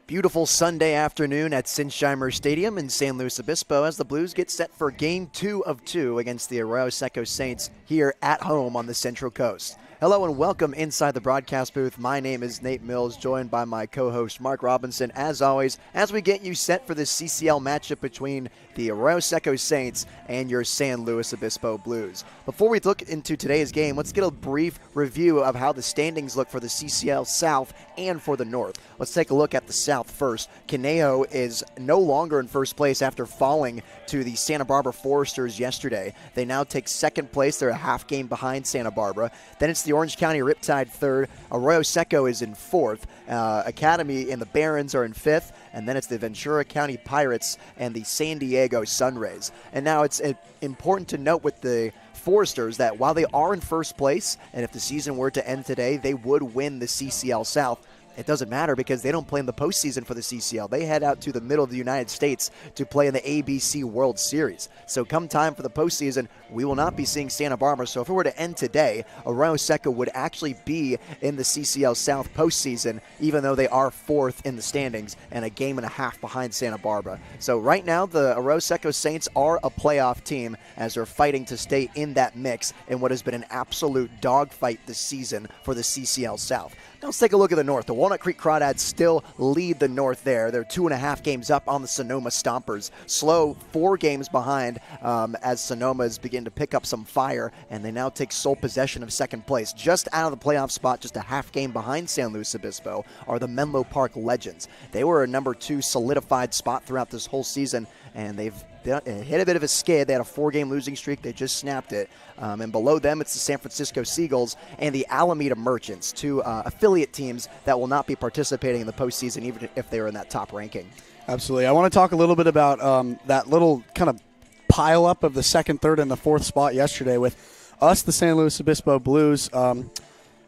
Beautiful Sunday afternoon at Sinsheimer Stadium in San Luis Obispo as the Blues get set for Game 2 of 2 against the Arroyo Seco Saints here at home on the Central Coast. Hello and welcome inside the broadcast booth. My name is Nate Mills, joined by my co-host Mark Robinson, as always, as we get you set for this CCL matchup between the Arroyo Seco Saints and your San Luis Obispo Blues. Before we look into today's game, let's get a brief review of how the standings look for the CCL South and for the North. Let's take a look at the South first. Conejo is no longer in first place after falling to the Santa Barbara Foresters yesterday. They now take second place. They're a half game behind Santa Barbara. Then it's the Orange County Riptide third. Arroyo Seco is in fourth. Academy and the Barons are in fifth. And then it's the Ventura County Pirates and the San Diego Sunrays. And now it's important to note with the Foresters that while they are in first place, and if the season were to end today, they would win the CCL South. It doesn't matter because they don't play in the postseason for the CCL. They head out to the middle of the United States to play in the ABC World Series. So come time for the postseason, we will not be seeing Santa Barbara. So if it were to end today, Arroyo Seco would actually be in the CCL South postseason, even though they are fourth in the standings and a game and a half behind Santa Barbara. So right now, the Arroyo Seco Saints are a playoff team as they're fighting to stay in that mix in what has been an absolute dogfight this season for the CCL South. Now let's take a look at the North. The Walnut Creek Crawdads still lead the North there. They're 2.5 games up on the Sonoma Stompers. SLO 4 games behind as Sonoma's begin to pick up some fire, and they now take sole possession of second place. Just out of the playoff spot, just a half game behind San Luis Obispo, are the Menlo Park Legends. They were a number 2 solidified spot throughout this whole season, and they've hit a bit of a skid. They had a 4-game losing streak. They just snapped it. And below them, it's the San Francisco Seagulls and the Alameda Merchants, 2 affiliate teams that will not be participating in the postseason, even if they are in that top ranking. Absolutely. I want to talk a little bit about that little kind of pile up of the second, third, and the fourth spot yesterday with us, the San Luis Obispo Blues, and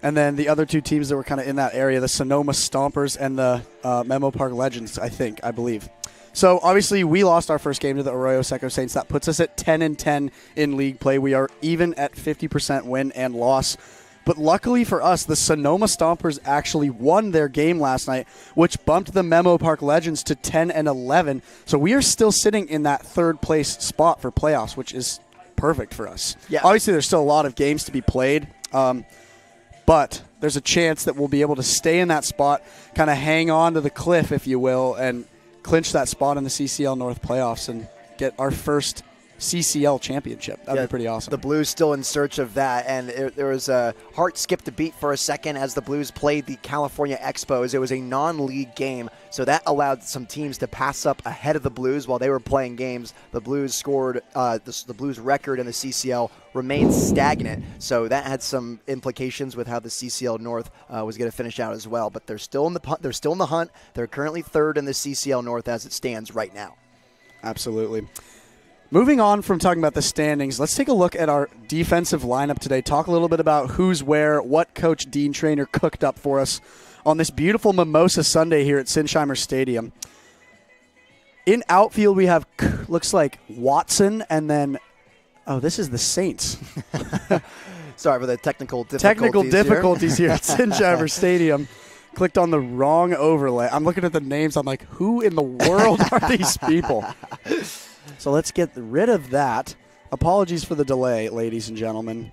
then the other 2 teams that were kind of in that area, the Sonoma Stompers and the Menlo Park Legends, I believe. So, obviously, we lost our first game to the Arroyo Seco Saints. That puts us at 10-10 in league play. We are even at 50% win and loss. But luckily for us, the Sonoma Stompers actually won their game last night, which bumped the Menlo Park Legends to 10-11. So we are still sitting in that third place spot for playoffs, which is perfect for us. Yeah. Obviously, there's still a lot of games to be played, but there's a chance that we'll be able to stay in that spot, kind of hang on to the cliff, if you will, and clinch that spot in the CCL North playoffs and get our first CCL championship. That'd be pretty awesome. The Blues still in search of that, and there was a heart skipped a beat for a second as the Blues played the California Expos. It was a non-league game, so that allowed some teams to pass up ahead of the Blues while they were playing games. The Blues scored, the Blues record in the CCL remained stagnant, so that had some implications with how the CCL North was going to finish out as well. But they're still in the hunt. They're currently third in the CCL North as it stands right now. Absolutely. Moving on from talking about the standings, let's take a look at our defensive lineup today. Talk a little bit about who's where, what Coach Dean Trainer cooked up for us on this beautiful Mimosa Sunday here at Sinsheimer Stadium. In outfield, we have, looks like Watson, and then, this is the Saints. Sorry for the technical difficulties here at Sinsheimer Stadium. Clicked on the wrong overlay. I'm looking at the names. I'm like, who in the world are these people? So let's get rid of that. Apologies for the delay, ladies and gentlemen.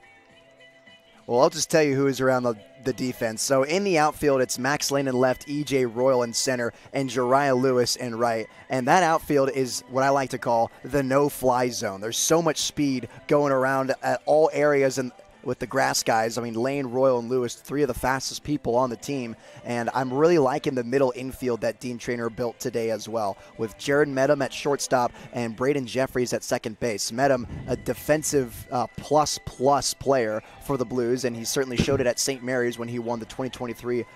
Well, I'll just tell you who is around the defense. So in the outfield, it's Max Lane in left, E.J. Royal in center, and Jariah Lewis in right. And that outfield is what I like to call the no-fly zone. There's so much speed going around at all areas and with the grass guys. I mean, Lane, Royal, and Lewis, 3 of the fastest people on the team. And I'm really liking the middle infield that Dean Trainer built today as well, with Jared Medham at shortstop and Braden Jeffries at second base. Medham, a defensive plus player for the Blues, and he certainly showed it at St. Mary's when he won the 2023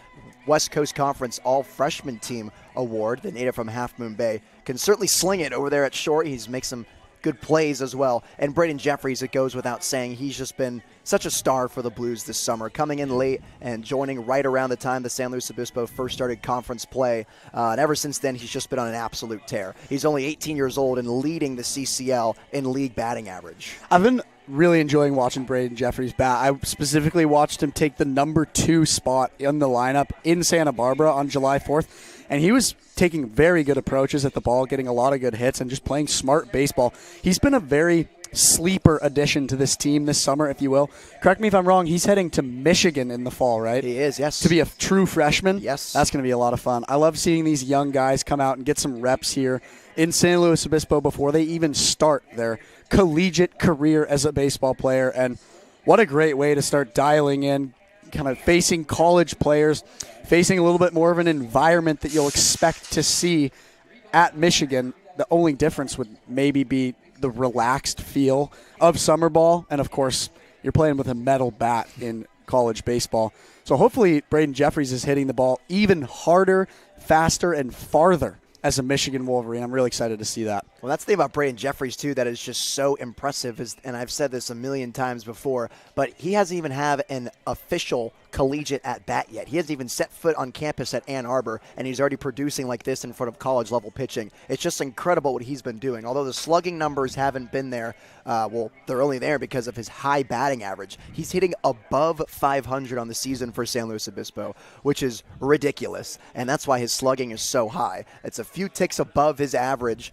West Coast Conference All-Freshman Team Award. The native from Half Moon Bay can certainly sling it over there at short. He's makes some good plays as well. And Braden Jeffries, it goes without saying, he's just been such a star for the Blues this summer, coming in late and joining right around the time the San Luis Obispo first started conference play. And ever since then, he's just been on an absolute tear. He's only 18 years old and leading the CCL in league batting average. I've been really enjoying watching Braden Jeffries bat. I specifically watched him take the number 2 spot in the lineup in Santa Barbara on July 4th, and he was taking very good approaches at the ball, getting a lot of good hits, and just playing smart baseball. He's been a very sleeper addition to this team this summer, if you will. Correct me if I'm wrong, he's heading to Michigan in the fall, right? He is, yes. To be a true freshman? Yes. That's going to be a lot of fun. I love seeing these young guys come out and get some reps here in San Luis Obispo before they even start their collegiate career as a baseball player. And what a great way to start dialing in, kind of facing college players, facing a little bit more of an environment that you'll expect to see at Michigan. The only difference would maybe be the relaxed feel of summer ball, and of course you're playing with a metal bat in college baseball. So hopefully Braden Jeffries is hitting the ball even harder, faster, and farther as a Michigan Wolverine. I'm really excited to see that. Well, that's the thing about Braden Jeffries, too, that is just so impressive, and I've said this a million times before, but he hasn't even had an official collegiate at-bat yet. He hasn't even set foot on campus at Ann Arbor, and he's already producing like this in front of college-level pitching. It's just incredible what he's been doing. Although the slugging numbers haven't been there, well, they're only there because of his high batting average. He's hitting above 500 on the season for San Luis Obispo, which is ridiculous, and that's why his slugging is so high. It's a few ticks above his average,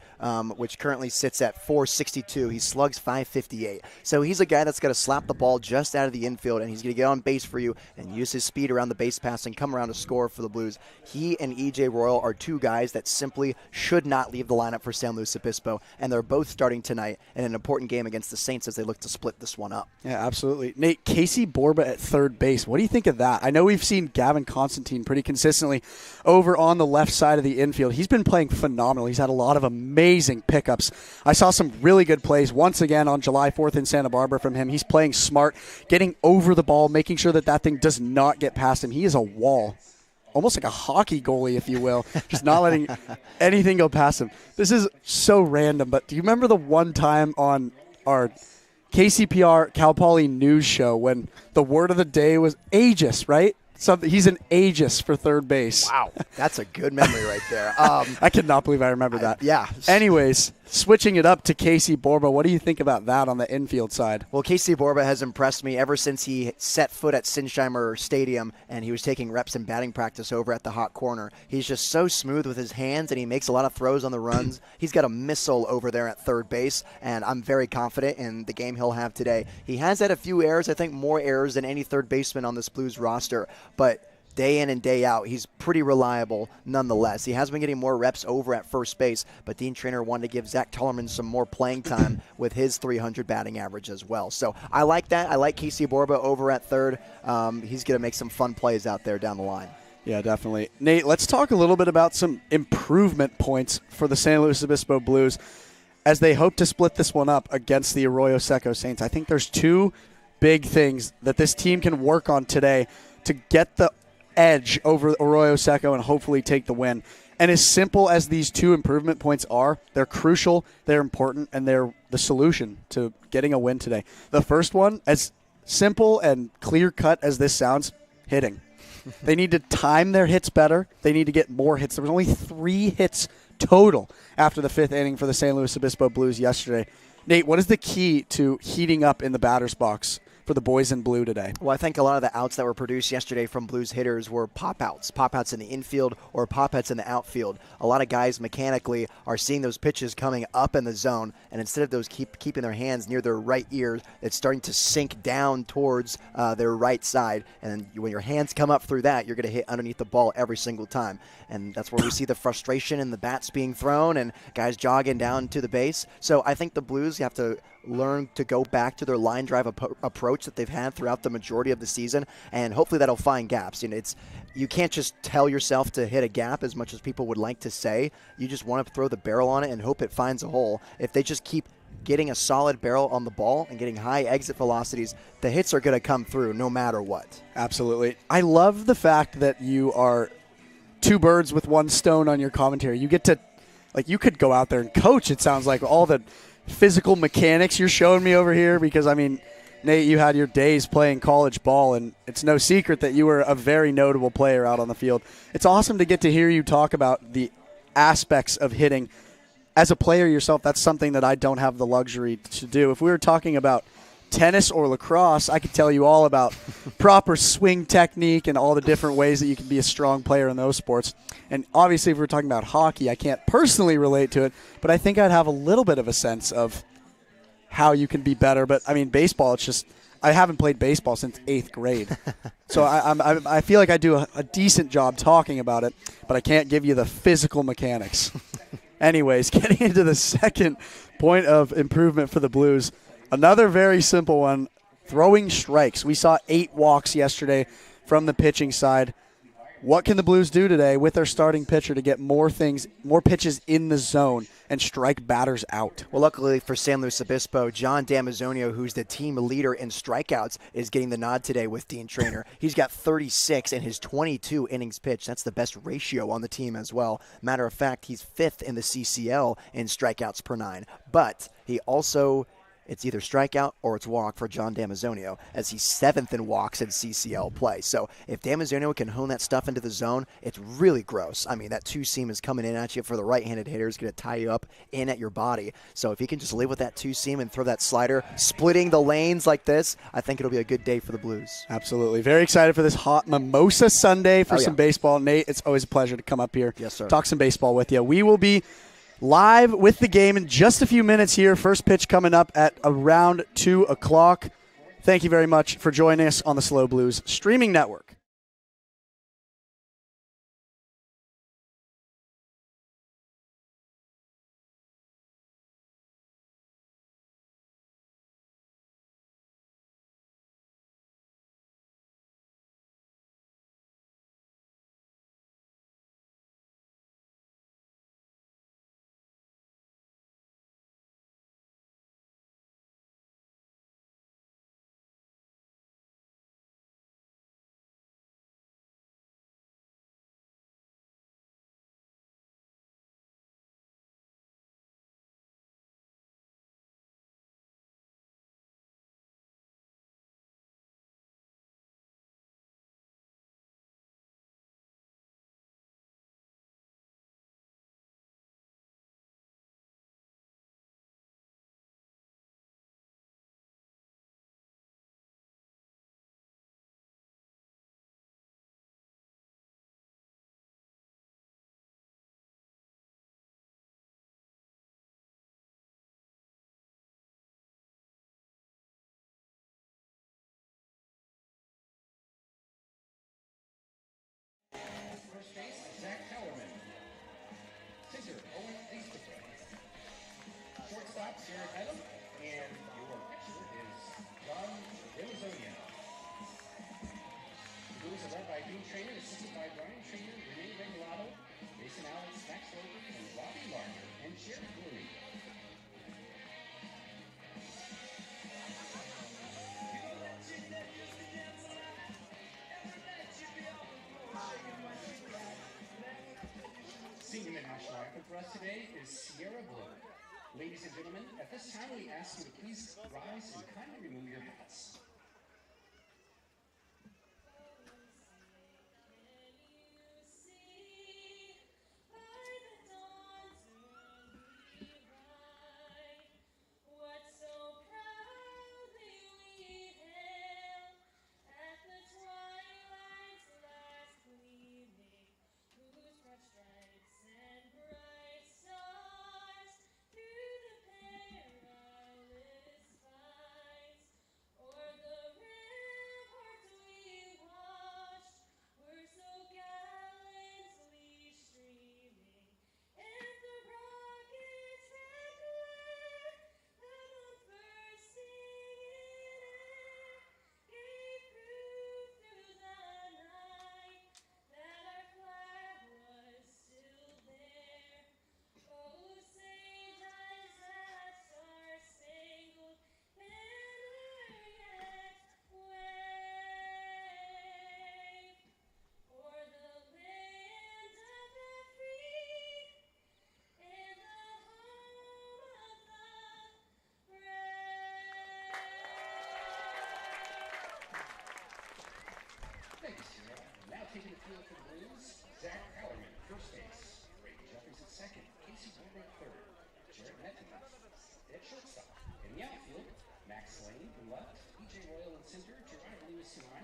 which currently sits at 462. He slugs 558. So he's a guy that's going to slap the ball just out of the infield, and he's going to get on base for you and use his speed around the base pass and come around to score for the Blues. He and E.J. Royal are two guys that simply should not leave the lineup for San Luis Obispo, and they're both starting tonight in an important game against the Saints as they look to split this one up. Yeah, absolutely. Nate, Casey Borba at third base. What do you think of that? I know we've seen Gavin Constantine pretty consistently over on the left side of the infield. He's been playing phenomenal. He's had a lot of amazing pickups. I saw some really good plays once again on July 4th in Santa Barbara from him. He's playing smart, getting over the ball, making sure that that thing does not get past him. He is a wall, almost like a hockey goalie, if you will, just not letting anything go past him. This is so random, but do you remember the one time on our KCPR Cal Poly news show when the word of the day was aegis, right? He's an aegis for third base. Wow, that's a good memory right there. I cannot believe I remember that. Yeah. Anyways, switching it up to Casey Borba, what do you think about that on the infield side? Well, Casey Borba has impressed me ever since he set foot at Sinsheimer Stadium and he was taking reps in batting practice over at the hot corner. He's just so smooth with his hands, and he makes a lot of throws on the runs. He's got a missile over there at third base, and I'm very confident in the game he'll have today. He has had a few errors, I think more errors than any third baseman on this Blues roster, but day in and day out, he's pretty reliable nonetheless. He has been getting more reps over at first base, but Dean Traynor wanted to give Zach Tullerman some more playing time with his 300 batting average as well. So I like that. I like Casey Borba over at third. He's going to make some fun plays out there down the line. Yeah, definitely. Nate, let's talk a little bit about some improvement points for the San Luis Obispo Blues as they hope to split this one up against the Arroyo Seco Saints. I think there's two big things that this team can work on today to get the edge over Arroyo Seco and hopefully take the win. And as simple as these two improvement points are, they're crucial, they're important, and they're the solution to getting a win today. The first one, as simple and clear-cut as this sounds, hitting. They need to time their hits better. They need to get more hits. There was only 3 hits total after the 5th inning for the San Luis Obispo Blues yesterday. Nate, what is the key to heating up in the batter's box for the boys in blue today? Well, I think a lot of the outs that were produced yesterday from Blues hitters were pop-outs in the infield or pop-outs in the outfield. A lot of guys mechanically are seeing those pitches coming up in the zone, and instead of those keeping their hands near their right ear, it's starting to sink down towards their right side. And when your hands come up through that, you're going to hit underneath the ball every single time. And that's where we see the frustration and the bats being thrown and guys jogging down to the base. So I think the Blues have to learn to go back to their line drive approach that they've had throughout the majority of the season, and hopefully that'll find gaps. You know, you can't just tell yourself to hit a gap as much as people would like to say. You just want to throw the barrel on it and hope it finds a hole. If they just keep getting a solid barrel on the ball and getting high exit velocities, the hits are going to come through no matter what. Absolutely. I love the fact that you are 2 birds with 1 stone on your commentary. You get to, like, you could go out there and coach, it sounds like, all the physical mechanics you're showing me over here, because, I mean, Nate, you had your days playing college ball, and it's no secret that you were a very notable player out on the field. It's awesome to get to hear you talk about the aspects of hitting. As a player yourself, that's something that I don't have the luxury to do. If we were talking about tennis or lacrosse, I could tell you all about proper swing technique and all the different ways that you can be a strong player in those sports. And obviously, if we're talking about hockey, I can't personally relate to it, but I think I'd have a little bit of a sense of how you can be better. But, I mean, baseball, it's just I haven't played baseball since 8th grade. So I feel like I do a decent job talking about it, but I can't give you the physical mechanics. Anyways, getting into the second point of improvement for the Blues, another very simple one, throwing strikes. We saw 8 walks yesterday from the pitching side. What can the Blues do today with their starting pitcher to get more pitches in the zone and strike batters out? Well, luckily for San Luis Obispo, John Damazio, who's the team leader in strikeouts, is getting the nod today with Dean Traynor. He's got 36 in his 22 innings pitched. That's the best ratio on the team as well. Matter of fact, he's 5th in the CCL in strikeouts per 9. But he also... it's either strikeout or it's walk for John Damazio, as he's 7th in walks in CCL play. So if Damazio can hone that stuff into the zone, it's really gross. I mean, that two-seam is coming in at you for the right-handed hitter. It's going to tie you up in at your body. So if he can just live with that two-seam and throw that slider, splitting the lanes like this, I think it'll be a good day for the Blues. Absolutely. Very excited for this hot Mimosa Sunday for some baseball. Nate, it's always a pleasure to come up here. Yes, sir. Talk some baseball with you. We will be live with the game in just a few minutes here. First pitch coming up at around 2 o'clock. Thank you very much for joining us on the SLO Blues streaming network. Singing the national anthem for us today is Sierra Blue. Ladies and gentlemen, at this time we ask you to please rise and kindly remove your hats. Thank you, Sierra. Now taking the field for the Blues, Zach Hallerman, first base. Brayden Jeffries at second. Casey Goldberg third. Jared Metten at shortstop. In the outfield, Max Lane in left, EJ Royal in center, Gerard Lewis in right.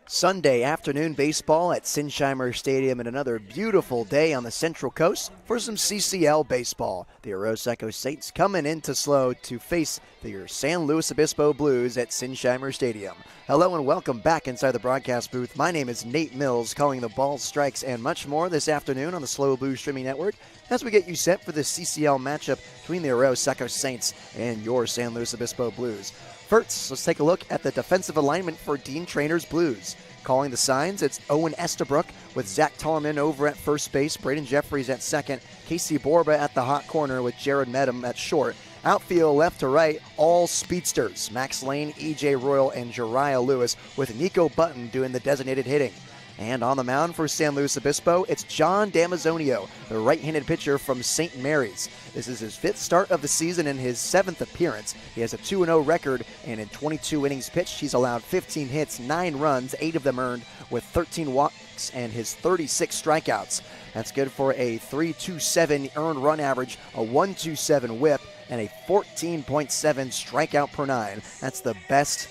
Sunday afternoon baseball at Sinsheimer Stadium and another beautiful day on the Central Coast for some CCL baseball. The Arroyo Seco Saints coming into SLO to face the San Luis Obispo Blues at Sinsheimer Stadium. Hello and welcome back inside the broadcast booth. My name is Nate Mills, calling the balls, strikes, and much more this afternoon on the SLO Blues streaming network as we get you set for the CCL matchup between the Arroyo Seco Saints and your San Luis Obispo Blues. First, let's take a look at the defensive alignment for Dean Trainer's Blues. Calling the signs, it's Owen Estabrook with Zach Tollerman over at first base, Braden Jeffries at second, Casey Borba at the hot corner with Jared Medham at short. Outfield left to right, all speedsters, Max Lane, EJ Royal, and Jariah Lewis, with Nico Button doing the designated hitting. And on the mound for San Luis Obispo, it's John Damazio, the right-handed pitcher from St. Mary's. This is his fifth start of the season and his seventh appearance. He has a 2-0 record, and in 22 innings pitched, he's allowed 15 hits, 9 runs, 8 of them earned, with 13 walks and his 36 strikeouts. That's good for a 3.27 earned run average, a 1.27 whip, and a 14.7 strikeout per 9. That's the best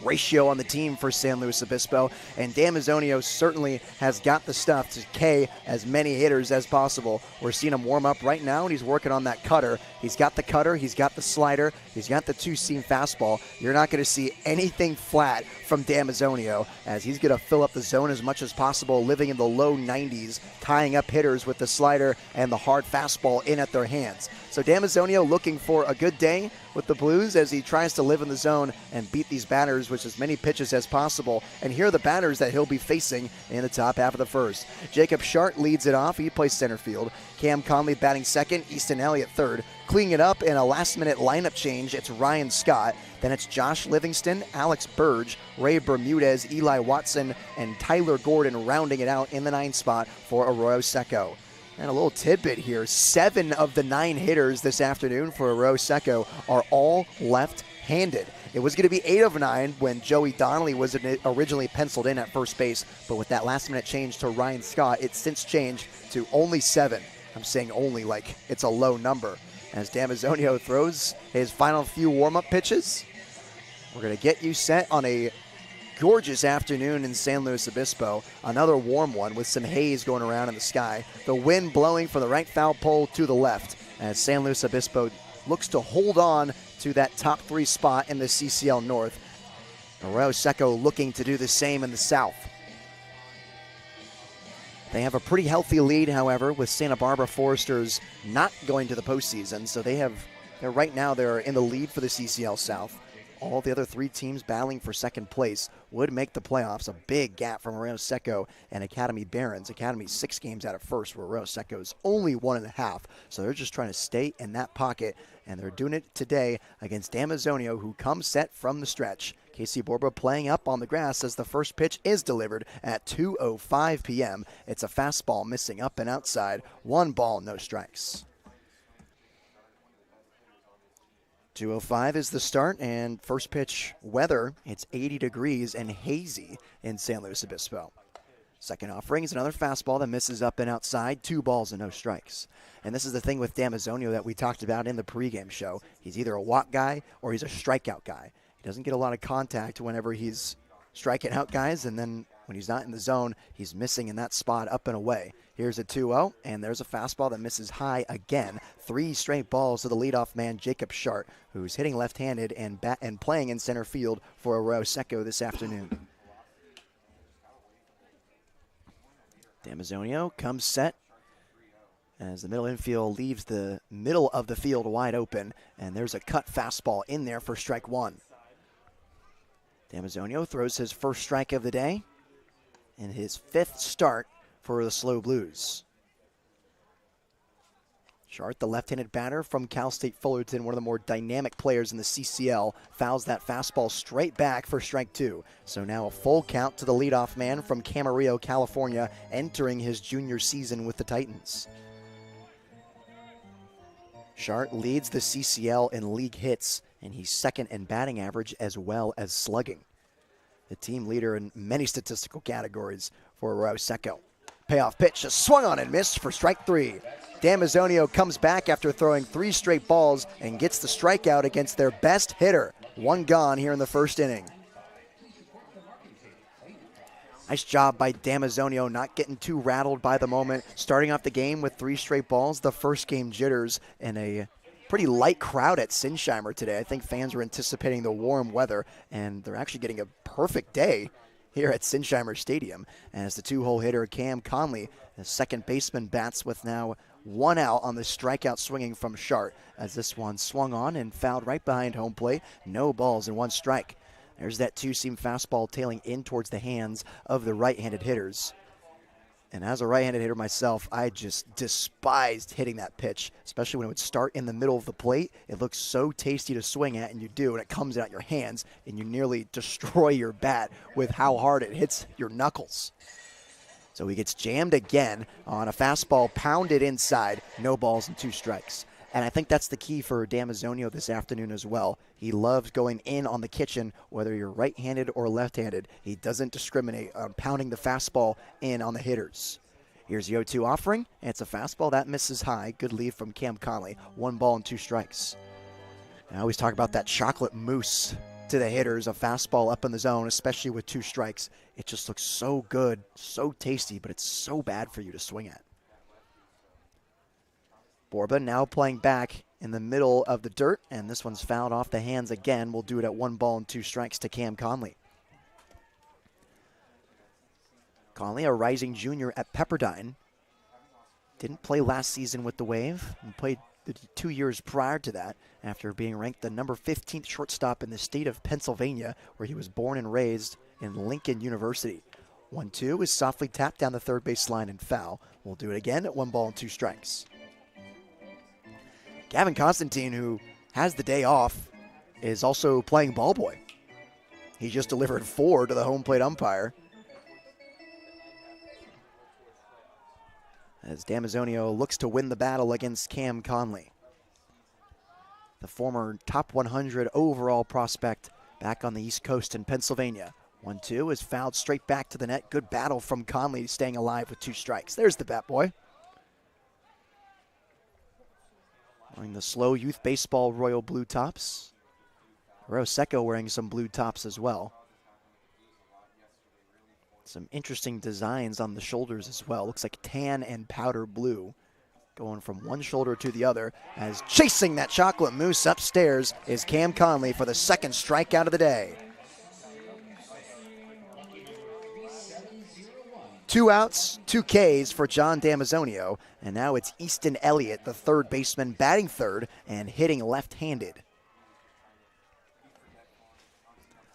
ratio on the team for San Luis Obispo, and Damazio certainly has got the stuff to K as many hitters as possible. We're seeing him warm up right now, and he's working on that cutter. He's got the cutter, he's got the slider, he's got the two-seam fastball. You're not going to see anything flat from Damazio, as he's going to fill up the zone as much as possible, living in the low 90s, tying up hitters with the slider and the hard fastball in at their hands. So Damazio looking for a good day with the Blues as he tries to live in the zone and beat these batters with as many pitches as possible. And here are the batters that he'll be facing in the top half of the first. Jacob Shart leads it off. He plays center field. Cam Conley batting second. Easton Elliott third. Cleaning it up in a last-minute lineup change, it's Ryan Scott. Then it's Josh Livingston, Alex Burge, Ray Bermudez, Eli Watson, and Tyler Gordon rounding it out in the 9th spot for Arroyo Seco. And a little tidbit here, 7 of the 9 hitters this afternoon for Arroyo Seco are all left-handed. It was going to be 8 of 9 when Joey Donnelly was originally penciled in at first base, but with that last-minute change to Ryan Scott, it's since changed to only 7. I'm saying only like it's a low number. As Damazio throws his final few warm-up pitches, we're going to get you set on a gorgeous afternoon in San Luis Obispo. Another warm one with some haze going around in the sky. The wind blowing from the right foul pole to the left as San Luis Obispo looks to hold on to that top 3 spot in the CCL North. Arroyo Seco looking to do the same in the south. They have a pretty healthy lead, however, with Santa Barbara Foresters not going to the postseason. So right now they're in the lead for the CCL South. All the other 3 teams battling for second place would make the playoffs. A big gap from Arroyo Seco and Academy Barons. Academy 6 games out of first, where Arroyo Seco is only 1.5. So they're just trying to stay in that pocket, and they're doing it today against Damazio, who comes set from the stretch. Casey Borba playing up on the grass as the first pitch is delivered at 2:05 p.m. It's a fastball missing up and outside. 1 ball, no strikes. 2:05 is the start, and first pitch weather, it's 80 degrees and hazy in San Luis Obispo. Second offering is another fastball that misses up and outside. 2 balls and no strikes. And this is the thing with Damazio that we talked about in the pregame show. He's either a walk guy or he's a strikeout guy. He doesn't get a lot of contact whenever he's striking out guys, and then when he's not in the zone, he's missing in that spot up and away. Here's a 2-0, and there's a fastball that misses high again. 3 straight balls to the leadoff man, Jacob Shart, who's hitting left-handed and playing in center field for Arroyo Seco this afternoon. Damazio comes set as the middle infield leaves the middle of the field wide open, and there's a cut fastball in there for strike 1. Damazio throws his first strike of the day in his 5th start for the SLO Blues. Shart, the left-handed batter from Cal State Fullerton, one of the more dynamic players in the CCL, fouls that fastball straight back for strike 2. So now a full count to the leadoff man from Camarillo, California, entering his junior season with the Titans. Shart leads the CCL in league hits, and he's second in batting average as well as slugging. The team leader in many statistical categories for Arroyo Seco. Payoff pitch, just swung on and missed for strike 3. Damazio comes back after throwing 3 straight balls and gets the strikeout against their best hitter. One gone here in the first inning. Nice job by Damazio, not getting too rattled by the moment. Starting off the game with 3 straight balls, the first game jitters, and a pretty light crowd at Sinsheimer today. I think fans were anticipating the warm weather, and they're actually getting a perfect day here at Sinsheimer Stadium. As the 2-hole hitter Cam Conley, the second baseman, bats with now 1 out on the strikeout swinging from Shart, as this one swung on and fouled right behind home plate. No balls and 1 strike. There's that 2-seam fastball tailing in towards the hands of the right-handed hitters. And as a right-handed hitter myself, I just despised hitting that pitch, especially when it would start in the middle of the plate. It looks so tasty to swing at, and you do, and it comes out your hands, and you nearly destroy your bat with how hard it hits your knuckles. So he gets jammed again on a fastball pounded inside, no balls and 2 strikes. And I think that's the key for Damazio this afternoon as well. He loves going in on the kitchen, whether you're right-handed or left-handed. He doesn't discriminate on pounding the fastball in on the hitters. Here's the 0-2 offering, and it's a fastball that misses high. Good lead from Cam Conley. 1 ball and 2 strikes. I always talk about that chocolate mousse to the hitters, a fastball up in the zone, especially with 2 strikes. It just looks so good, so tasty, but it's so bad for you to swing at. Borba now playing back in the middle of the dirt, and this one's fouled off the hands again. We'll do it at 1 ball and 2 strikes to Cam Conley. Conley, a rising junior at Pepperdine. Didn't play last season with the Wave, and played the 2 years prior to that after being ranked the number 15th shortstop in the state of Pennsylvania, where he was born and raised in Lincoln University. 1-2 is softly tapped down the third base line and foul. We'll do it again at 1 ball and 2 strikes. Gavin Constantine, who has the day off, is also playing ball boy. He just delivered 4 to the home plate umpire. As Damazio looks to win the battle against Cam Conley. The former top 100 overall prospect back on the East Coast in Pennsylvania. 1-2 is fouled straight back to the net. Good battle from Conley, staying alive with 2 strikes. There's the bat boy. Wearing the SLO Youth Baseball Royal Blue tops. Arroyo Seco wearing some blue tops as well. Some interesting designs on the shoulders as well. Looks like tan and powder blue. Going from one shoulder to the other, as chasing that chocolate mousse upstairs is Cam Conley for the 2nd strikeout of the day. 2 outs, 2 Ks for John Damazio, and now it's Easton Elliott, the 3rd baseman, batting 3rd and hitting left-handed.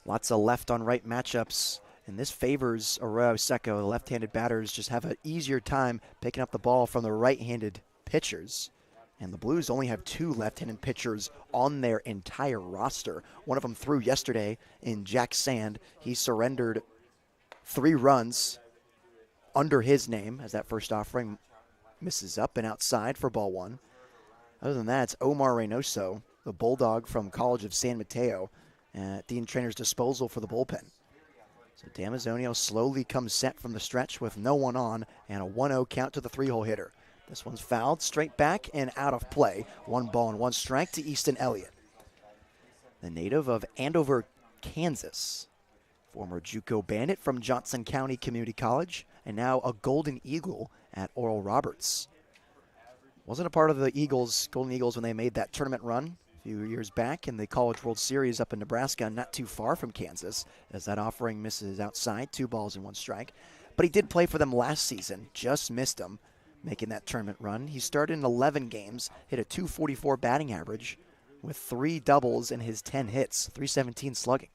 Lots of left on right matchups, and this favors Arroyo Seco. The left-handed batters just have an easier time picking up the ball from the right-handed pitchers. And the Blues only have 2 left-handed pitchers on their entire roster. One of them threw yesterday in Jack Sand. He surrendered 3 runs under his name, as that first offering misses up and outside for ball 1. Other than that, it's Omar Reynoso, the Bulldog from College of San Mateo, at Dean Trainer's disposal for the bullpen. So Damazio slowly comes set from the stretch with no one on, and a 1-0 count to the 3-hole hitter. This one's fouled straight back and out of play. 1 ball and 1 strike to Easton Elliott, the native of Andover, Kansas. Former JUCO Bandit from Johnson County Community College, and now a Golden Eagle at Oral Roberts. Wasn't a part of the Golden Eagles when they made that tournament run a few years back in the College World Series up in Nebraska, not too far from Kansas, as that offering misses outside, 2 balls and 1 strike. But he did play for them last season, just missed them, making that tournament run. He started in 11 games, hit a .244 batting average with 3 doubles in his 10 hits, .317 slugging.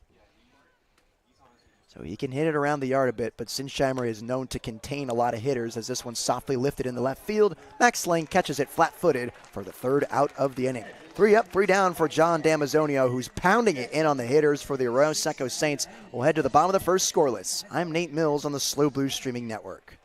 So he can hit it around the yard a bit, but Sinsheimer is known to contain a lot of hitters, as this one's softly lifted in the left field. Max Lane catches it flat-footed for the 3rd out of the inning. 3 up, 3 down for John Damazio, who's pounding it in on the hitters for the Arroyo Seco Saints. We'll head to the bottom of the 1st scoreless. I'm Nate Mills on the SLO Blues Streaming Network.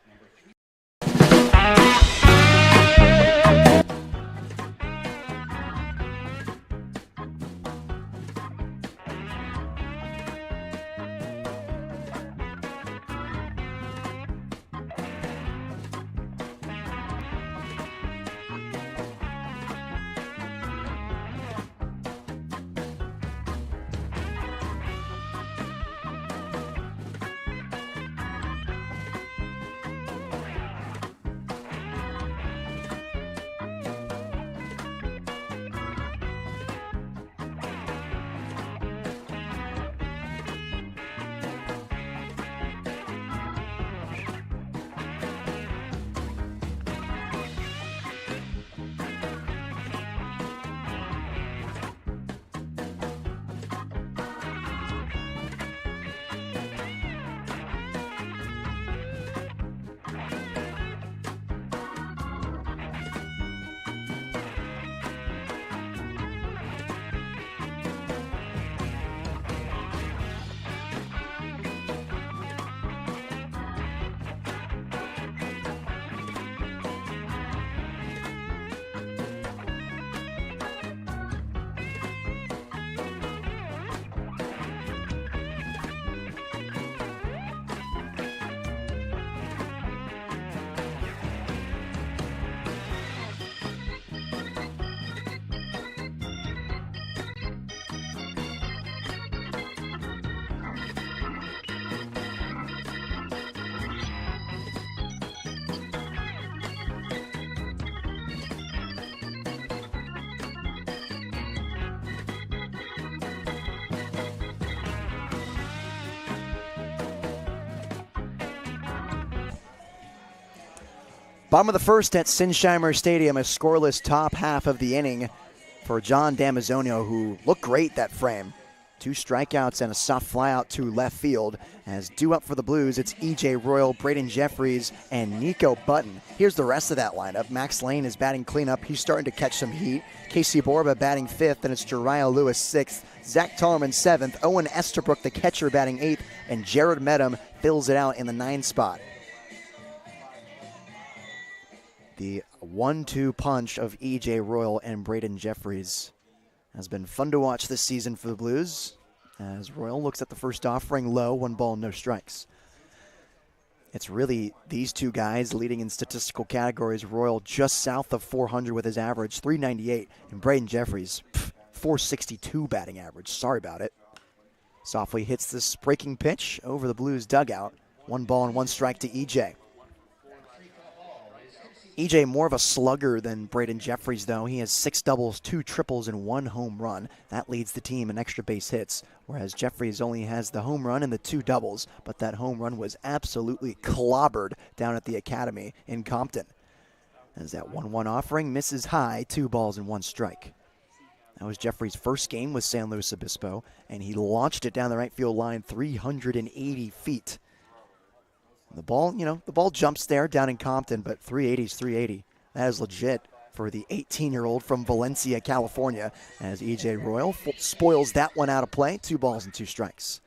Bottom of the first at Sinsheimer Stadium, a scoreless top half of the inning for John Damazio, who looked great that frame. 2 strikeouts and a soft flyout to left field. As due up for the Blues, it's E.J. Royal, Braden Jeffries, and Nico Button. Here's the rest of that lineup. Max Lane is batting cleanup. He's starting to catch some heat. Casey Borba batting 5th, and it's Jariah Lewis 6th. Zach Tarman 7th. Owen Estabrook, the catcher, batting 8th, and Jared Medham fills it out in the 9 spot. The 1-2 punch of E.J. Royal and Braden Jeffries has been fun to watch this season for the Blues, as Royal looks at the first offering low, 1 ball, no strikes. It's really these 2 guys leading in statistical categories. Royal just south of 400 with his average, 398, and Braden Jeffries, 462 batting average. Sorry about it. Softly hits this breaking pitch over the Blues dugout. 1 ball and 1 strike to E.J. E.J. more of a slugger than Braden Jeffries, though. He has 6 doubles, 2 triples, and 1 home run. That leads the team in extra base hits, whereas Jeffries only has the home run and the 2 doubles, but that home run was absolutely clobbered down at the Academy in Compton. As that 1-1 offering misses high, 2 balls and 1 strike. That was Jeffries' first game with San Luis Obispo, and he launched it down the right field line 380 feet. The ball, the ball jumps there down in Compton, but 380 is 380. That is legit for the 18-year-old from Valencia, California, as E.J. Royal spoils that one out of play. 2 balls and 2 strikes.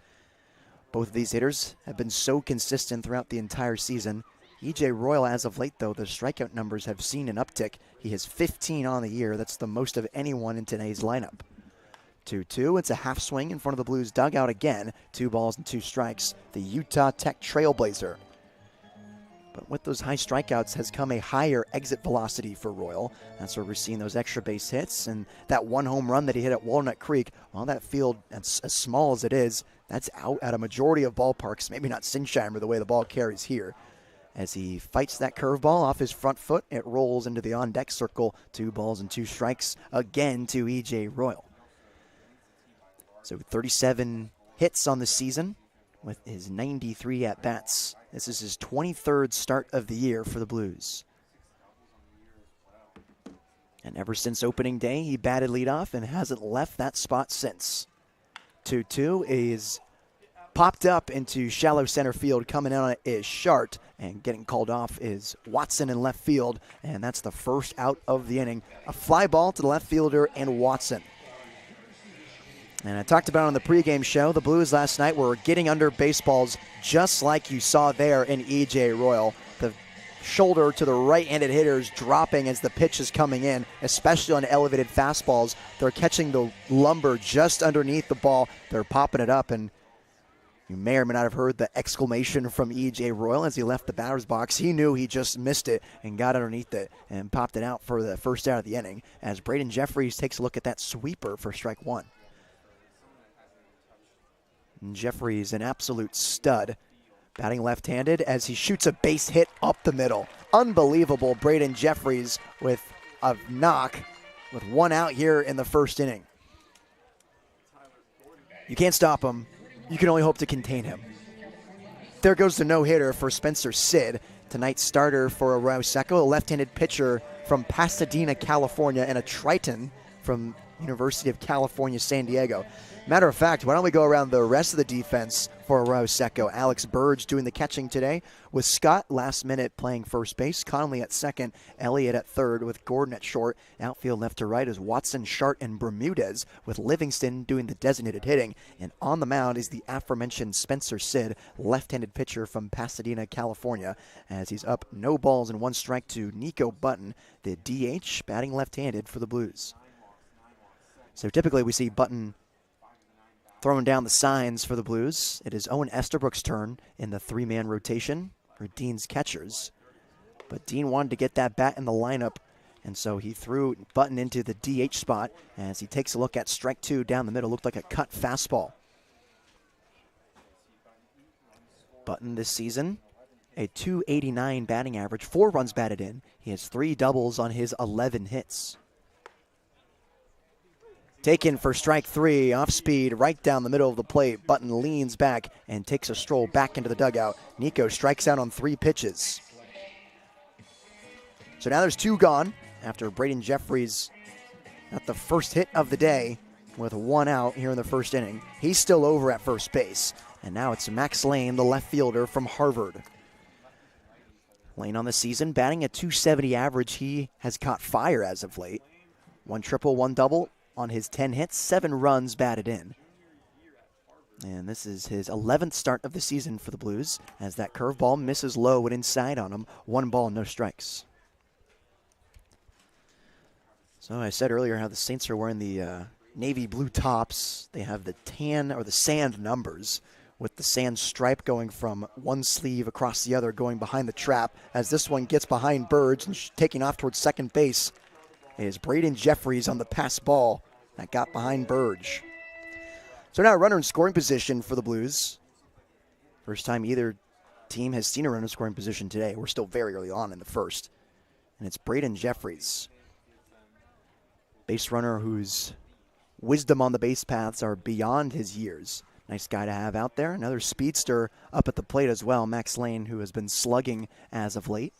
Both of these hitters have been so consistent throughout the entire season. E.J. Royal, as of late, though, the strikeout numbers have seen an uptick. He has 15 on the year. That's the most of anyone in today's lineup. 2-2. It's a half swing in front of the Blues dugout again. 2 balls and 2 strikes. The Utah Tech Trailblazer. But with those high strikeouts has come a higher exit velocity for Royal. That's where we're seeing those extra base hits. And that 1 home run that he hit at Walnut Creek, on that field, as small as it is, that's out at a majority of ballparks. Maybe not Sinsheimer the way the ball carries here. As he fights that curveball off his front foot, it rolls into the on-deck circle. 2 balls and 2 strikes again to E.J. Royal. So 37 hits on the season with his 93 at-bats. This is his 23rd start of the year for the Blues. And ever since opening day, he batted leadoff and hasn't left that spot since. 2-2 is popped up into shallow center field. Coming in on it is Shart, and getting called off is Watson in left field, and that's the first out of the inning. A fly ball to the left fielder and Watson. And I talked about on the pregame show, the Blues last night were getting under baseballs just like you saw there in E.J. Royal. The shoulder to the right-handed hitters dropping as the pitch is coming in, especially on elevated fastballs. They're catching the lumber just underneath the ball. They're popping it up, and you may or may not have heard the exclamation from E.J. Royal as he left the batter's box. He knew he just missed it and got underneath it and popped it out for the first out of the inning as Braden Jeffries takes a look at that sweeper for strike 1. And Jeffries, an absolute stud, batting left-handed as he shoots a base hit up the middle. Unbelievable, Braden Jeffries with a knock with 1 out here in the first inning. You can't stop him. You can only hope to contain him. There goes the no-hitter for Spencer Sid, tonight's starter for Arroyo Seco, a left-handed pitcher from Pasadena, California, and a Triton from University of California, San Diego. Matter of fact, why don't we go around the rest of the defense for Arroyo Seco? Alex Burge doing the catching today, with Scott last minute playing first base, Conley at second, Elliott at third, with Gordon at short. Outfield left to right is Watson, Shart, and Bermudez, with Livingston doing the designated hitting. And on the mound is the aforementioned Spencer Sid, left-handed pitcher from Pasadena, California, as he's up 0 balls and 1 strike to Nico Button, the DH, batting left-handed for the Blues. So typically we see Button throwing down the signs for the Blues. It is Owen Estabrook's turn in the 3-man rotation for Dean's catchers. But Dean wanted to get that bat in the lineup, and so he threw Button into the DH spot as he takes a look at strike 2 down the middle. Looked like a cut fastball. Button this season, a .289 batting average, 4 runs batted in. He has 3 doubles on his 11 hits. Taken for strike 3, off speed, right down the middle of the plate. Button leans back and takes a stroll back into the dugout. Nico strikes out on 3 pitches. So now there's 2 gone after Braden Jeffries got the first hit of the day with 1 out here in the first inning. He's still over at first base. And now it's Max Lane, the left fielder from Harvard. Lane on the season, batting a .270 average. He has caught fire as of late. 1 triple, 1 double on his 10 hits, 7 runs batted in. And this is his 11th start of the season for the Blues, as that curveball misses low and inside on him. 1 ball, no strikes. So I said earlier how the Saints are wearing the navy blue tops. They have the tan or the sand numbers, with the sand stripe going from one sleeve across the other, going behind the trap. As this one gets behind Burge and taking off towards second base is Braden Jeffries on the pass ball that got behind Burge. So now a runner in scoring position for the Blues. First time either team has seen a runner in scoring position today. We're still very early on in the first. And it's Braden Jeffries. Base runner whose wisdom on the base paths are beyond his years. Nice guy to have out there. Another speedster up at the plate as well. Max Lane, who has been slugging as of late.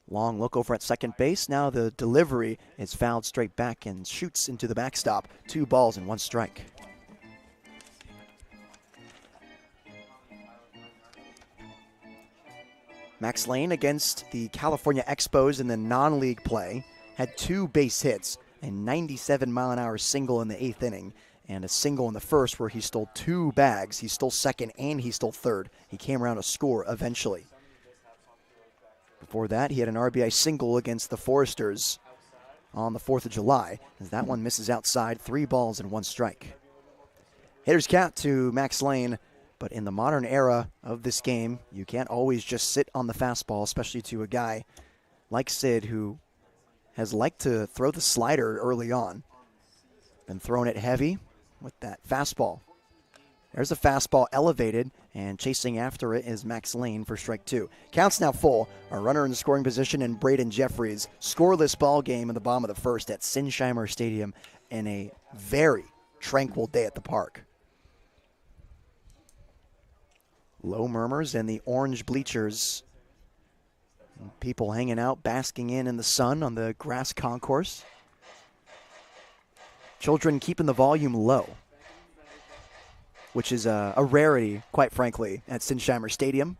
Long look over at second base. Now the delivery is fouled straight back and shoots into the backstop. 2 balls and 1 strike. Max Lane against the California Expos in the non-league play had 2 base hits, a 97-mile-an-hour single in the 8th inning, and a single in the first where he stole 2 bags. He stole second and he stole third. He came around to score eventually. Before that, he had an RBI single against the Foresters on the 4th of July, as that one misses outside. 3 balls and 1 strike. Hitter's count to Max Lane, but in the modern era of this game, you can't always just sit on the fastball, especially to a guy like Sid, who has liked to throw the slider early on. Been throwing it heavy with that fastball. There's a fastball elevated, and chasing after it is Max Lane for strike 2. Count's now full. A runner in scoring position in Braden Jeffries. Scoreless ball game in the bottom of the first at Sinsheimer Stadium in a very tranquil day at the park. Low murmurs in the orange bleachers. People hanging out, basking in the sun on the grass concourse. Children keeping the volume low, which is a rarity, quite frankly, at Sinsheimer Stadium.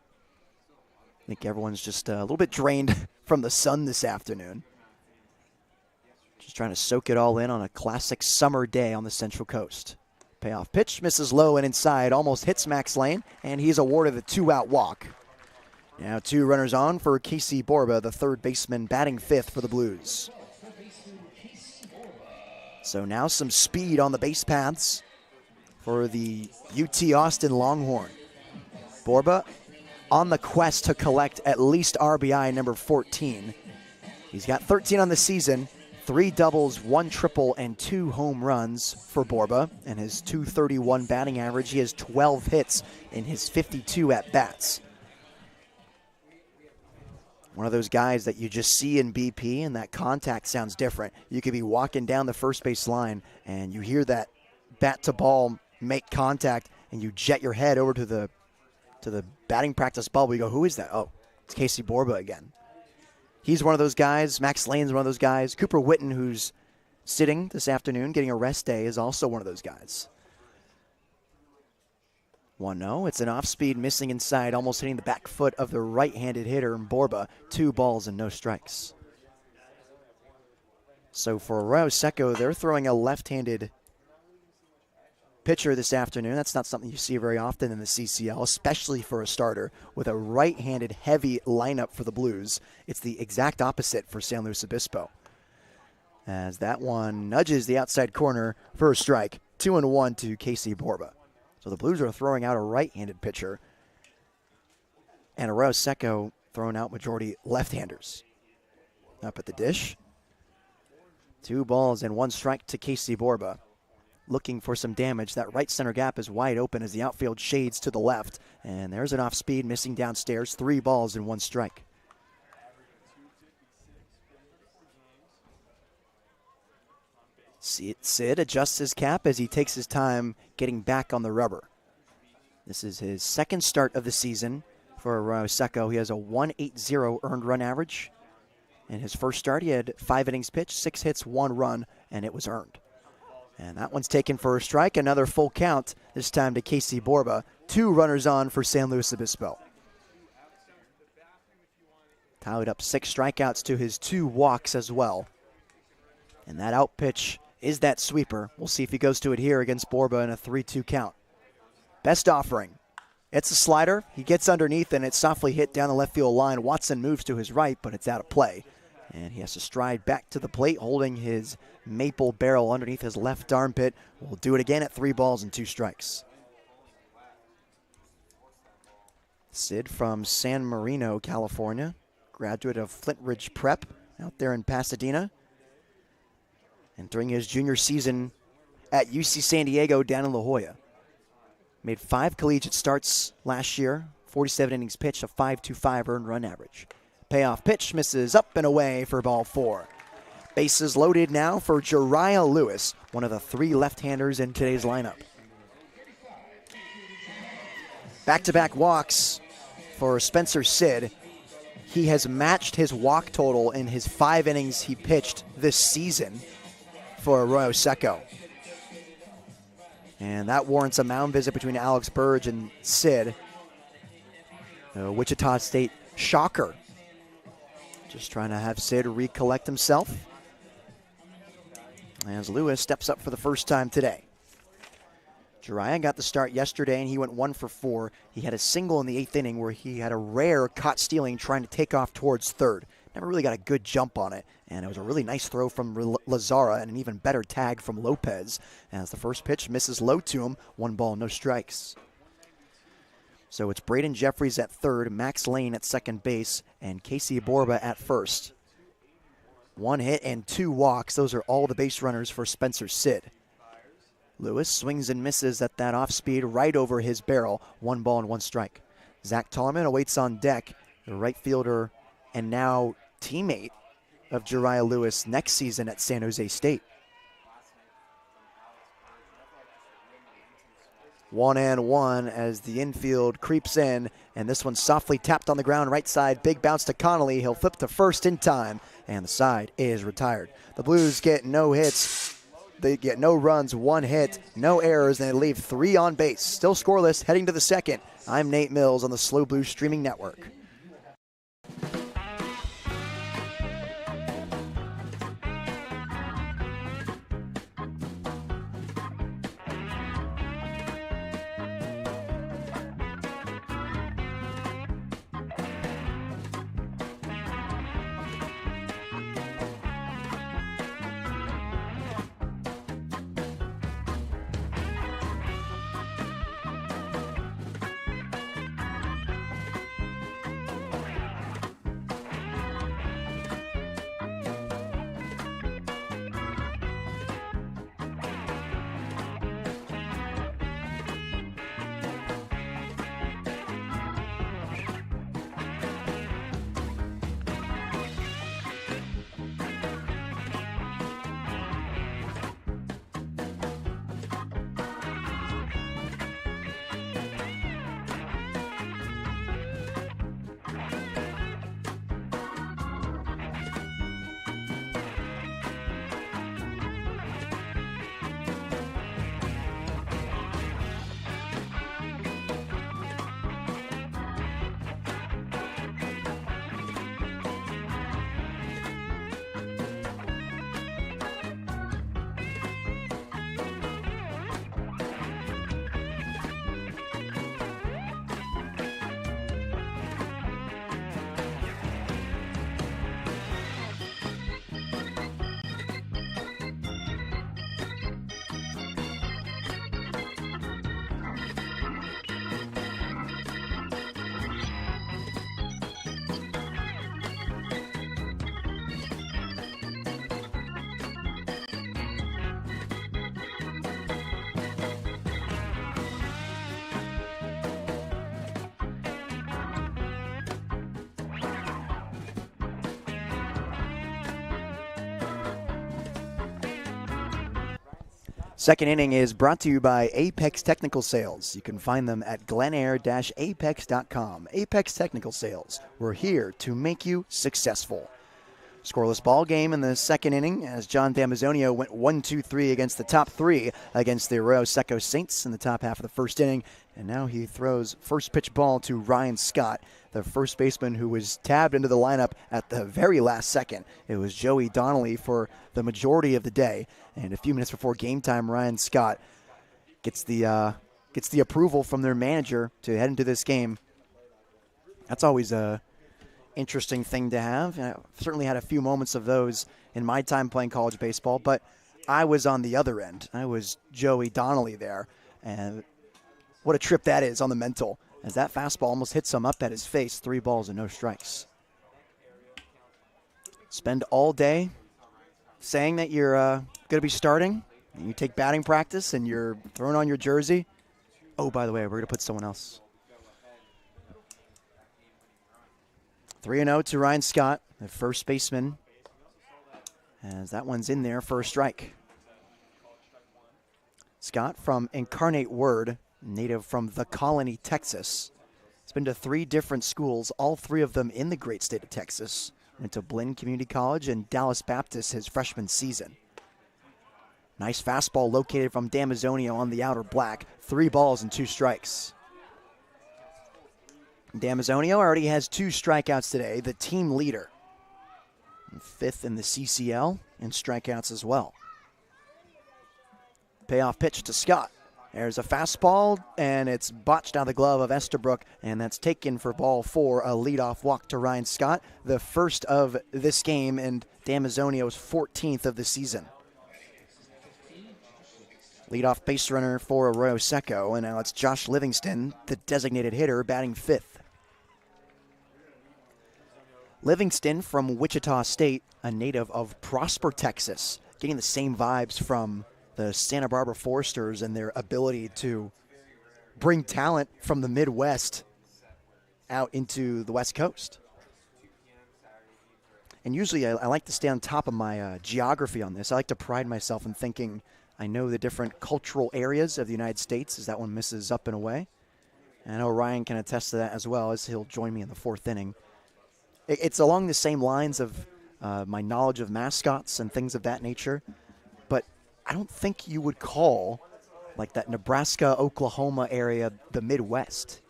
I think everyone's just a little bit drained from the sun this afternoon. Just trying to soak it all in on a classic summer day on the Central Coast. Payoff pitch, misses low and inside, almost hits Max Lane, and he's awarded a 2-out walk. Now 2 runners on for Casey Borba, the third baseman, batting 5th for the Blues. So now some speed on the base paths for the UT Austin Longhorn. Borba on the quest to collect at least RBI number 14. He's got 13 on the season, 3 doubles, 1 triple, and 2 home runs for Borba. And his .231 batting average, he has 12 hits in his 52 at-bats. One of those guys that you just see in BP, and that contact sounds different. You could be walking down the first base line, and you hear that bat to ball make contact, and you jet your head over to the batting practice bubble. You go, who is that? Oh, it's Casey Borba again. He's one of those guys. Max Lane's one of those guys. Cooper Witten, who's sitting this afternoon, getting a rest day, is also one of those guys. 1-0. It's an off-speed missing inside, almost hitting the back foot of the right-handed hitter in Borba. 2 balls and no strikes. So for Arroyo Seco, they're throwing a left-handed pitcher this afternoon. That's not something you see very often in the CCL, especially for a starter. With a right-handed heavy lineup for the Blues, it's the exact opposite for San Luis Obispo. As that one nudges the outside corner for a strike. 2-1 to Casey Borba. So the Blues are throwing out a right-handed pitcher, and Arroyo Seco throwing out majority left-handers. Up at the dish. 2 balls and 1 strike to Casey Borba. Looking for some damage. That right center gap is wide open as the outfield shades to the left. And there's an off-speed missing downstairs. 3 balls and 1 strike. Sid adjusts his cap as he takes his time getting back on the rubber. This is his 2nd start of the season for Arroyo Seco. He has a .180 earned run average In his first start, he had 5 innings pitched, 6 hits, 1 run, and it was earned. And that one's taken for a strike. Another full count, this time to Casey Borba. 2 runners on for San Luis Obispo. Tallied up 6 strikeouts to his 2 walks as well. And that out pitch is that sweeper. We'll see if he goes to it here against Borba in a 3-2 count. Best offering. It's a slider. He gets underneath and it's softly hit down the left field line. Watson moves to his right, but it's out of play. And he has to stride back to the plate, holding his maple barrel underneath his left armpit. We'll do it again at 3 balls and 2 strikes. Sid from San Marino, California. Graduate of Flint Ridge Prep out there in Pasadena. And during his junior season at UC San Diego down in La Jolla. Made 5 collegiate starts last year, 47 innings pitched, a 5.25 earned run average. Payoff pitch misses up and away for ball 4. Bases loaded now for Jariah Lewis, one of the 3 left-handers in today's lineup. Back-to-back walks for Spencer Sid. He has matched his walk total in his 5 innings he pitched this season for Arroyo Seco. And that warrants a mound visit between Alex Burge and Sid. Wichita State shocker. Just trying to have Sid recollect himself. As Lewis steps up for the first time today. Jariah got the start yesterday and he went 1 for 4. He had a single in the 8th inning where he had a rare caught stealing trying to take off towards third. Never really got a good jump on it. And it was a really nice throw from Lazara and an even better tag from Lopez. As the first pitch misses low to him, 1 ball, no strikes. So it's Braden Jeffries at third, Max Lane at second base, and Casey Borba at first. 1 hit and 2 walks. Those are all the base runners for Spencer Sid. Lewis swings and misses at that off speed right over his barrel. 1 ball and 1 strike. Zach Tollerman awaits on deck, the right fielder and now teammate of Jariah Lewis next season at San Jose State. 1-1 as the infield creeps in, and this one softly tapped on the ground right side. Big bounce to Connolly. He'll flip to first in time, and the side is retired. The Blues get no hits. They get no runs, 1 hit, no errors, and they leave 3 on base. Still scoreless, heading to the second. I'm Nate Mills on the SLO Blues streaming network. Second inning is brought to you by Apex Technical Sales. You can find them at glenair-apex.com. Apex Technical Sales. We're here to make you successful. Scoreless ball game in the second inning as John Damazio went 1-2-3 against the top three against the Arroyo Seco Saints in the top half of the first inning. And now he throws first pitch ball to Ryan Scott, the first baseman who was tabbed into the lineup at the very last second. It was Joey Donnelly for the majority of the day. And a few minutes before game time, Ryan Scott gets the approval from their manager to head into this game. That's always a interesting thing to have. And I've certainly had a few moments of those in my time playing college baseball, but I was on the other end. I was Joey Donnelly there, and what a trip that is on the mental, as that fastball almost hits him up at his face. 3 balls and no strikes. Spend all day saying that you're going to be starting, and you take batting practice, and you're throwing on your jersey. Oh, by the way, we're going to put someone else. 3-0 to Ryan Scott, the first baseman, as that one's in there for a strike. Scott from Incarnate Word, native from the Colony, Texas. He's been to 3 different schools, all 3 of them in the great state of Texas. Went to Blinn Community College and Dallas Baptist his freshman season. Nice fastball located from Damazio on the outer black. 3 balls and 2 strikes. Damazio already has 2 strikeouts today, the team leader. 5th in the CCL in strikeouts as well. Payoff pitch to Scott. There's a fastball, and it's botched out of the glove of Estabrook, and that's taken for ball 4, a leadoff walk to Ryan Scott, the first of this game and Damazio's 14th of the season. Leadoff base runner for Arroyo Seco, and now it's Josh Livingston, the designated hitter, batting 5th. Livingston from Wichita State, a native of Prosper, Texas, getting the same vibes from the Santa Barbara Foresters and their ability to bring talent from the Midwest out into the West Coast. And usually I like to stay on top of my geography on this. I like to pride myself in thinking I know the different cultural areas of the United States, as that one misses up and away. And I know Ryan can attest to that as well, as he'll join me in the 4th inning. It's along the same lines of my knowledge of mascots and things of that nature, but I don't think you would call like that Nebraska, Oklahoma area the Midwest.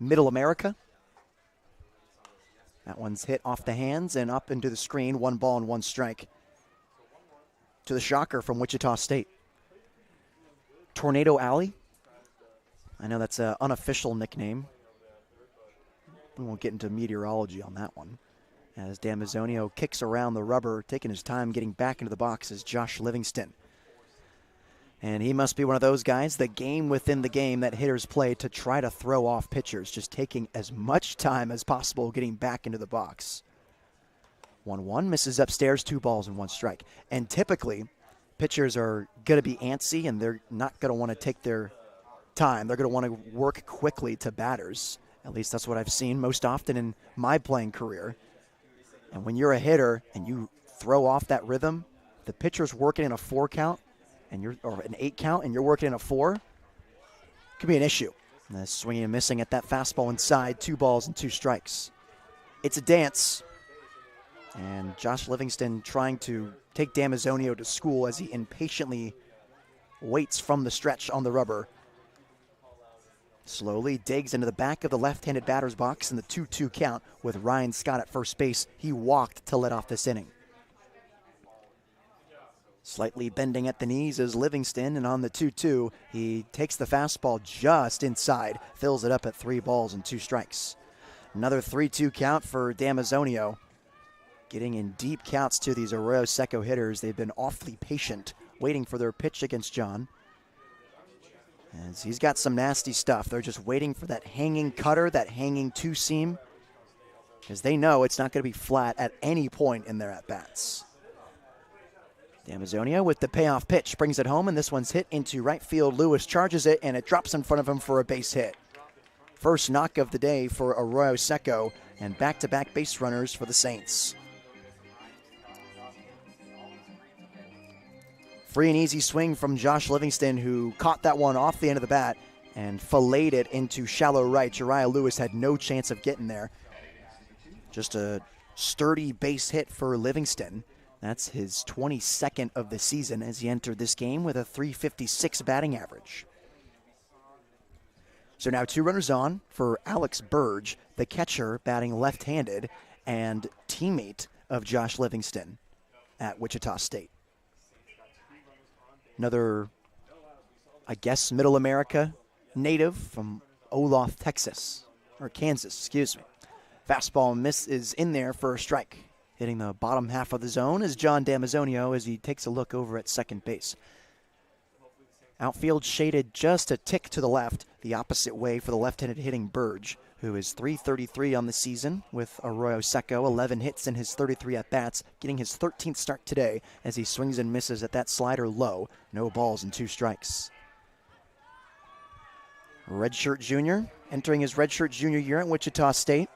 Middle America. That one's hit off the hands and up into the screen. 1 ball and 1 strike to the shocker from Wichita State. Tornado Alley. I know that's an unofficial nickname. We won't get into meteorology on that one. As Damazio kicks around the rubber, taking his time getting back into the box is Josh Livingston. And he must be one of those guys, the game within the game that hitters play to try to throw off pitchers, just taking as much time as possible getting back into the box. 1-1, misses upstairs, 2 balls and 1 strike. And typically, pitchers are going to be antsy and they're not going to want to take their time. They're going to want to work quickly to batters. At least that's what I've seen most often in my playing career. And when you're a hitter and you throw off that rhythm, the pitcher's working in a 4 count, or an 8 count, and you're working in a 4, it could be an issue. And swinging and missing at that fastball inside, 2 balls and 2 strikes. It's a dance. And Josh Livingston trying to take Damazio to school as he impatiently waits from the stretch on the rubber. Slowly digs into the back of the left-handed batter's box in the 2-2 count with Ryan Scott at first base. He walked to let off this inning. Slightly bending at the knees is Livingston, and on the 2-2, he takes the fastball just inside, fills it up at 3 balls and 2 strikes. Another 3-2 count for Damazio. Getting in deep counts to these Arroyo Seco hitters. They've been awfully patient, waiting for their pitch against John. As he's got some nasty stuff. They're just waiting for that hanging cutter, that hanging 2-seam, because they know it's not going to be flat at any point in their at-bats. Damazio with the payoff pitch brings it home, and this one's hit into right field. Lewis charges it, and it drops in front of him for a base hit. First knock of the day for Arroyo Seco, and back-to-back base runners for the Saints. Free and easy swing from Josh Livingston, who caught that one off the end of the bat and filleted it into shallow right. Jariah Lewis had no chance of getting there. Just a sturdy base hit for Livingston. That's his 22nd of the season as he entered this game with a .356 batting average. So now 2 runners on for Alex Burge, the catcher, batting left-handed and teammate of Josh Livingston at Wichita State. Another, I guess, Middle America native from Olaf, Texas, or Kansas, excuse me. Fastball miss is in there for a strike. Hitting the bottom half of the zone is John Damazio as he takes a look over at second base. Outfield shaded just a tick to the left, the opposite way for the left-handed hitting Burge, who is .333 on the season with Arroyo Seco, 11 hits in his 33 at-bats, getting his 13th start today as he swings and misses at that slider low. No balls and 2 strikes. Redshirt junior, entering his redshirt junior year at Wichita State.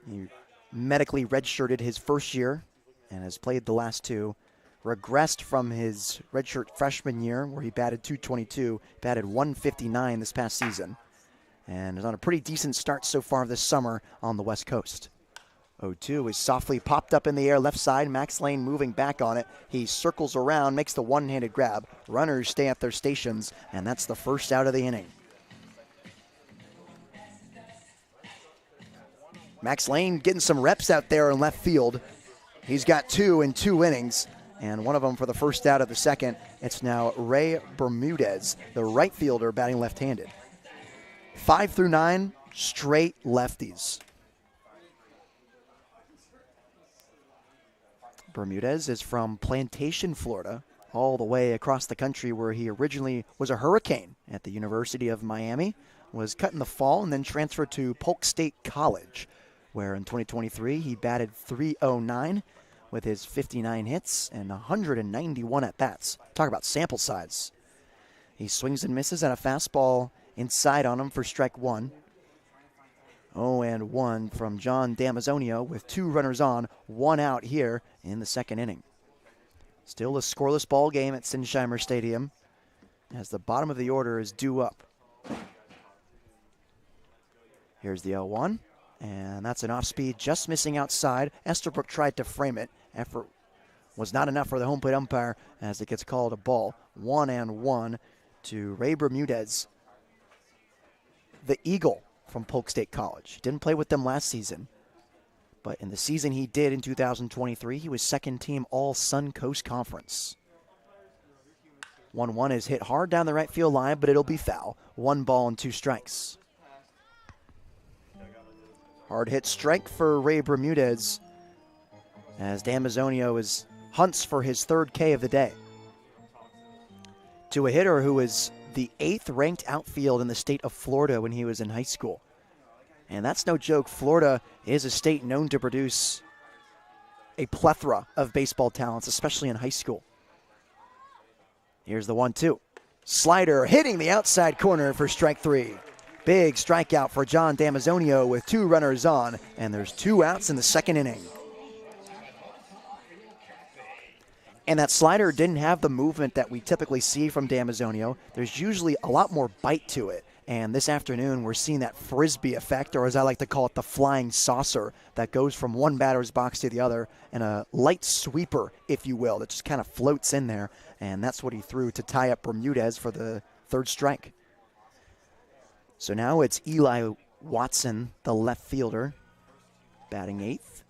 He medically redshirted his first year and has played the last 2. Regressed from his redshirt freshman year where he batted .222, batted .159 this past season, and is on a pretty decent start so far this summer on the West Coast. 0-2 is softly popped up in the air left side. Max Lane moving back on it. He circles around, makes the one-handed grab. Runners stay at their stations, and that's the first out of the inning. Max Lane getting some reps out there in left field. He's got 2 in 2 innings, and one of them for the first out of the second. It's now Ray Bermudez, the right fielder, batting left-handed. 5 through 9, straight lefties. Bermudez is from Plantation, Florida, all the way across the country where he originally was a Hurricane at the University of Miami, was cut in the fall, and then transferred to Polk State College, where in 2023 he batted .309 with his 59 hits and 191 at-bats. Talk about sample size. He swings and misses at a fastball inside on him for strike 1. 0-1 from John Damazio with 2 runners on, 1 out here in the second inning. Still a scoreless ball game at Sinsheimer Stadium as the bottom of the order is due up. Here's the 0-1. And that's an off-speed, just missing outside. Esterbrook tried to frame it. Effort was not enough for the home plate umpire as it gets called a ball. 1-1 to Ray Bermudez, the Eagle from Polk State College. Didn't play with them last season, but in the season he did in 2023, he was second team All-Sun Coast Conference. 1-1 is hit hard down the right field line, but it'll be foul. 1 ball and 2 strikes. Hard hit strike for Ray Bermudez as Damazio hunts for his 3rd K of the day. To a hitter who is the 8th ranked outfield in the state of Florida when he was in high school. And that's no joke. Florida is a state known to produce a plethora of baseball talents, especially in high school. Here's the 1-2. Slider hitting the outside corner for strike 3. Big strikeout for John Damazio with 2 runners on, and there's 2 outs in the second inning. And that slider didn't have the movement that we typically see from Damazio. There's usually a lot more bite to it, and this afternoon we're seeing that frisbee effect, or as I like to call it, the flying saucer that goes from one batter's box to the other, and a light sweeper, if you will, that just kind of floats in there, and that's what he threw to tie up Bermudez for the 3rd strike. So now it's Eli Watson, the left fielder, batting 8th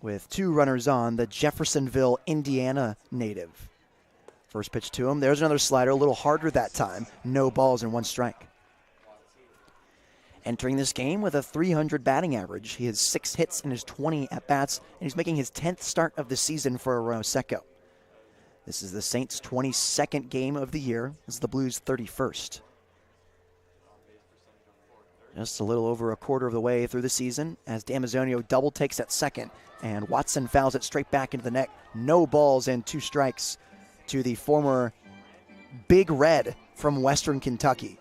with 2 runners on, the Jeffersonville, Indiana native. First pitch to him. There's another slider, a little harder that time. No balls and 1 strike. Entering this game with a .300 batting average. He has 6 hits in his 20 at-bats, and he's making his 10th start of the season for Arroyo Seco. This is the Saints' 22nd game of the year. This is the Blues' 31st. Just a little over a quarter of the way through the season as Damazio double takes at second, and Watson fouls it straight back into the net. No balls and 2 strikes to the former Big Red from Western Kentucky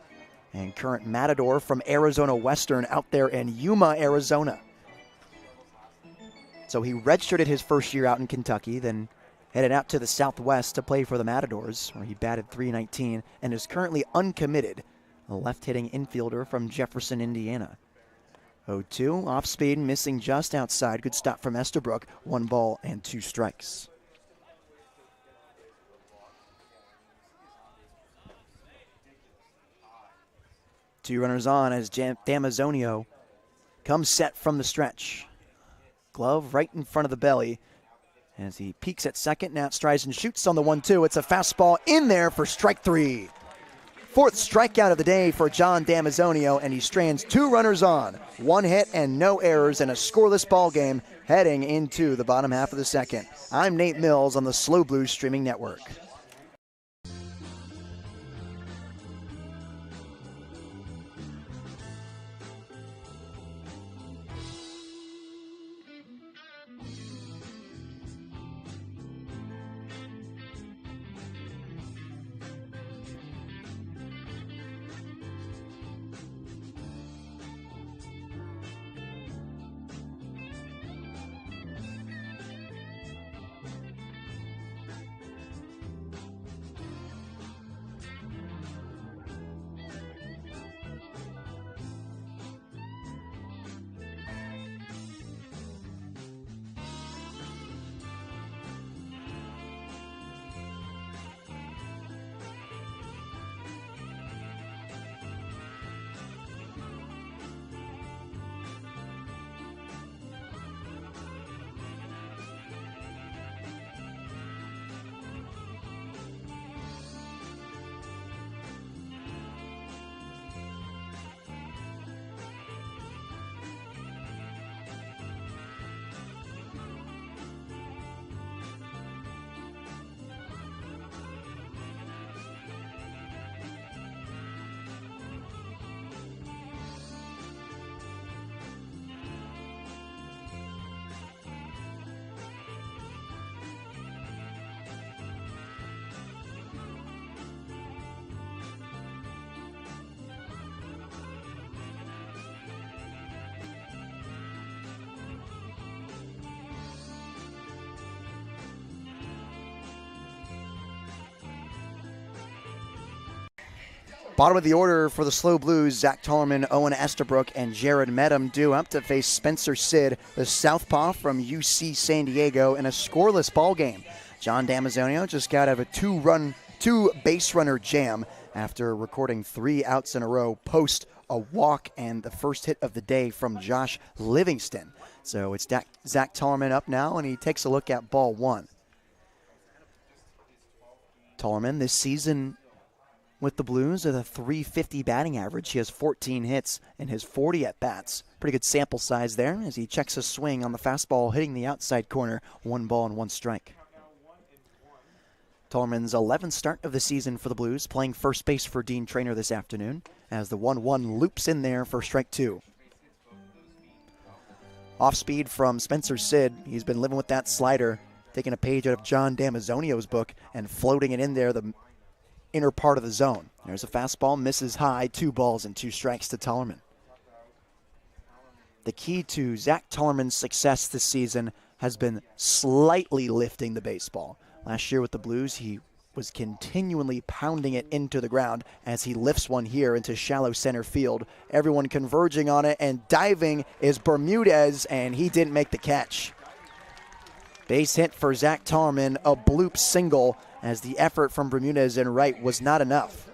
and current Matador from Arizona Western out there in Yuma, Arizona. So he redshirted his first year out in Kentucky, then headed out to the Southwest to play for the Matadors, where he batted .319 and is currently uncommitted. A left-hitting infielder from Jefferson, Indiana. 0-2, off speed, missing just outside. Good stop from Estabrook. 1 ball and 2 strikes. Two runners on as Damazio comes set from the stretch. Glove right in front of the belly as he peeks at second. Now strides and shoots on the 1-2. It's a fastball in there for strike 3. 4th strikeout of the day for John Damazio, and he strands 2 runners on. 1 hit and no errors in a scoreless ball game heading into the bottom half of the second. I'm Nate Mills on the SLO Blues streaming network. Bottom of the order for the SLO Blues, Zach Tollerman, Owen Estabrook, and Jared Medham due up to face Spencer Sid, the southpaw from UC San Diego, in a scoreless ball game. John Damazio just got out of a two base runner jam after recording 3 outs in a row post a walk and the first hit of the day from Josh Livingston. So it's Zach Tollerman up now, and he takes a look at ball 1. Tollerman this season with the Blues at a .350 batting average. He has 14 hits in his 40 at-bats. Pretty good sample size there as he checks a swing on the fastball hitting the outside corner. 1 ball and 1 strike. Tollerman's 11th start of the season for the Blues, playing first base for Dean Traynor this afternoon as the 1-1 loops in there for strike 2. Off speed from Spencer Sid. He's been living with that slider, taking a page out of John Damazio's book and floating it in there the inner part of the zone. There's a fastball, misses high, 2 balls and 2 strikes to Tollerman. The key to Zach Tollerman's success this season has been slightly lifting the baseball. Last year with the Blues, he was continually pounding it into the ground as he lifts one here into shallow center field. Everyone converging on it, and diving is Bermudez, and he didn't make the catch. Base hit for Zach Tollerman, a bloop single, as the effort from Bermudez and right was not enough.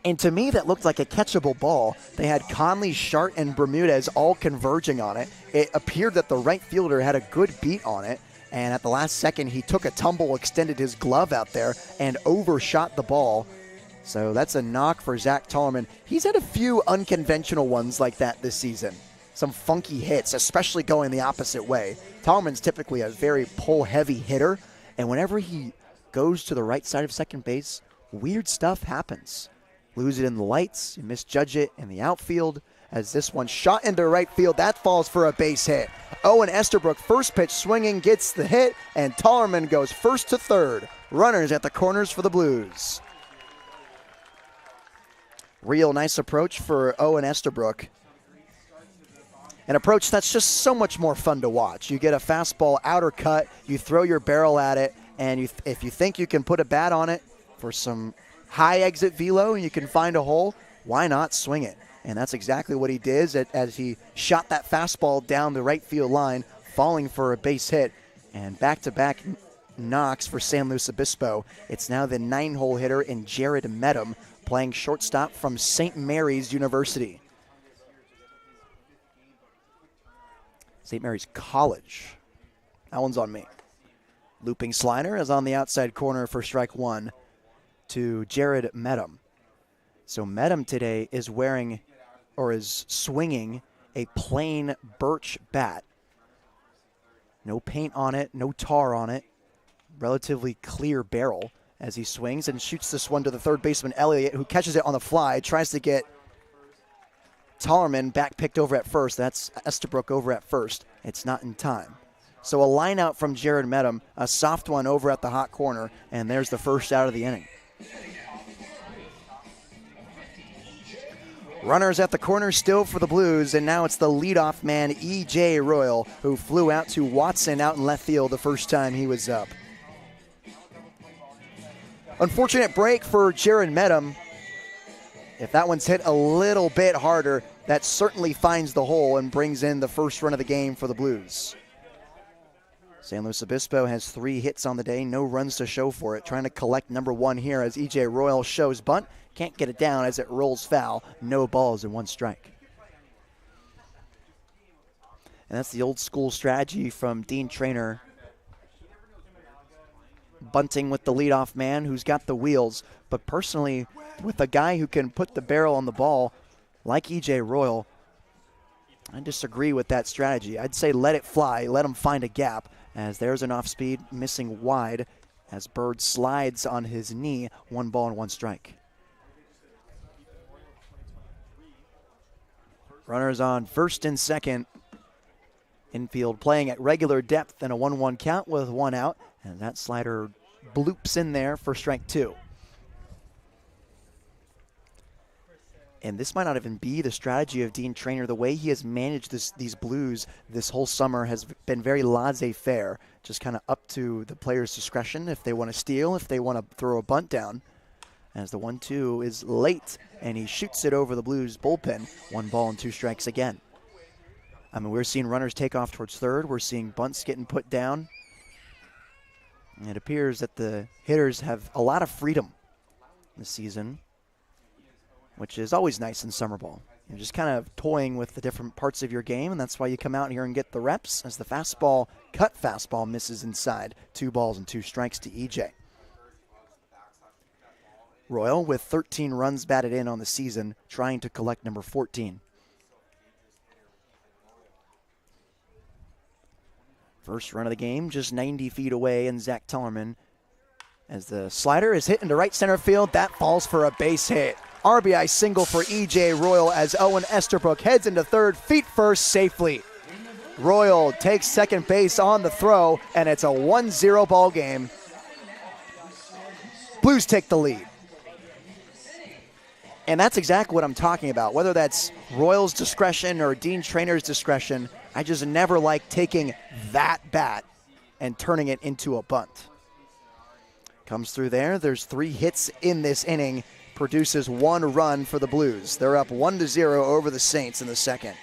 And to me, that looked like a catchable ball. They had Conley, Shart, and Bermudez all converging on it. It appeared that the right fielder had a good beat on it, and at the last second, he took a tumble, extended his glove out there, and overshot the ball. So that's a knock for Zach Tollerman. He's had a few unconventional ones like that this season. Some funky hits, especially going the opposite way. Tollerman's typically a very pull-heavy hitter, and whenever he goes to the right side of second base, weird stuff happens. Lose it in the lights, you misjudge it in the outfield, as this one shot into right field. That falls for a base hit. Owen Estabrook, first pitch swinging, gets the hit, and Tollerman goes first to third. Runners at the corners for the Blues. Real nice approach for Owen Estabrook. An approach that's just so much more fun to watch. You get a fastball outer cut, you throw your barrel at it, and if you think you can put a bat on it for some high exit velo and you can find a hole, why not swing it? And that's exactly what he did as he shot that fastball down the right field line, falling for a base hit. And back-to-back knocks for San Luis Obispo. It's now the 9-hole hitter in Jared Medham, playing shortstop from St. Mary's University. St. Mary's College. That one's on me. Looping slider is on the outside corner for strike one to Jared Medham. So Medham today is swinging a plain birch bat. No paint on it, no tar on it. Relatively clear barrel as he swings and shoots this one to the third baseman, Elliott, who catches it on the fly, tries to get Tollerman back picked over at first. That's Estabrook over at first. It's not in time. So a line out from Jared Medham, a soft one over at the hot corner, and there's the first out of the inning. Runners at the corner still for the Blues, and now it's the leadoff man, E.J. Royal, who flew out to Watson out in left field the first time he was up. Unfortunate break for Jared Medham. If that one's hit a little bit harder, that certainly finds the hole and brings in the first run of the game for the Blues. San Luis Obispo has 3 hits on the day, no runs to show for it. Trying to collect number 1 here as E.J. Royal shows bunt. Can't get it down as it rolls foul. No balls and 1 strike. And that's the old school strategy from Dean Traynor. Bunting with the leadoff man who's got the wheels. But personally, with a guy who can put the barrel on the ball like E.J. Royal, I disagree with that strategy. I'd say let it fly, let him find a gap, as there's an off-speed missing wide as Bird slides on his knee. 1 ball and 1 strike. Runners on first and second. Infield playing at regular depth and a 1-1 count with 1 out. And that slider bloops in there for strike 2. And this might not even be the strategy of Dean Traynor. The way he has managed these Blues this whole summer has been very laissez-faire. Just kind of up to the player's discretion if they want to steal, if they want to throw a bunt down. As the 1-2 is late, and he shoots it over the Blues bullpen. 1 ball and 2 strikes again. I mean, we're seeing runners take off towards third. We're seeing bunts getting put down. And it appears that the hitters have a lot of freedom this season, which is always nice in summer ball. You're just kind of toying with the different parts of your game, and that's why you come out here and get the reps as the cut fastball misses inside. 2 balls and 2 strikes to EJ. Royal with 13 runs batted in on the season, trying to collect number 14. First run of the game, just 90 feet away, and Zach Tellerman, as the slider is hit into right center field, that falls for a base hit. RBI single for E.J. Royal as Owen Estabrook heads into third, feet first safely. Royal takes second base on the throw, and it's a 1-0 ball game. Blues take the lead. And that's exactly what I'm talking about. Whether that's Royal's discretion or Dean Traynor's discretion, I just never like taking that bat and turning it into a bunt. Comes through there. There's 3 hits in this inning. Produces 1 run for the Blues. They're up 1-0 over the Saints in the second.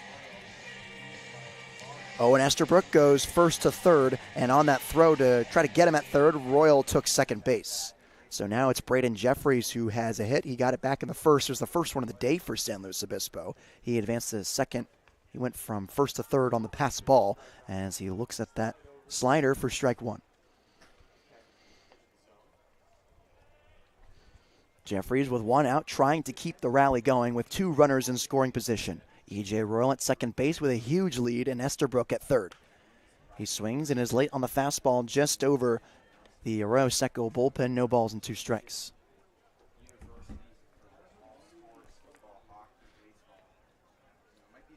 Owen Estabrook goes first to third, and on that throw to try to get him at third, Royal took second base. So now it's Braden Jeffries who has a hit. He got it back in the first. It was the first one of the day for San Luis Obispo. He advanced to second. He went from first to third on the pass ball as he looks at that slider for strike 1. Jeffries with 1 out, trying to keep the rally going with 2 runners in scoring position. E.J. Royal at second base with a huge lead, and Estabrook at third. He swings and is late on the fastball just over the Arroyo Seco bullpen. No balls and 2 strikes.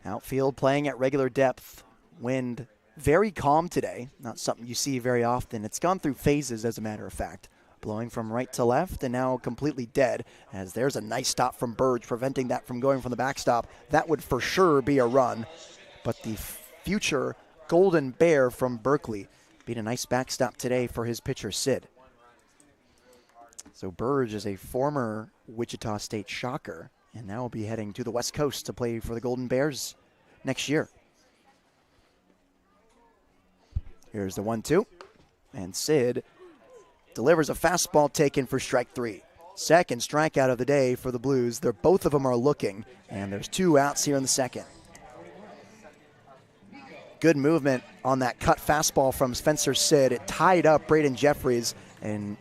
Outfield playing at regular depth. Wind very calm today. Not something you see very often. It's gone through phases, as a matter of fact. Blowing from right to left and now completely dead, as there's a nice stop from Burge, preventing that from going from the backstop. That would for sure be a run. But the future Golden Bear from Berkeley being a nice backstop today for his pitcher, Sid. So Burge is a former Wichita State Shocker and now will be heading to the West Coast to play for the Golden Bears next year. Here's the 1-2, and Sid delivers a fastball taken for strike 3. Second strikeout of the day for the Blues. Both of them are looking, and there's 2 outs here in the second. Good movement on that cut fastball from Spencer Sid. It tied up Braden Jeffries, and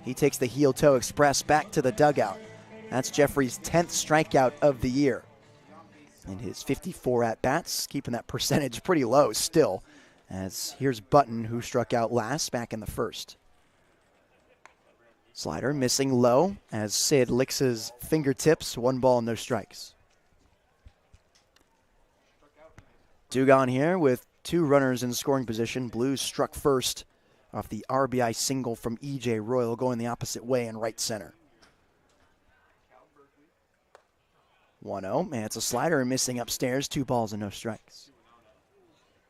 he takes the heel-toe express back to the dugout. That's Jeffries' 10th strikeout of the year. And his 54 at-bats, keeping that percentage pretty low still. As here's Button, who struck out last back in the first. Slider missing low as Sid licks his fingertips. 1 ball, no strikes. 2 gone here with 2 runners in scoring position. Blues struck first off the RBI single from E.J. Royal, going the opposite way in right center. 1-0, and it's a slider missing upstairs. 2 balls and no strikes.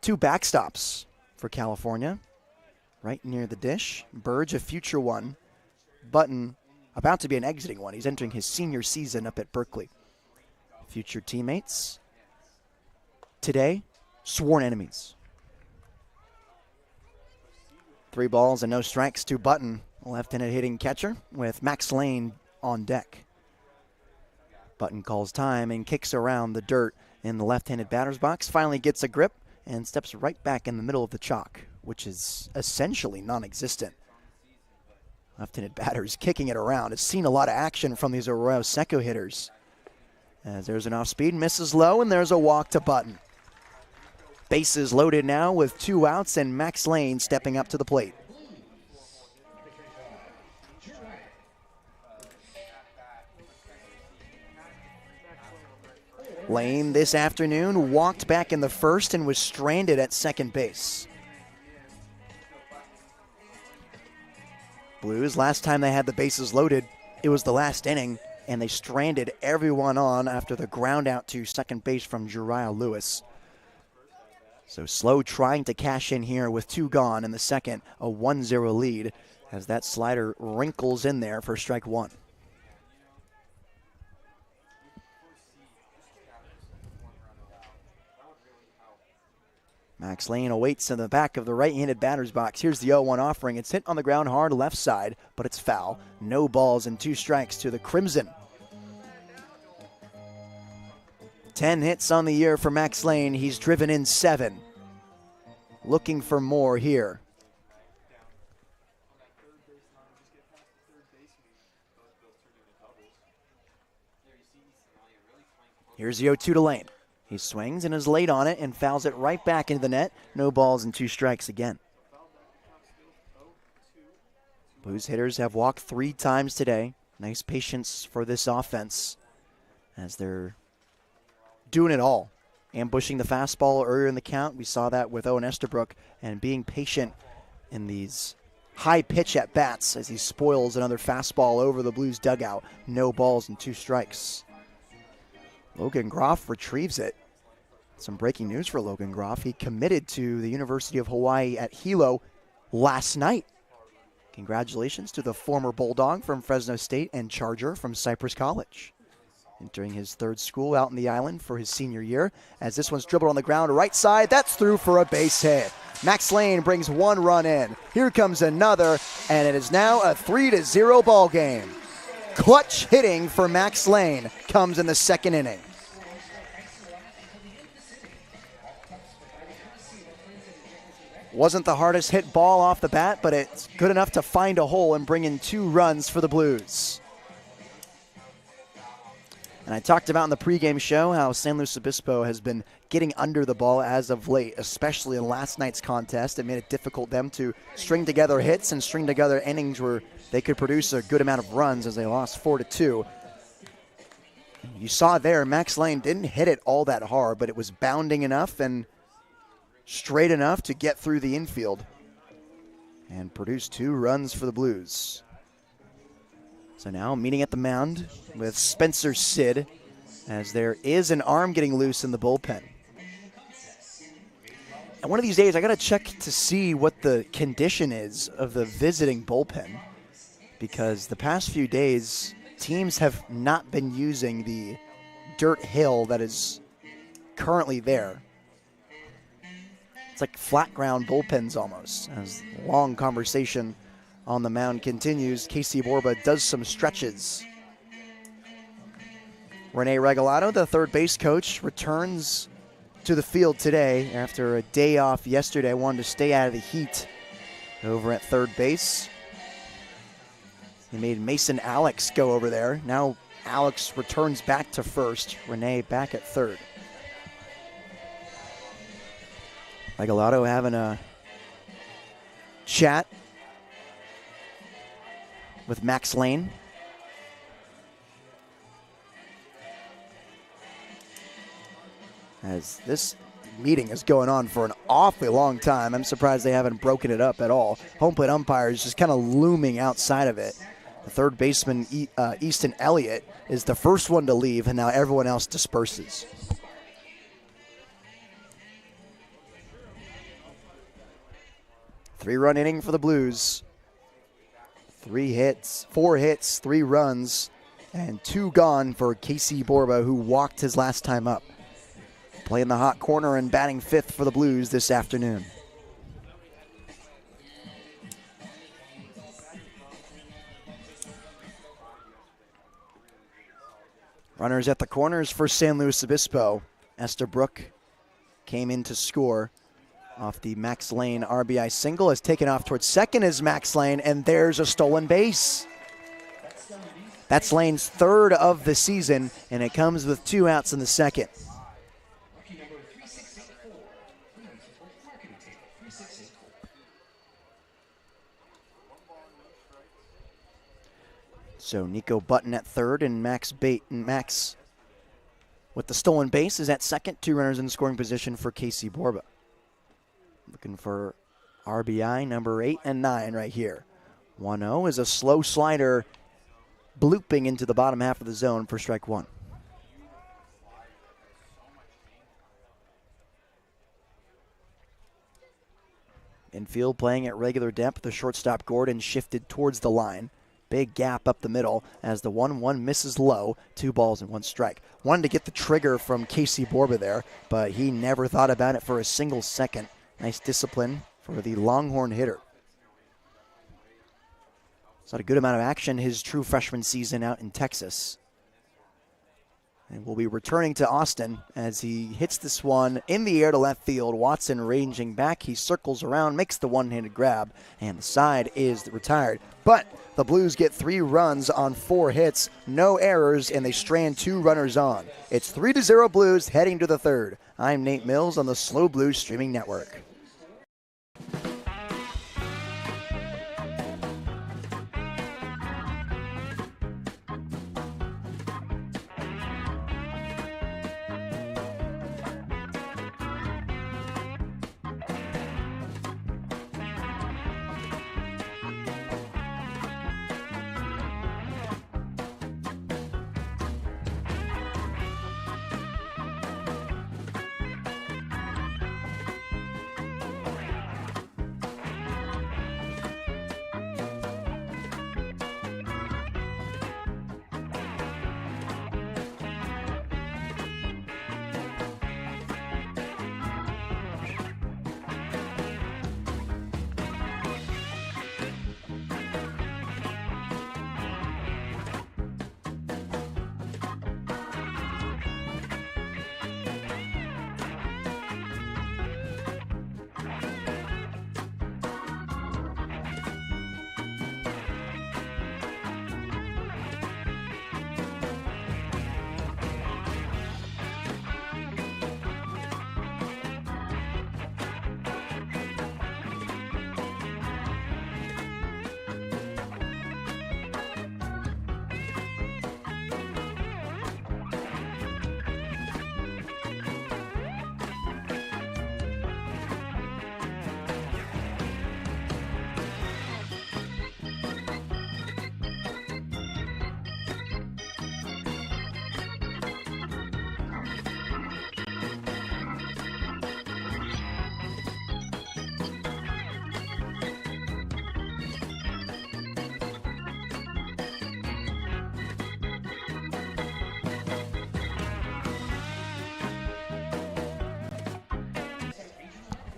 2 backstops for California, right near the dish. Burge, a future one. Button, about to be an exiting one. He's entering his senior season up at Berkeley. Future teammates. Today, sworn enemies. 3 balls and no strikes to Button, left-handed hitting catcher, with Max Lane on deck. Button calls time and kicks around the dirt in the left-handed batter's box. Finally gets a grip and steps right back in the middle of the chalk, which is essentially non-existent. Left-handed batters kicking it around. It's seen a lot of action from these Arroyo Seco hitters. As there's an off-speed, misses low, and there's a walk to Button. Bases loaded now with 2 outs, and Max Lane stepping up to the plate. Lane this afternoon walked back in the first and was stranded at second base. Blues, last time they had the bases loaded, it was the last inning, and they stranded everyone on after the ground out to second base from Jariah Lewis. So SLO trying to cash in here with 2 gone in the second, a 1-0 lead as that slider wrinkles in there for strike 1. Max Lane awaits in the back of the right-handed batter's box. Here's the 0-1 offering. It's hit on the ground hard left side, but it's foul. No balls and 2 strikes to the Crimson. 10 hits on the year for Max Lane. He's driven in 7. Looking for more here. Here's the 0-2 to Lane. He swings and is late on it and fouls it right back into the net. No balls and 2 strikes again. Blues hitters have walked 3 times today. Nice patience for this offense as they're doing it all. Ambushing the fastball earlier in the count. We saw that with Owen Estabrook, and being patient in these high pitch at bats as he spoils another fastball over the Blues dugout. No balls and 2 strikes. Logan Groff retrieves it. Some breaking news for Logan Groff. He committed to the University of Hawaii at Hilo last night. Congratulations to the former Bulldog from Fresno State and Charger from Cypress College. Entering his 3rd school out in the island for his senior year. As this one's dribbled on the ground right side, that's through for a base hit. Max Lane brings 1 run in. Here comes another, and it is now a 3-0 ball game. Clutch hitting for Max Lane comes in the 2nd inning. Wasn't the hardest hit ball off the bat, but it's good enough to find a hole and bring in 2 runs for the Blues. And I talked about in the pregame show how San Luis Obispo has been getting under the ball as of late, especially in last night's contest. It made it difficult them to string together hits and string together innings where they could produce a good amount of runs as they lost 4-2. You saw there, Max Lane didn't hit it all that hard, but it was bounding enough and straight enough to get through the infield and produce 2 runs for the Blues. So now meeting at the mound with Spencer Sid as there is an arm getting loose in the bullpen. And one of these days I got to check to see what the condition is of the visiting bullpen, because the past few days teams have not been using the dirt hill that is currently there. It's like flat ground bullpens almost. As the long conversation on the mound continues, Casey Borba does some stretches. Rene Regalado, the third base coach, returns to the field today after a day off yesterday. Wanted to stay out of the heat over at third base. He made Mason Alex go over there. Now Alex returns back to first. Rene back at third. Regalado having a chat with Max Lane. As this meeting is going on for an awfully long time. I'm surprised they haven't broken it up at all. Home plate umpire is just kind of looming outside of it. The third baseman, Easton Elliott, is the first one to leave, and now everyone else disperses. Three-run inning for the Blues. 4 hits, 3 runs, and 2 gone for Casey Borba, who walked his last time up. Playing the hot corner and batting 5th for the Blues this afternoon. Runners at the corners for San Luis Obispo. Estabrook came in to score off the Max Lane RBI single. Is taken off towards second as Max Lane, and there's a stolen base. That's Lane's 3rd of the season, and it comes with 2 outs in the second. So Nico Button at third and Max with the stolen base is at second. 2 runners in scoring position for Casey Borba. Looking for RBI number 8 and 9 right here. 1-0 is a slow slider blooping into the bottom half of the zone for strike 1. Infield playing at regular depth. The shortstop Gordon shifted towards the line. Big gap up the middle as the 1-1 misses low. 2 balls and 1 strike. Wanted to get the trigger from Casey Borba there, but he never thought about it for a single second. Nice discipline for the Longhorn hitter. He's had a good amount of action his true freshman season out in Texas. And will be returning to Austin as he hits this one in the air to left field. Watson ranging back. He circles around, makes the one-handed grab, and the side is retired. But the Blues get 3 runs on 4 hits, no errors, and they strand 2 runners on. It's 3-0 Blues heading to the 3rd. I'm Nate Mills on the SLO Blues streaming network.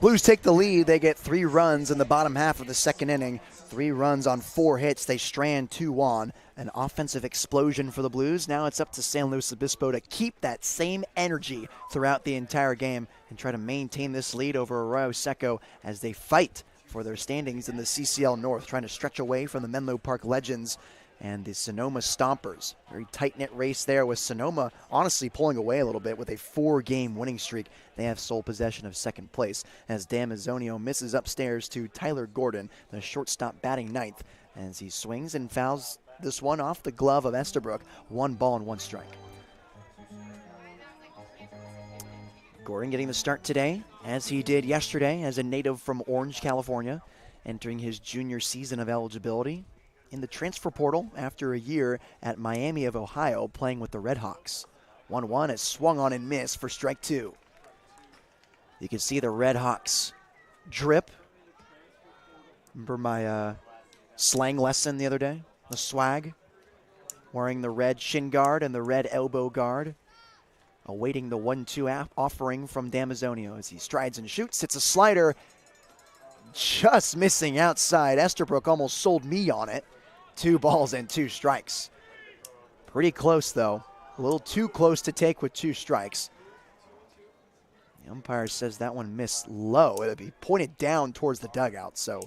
Blues take the lead. They get 3 runs in the bottom half of the second inning. 3 runs on 4 hits. They strand 2 on. An offensive explosion for the Blues. Now it's up to San Luis Obispo to keep that same energy throughout the entire game and try to maintain this lead over Arroyo Seco as they fight for their standings in the CCL North, trying to stretch away from the Menlo Park Legends and the Sonoma Stompers. Very tight-knit race there with Sonoma honestly pulling away a little bit with a 4-game winning streak. They have sole possession of second place as Damazio misses upstairs to Tyler Gordon, the shortstop batting ninth, as he swings and fouls this one off the glove of Estabrook. 1 ball and 1 strike. Gordon getting the start today, as he did yesterday as a native from Orange, California, entering his junior season of eligibility in the transfer portal after a year at Miami of Ohio playing with the Red Hawks. 1-1 is swung on and missed for strike 2. You can see the Red Hawks drip. Remember my slang lesson the other day? The swag. Wearing the red shin guard and the red elbow guard. Awaiting the 1-2 offering from Damazio as he strides and shoots. It's a slider just missing outside. Estabrook almost sold me on it. 2 balls and 2 strikes. Pretty close, though. A little too close to take with 2 strikes. The umpire says that one missed low. It'll be pointed down towards the dugout. So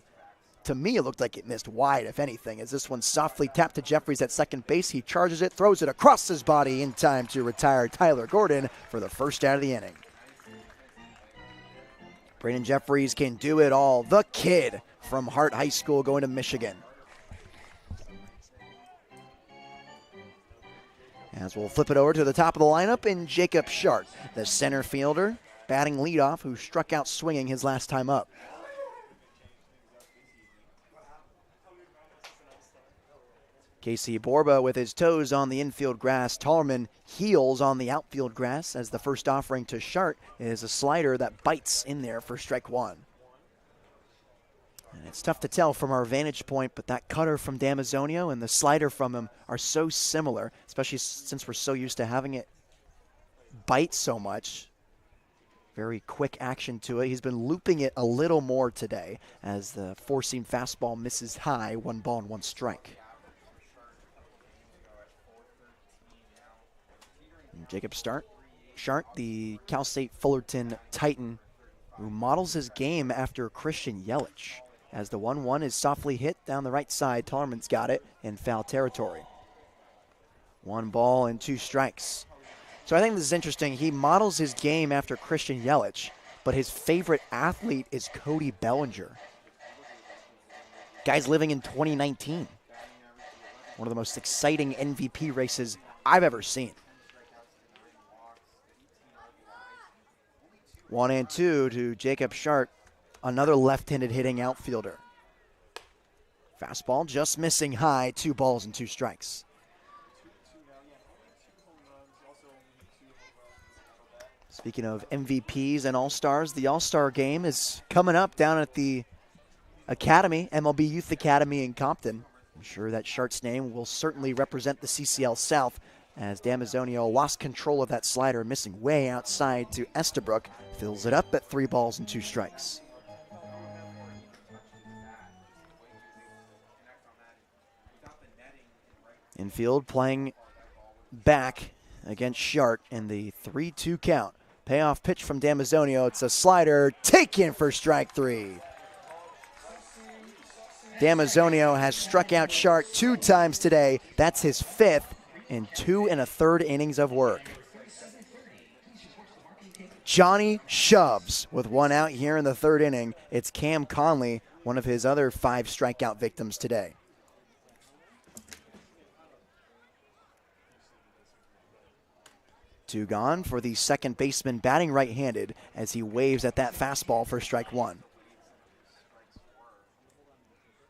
to me, it looked like it missed wide, if anything, as this one softly tapped to Jeffries at second base. He charges it, throws it across his body in time to retire Tyler Gordon for the first out of the inning. Brandon Jeffries can do it all. The kid from Hart High School going to Michigan. As we'll flip it over to the top of the lineup in Jacob Sharp, the center fielder, batting leadoff, who struck out swinging his last time up. Casey Borba with his toes on the infield grass. Tallerman heels on the outfield grass as the first offering to Sharp is a slider that bites in there for strike 1. And it's tough to tell from our vantage point, but that cutter from Damazio and the slider from him are so similar, especially since we're so used to having it bite so much. Very quick action to it. He's been looping it a little more today as the 4-seam fastball misses high. 1 ball and 1 strike. And Jacob Sharp, the Cal State Fullerton Titan, who models his game after Christian Yelich, as the 1-1 is softly hit down the right side. Tallerman's got it in foul territory. 1 ball and 2 strikes. So I think this is interesting. He models his game after Christian Yelich, but his favorite athlete is Cody Bellinger. Guy's living in 2019. One of the most exciting MVP races I've ever seen. 1-2 to Jacob Sharp, another left-handed hitting outfielder. Fastball just missing high. 2 balls and 2 strikes. Speaking of MVPs and All-Stars, the All-Star game is coming up down at the Academy, MLB Youth Academy in Compton. I'm sure that Sharp's name will certainly represent the CCL South, as Damazio lost control of that slider, missing way outside to Estabrook. Fills it up at 3 balls and 2 strikes. Infield playing back against Sharp in the 3-2 count. Payoff pitch from Damazio. It's a slider taken for strike 3. Damazio has struck out Sharp 2 times today. That's his 5th in 2 1/3 innings of work. Johnny shoves with 1 out here in the 3rd inning. It's Cam Conley, one of his other 5 strikeout victims today. Two gone for the second baseman, batting right-handed, as he waves at that fastball for strike 1.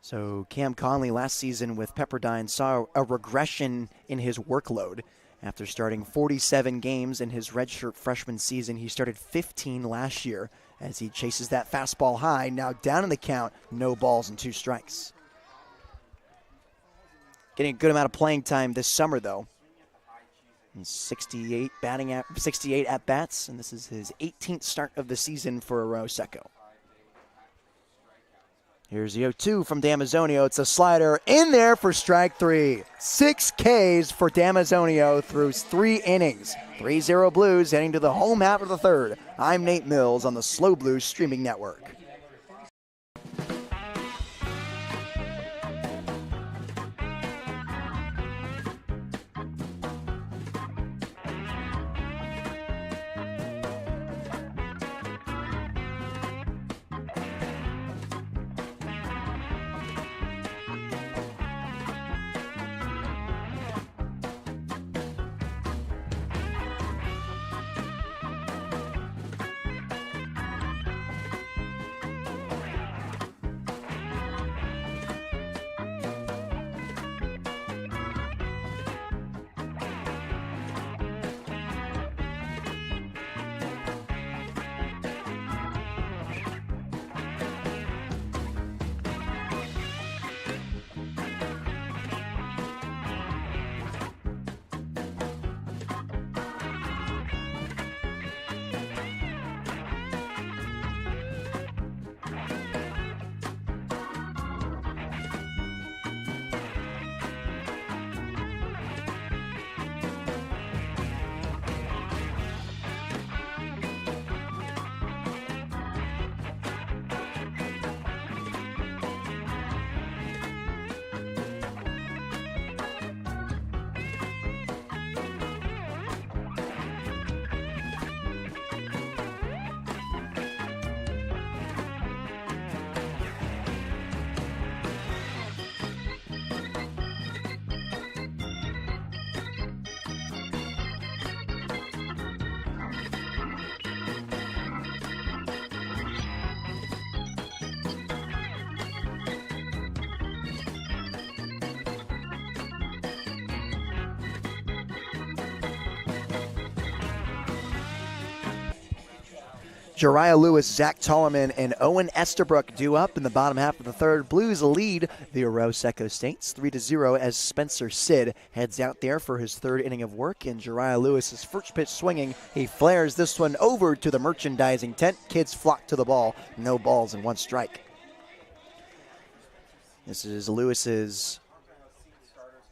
So Cam Conley last season with Pepperdine saw a regression in his workload. After starting 47 games in his redshirt freshman season, he started 15 last year as he chases that fastball high. Now down in the count, no balls and 2 strikes. Getting a good amount of playing time this summer, though. He's 68 at bats, and this is his 18th start of the season for Arroyo Seco. Here's the 0-2 from Damazio. It's a slider in there for strike 3. 6 Ks for Damazio through 3 innings. 3-0 Blues heading to the home half of the third. I'm Nate Mills on the SLO Blues streaming network. Jariah Lewis, Zach Tollerman, and Owen Estabrook due up in the bottom half of the third. Blues lead the Arroyo Seco Saints 3-0 as Spencer Sid heads out there for his third inning of work. And Jariah Lewis's first pitch swinging. He flares this one over to the merchandising tent. Kids flock to the ball. No balls and 1 strike. This is Lewis's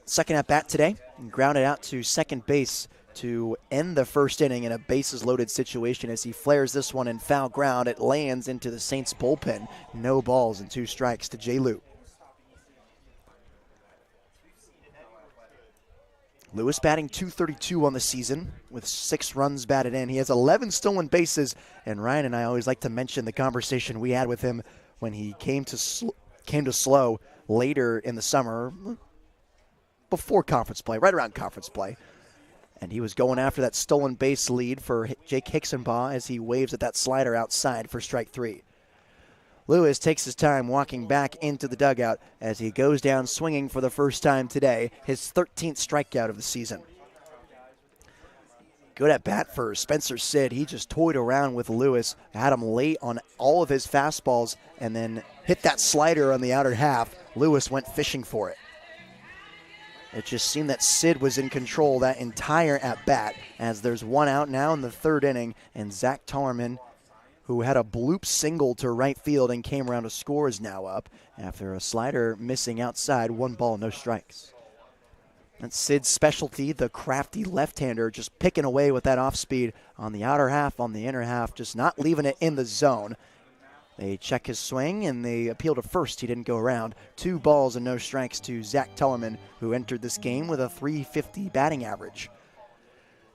second at bat today. And grounded out to second base to end the first inning in a bases-loaded situation as he flares this one in foul ground. It lands into the Saints bullpen. No balls and 2 strikes to J. Lou. Lewis batting .232 on the season with 6 runs batted in. He has 11 stolen bases, and Ryan and I always like to mention the conversation we had with him when he came to SLO later in the summer, before conference play, right around conference play. And he was going after that stolen base lead for Jake Hicksonbaugh as he waves at that slider outside for strike 3. Lewis takes his time walking back into the dugout as he goes down swinging for the first time today, his 13th strikeout of the season. Good at bat for Spencer Sid. He just toyed around with Lewis, had him late on all of his fastballs, and then hit that slider on the outer half. Lewis went fishing for it. It just seemed that Sid was in control that entire at-bat as there's 1 out now in the third inning, and Zach Tollerman, who had a bloop single to right field and came around to score, is now up after a slider missing outside. 1 ball, no strikes. That's Sid's specialty, the crafty left-hander, just picking away with that off-speed on the outer half, on the inner half, just not leaving it in the zone. They check his swing, and they appeal to first. He didn't go around. 2 balls and no strikes to Zach Tollerman, who entered this game with a .350 batting average.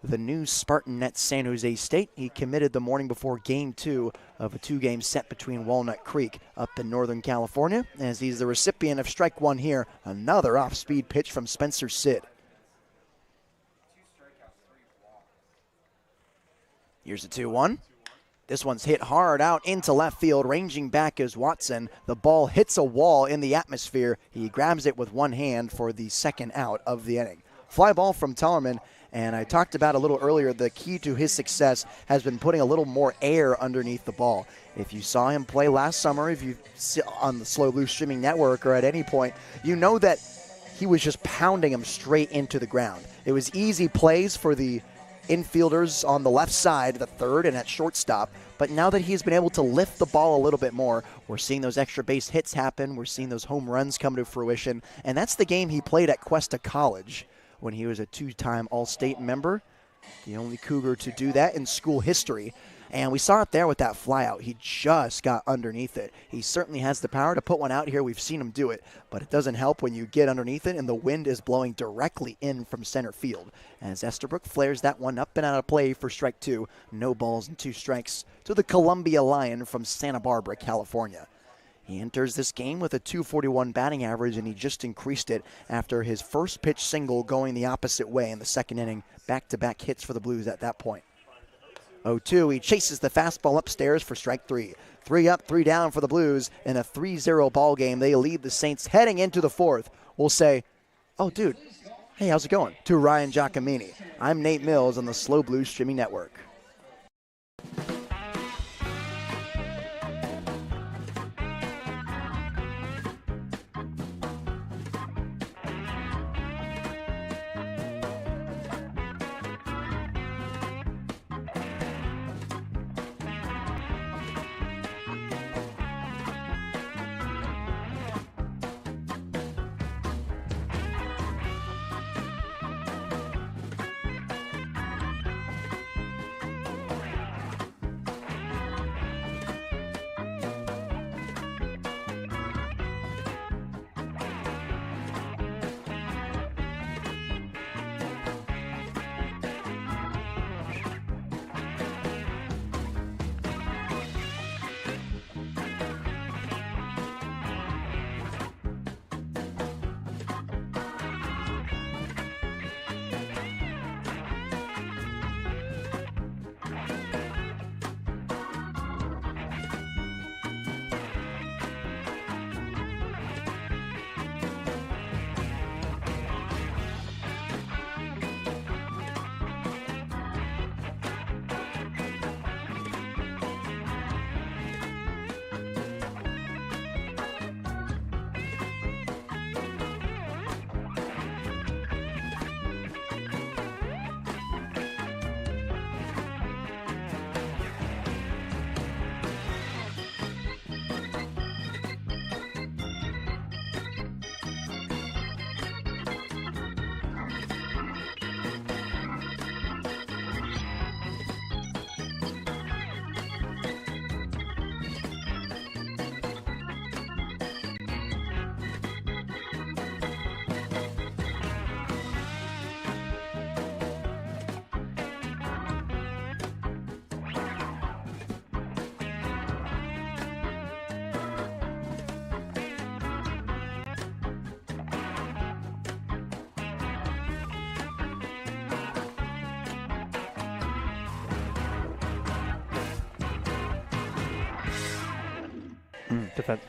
The new Spartan at San Jose State. He committed the morning before Game 2 of a 2-game set between Walnut Creek up in Northern California, as he's the recipient of strike 1 here. Another off-speed pitch from Spencer Sid. Here's a 2-1. This one's hit hard out into left field. Ranging back is Watson. The ball hits a wall in the atmosphere. He grabs it with one hand for the second out of the inning. Fly ball from Tollerman, and I talked about a little earlier, the key to his success has been putting a little more air underneath the ball. If you saw him play last summer, if you see on the SLO Blues streaming network or at any point, you know that he was just pounding him straight into the ground. It was easy plays for the infielders on the left side, the third and at shortstop. But now that he's been able to lift the ball a little bit more, we're seeing those extra base hits happen. We're seeing those home runs come to fruition. And that's the game he played at Cuesta College when he was a 2-time All-State member, the only Cougar to do that in school history. And we saw it there with that flyout. He just got underneath it. He certainly has the power to put one out here. We've seen him do it. But it doesn't help when you get underneath it and the wind is blowing directly in from center field. As Estabrook flares that one up and out of play for strike 2. No balls and 2 strikes to the Columbia Lion from Santa Barbara, California. He enters this game with a .241 batting average, and he just increased it after his first pitch single going the opposite way in the second inning. Back-to-back hits for the Blues at that point. 0-2, he chases the fastball upstairs for strike 3. 3 up, 3 down for the Blues in a 3-0 ball game. They lead the Saints heading into the 4th. We'll say, oh, dude, hey, how's it going? To Ryan Giacomini. I'm Nate Mills on the Slow Blues Streaming Network. Defense.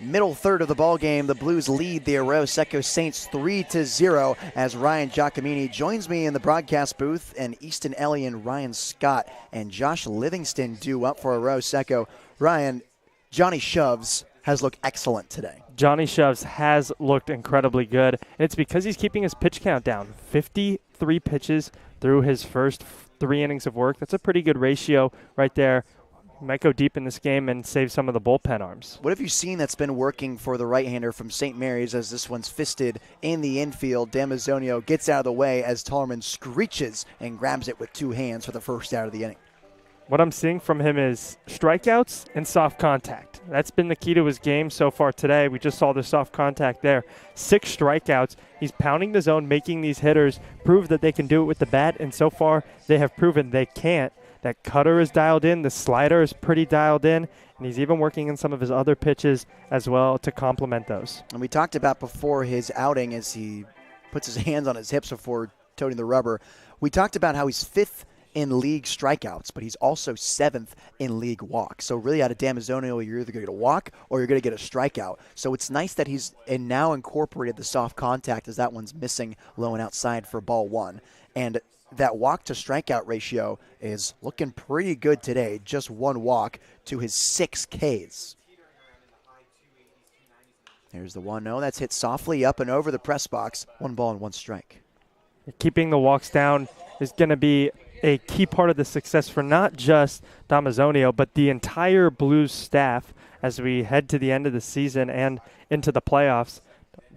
Middle third of the ball game, the Blues lead the Arroyo Seco Saints 3-0 as Ryan Giacomini joins me in the broadcast booth, and Easton Ellie and Ryan Scott and Josh Livingston due up for Arroyo Seco. Ryan, Johnny Shoves has looked excellent today. Johnny Shoves has looked incredibly good, and it's because he's keeping his pitch count down. 53 pitches through his first 3 innings of work. That's a pretty good ratio right there. Might go deep in this game and save some of the bullpen arms. What have you seen that's been working for the right-hander from St. Mary's as this one's fisted in the infield? Damazio gets out of the way as Tallerman screeches and grabs it with 2 hands for the first out of the inning. What I'm seeing from him is strikeouts and soft contact. That's been the key to his game so far today. We just saw the soft contact there. 6 strikeouts. He's pounding the zone, making these hitters prove that they can do it with the bat, and so far they have proven they can't. That cutter is dialed in, the slider is pretty dialed in, and he's even working in some of his other pitches as well to complement those. And we talked about before his outing as he puts his hands on his hips before toting the rubber. We talked about how he's 5th in league strikeouts, but he's also 7th in league walks. So really out of Damazio, you're either going to get a walk or you're going to get a strikeout. So it's nice that he's now incorporated the soft contact as that one's missing low and outside for ball 1. And that walk to strikeout ratio is looking pretty good today. Just 1 walk to his 6 Ks. There's the 1-0. That's hit softly up and over the press box. 1 ball and 1 strike. Keeping the walks down is going to be a key part of the success for not just Damazio, but the entire Blues staff as we head to the end of the season and into the playoffs.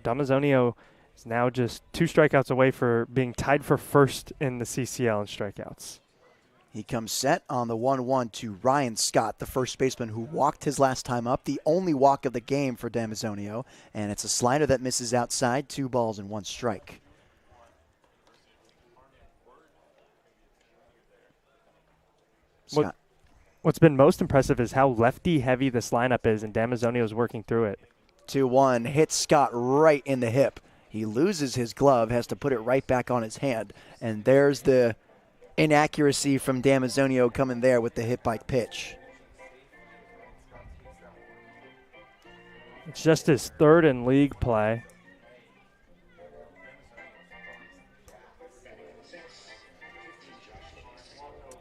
Damazio is now just 2 strikeouts away for being tied for first in the CCL in strikeouts. He comes set on the 1-1 to Ryan Scott, the first baseman who walked his last time up, the only walk of the game for Damazio, and it's a slider that misses outside, 2 balls and 1 strike. Scott. What's been most impressive is how lefty-heavy this lineup is, and Damazio is working through it. 2-1, hits Scott right in the hip. He loses his glove, has to put it right back on his hand, and there's the inaccuracy from Damazio coming there with the hit by pitch. It's just his 3rd in league play.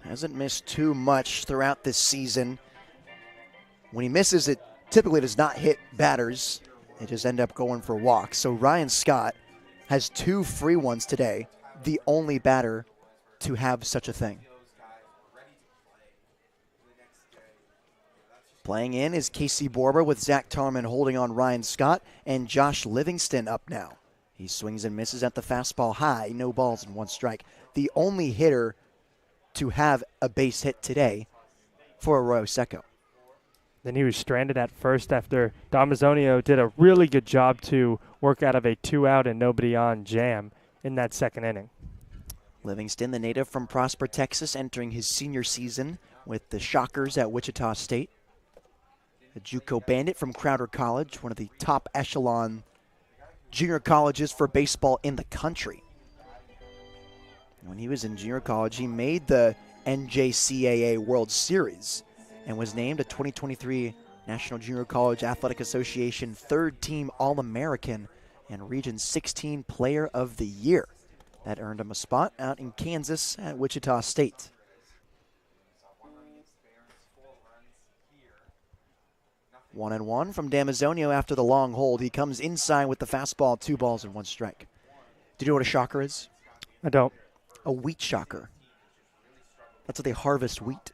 Hasn't missed too much throughout this season. When he misses, it typically does not hit batters. They just end up going for walks. So Ryan Scott has 2 free ones today, the only batter to have such a thing. Playing in is Casey Borber with Zach Tarman holding on Ryan Scott, and Josh Livingston up now. He swings and misses at the fastball high, no balls and 1 strike. The only hitter to have a base hit today for Arroyo Seco. Then he was stranded at first after Damazio did a really good job to work out of a 2-out and nobody on jam in that 2nd inning. Livingston, the native from Prosper, Texas, entering his senior season with the Shockers at Wichita State. A JUCO bandit from Crowder College, one of the top echelon junior colleges for baseball in the country. When he was in junior college, he made the NJCAA World Series and was named a 2023 National Junior College Athletic Association 3rd Team All-American and Region 16 Player of the Year. That earned him a spot out in Kansas at Wichita State. One and one from Damazio after the long hold. He comes inside with the fastball, 2 balls and 1 strike. Do you know what a shocker is? I don't. A wheat shocker. That's how they harvest wheat.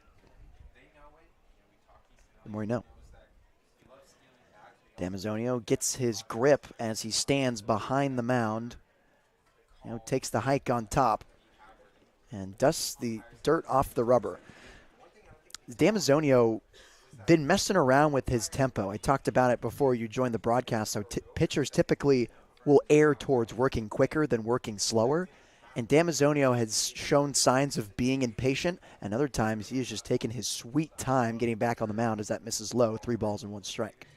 The more you know. Damazio gets his grip as he stands behind the mound. Takes the hike on top and dusts the dirt off the rubber. Damazio been messing around with his tempo. I talked about it before you joined the broadcast. So pitchers typically will err towards working quicker than working slower. And Damazio has shown signs of being impatient, and other times he is just taking his sweet time getting back on the mound as that misses low, 3 balls and 1 strike.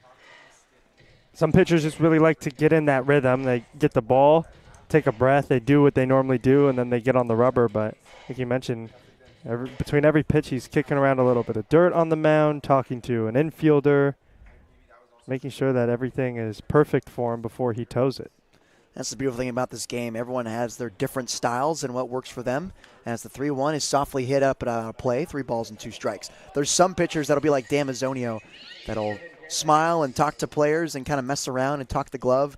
Some pitchers just really like to get in that rhythm. They get the ball, take a breath, they do what they normally do, and then they get on the rubber. But like you mentioned, between every pitch, he's kicking around a little bit of dirt on the mound, talking to an infielder, making sure that everything is perfect for him before he toes it. That's the beautiful thing about this game. Everyone has their different styles and what works for them. As the 3-1 is softly hit up out of play, 3 balls and 2 strikes. There's some pitchers that'll be like Damazio that'll smile and talk to players and kind of mess around and talk the glove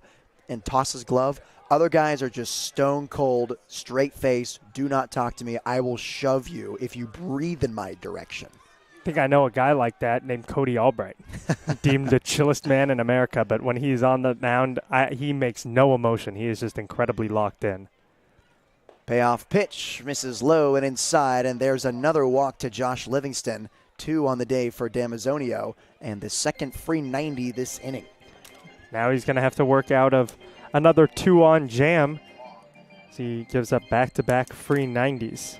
and toss his glove. Other guys are just stone cold, straight face, do not talk to me. I will shove you if you breathe in my direction. I think I know a guy like that named Cody Albright, deemed the chillest man in America, but when he's on the mound, he makes no emotion. He is just incredibly locked in. Payoff pitch, misses low and inside, and there's another walk to Josh Livingston. 2 on the day for Damazio, and the second free 90 this inning. Now he's going to have to work out of another 2 on jam. So he gives up back-to-back free 90s.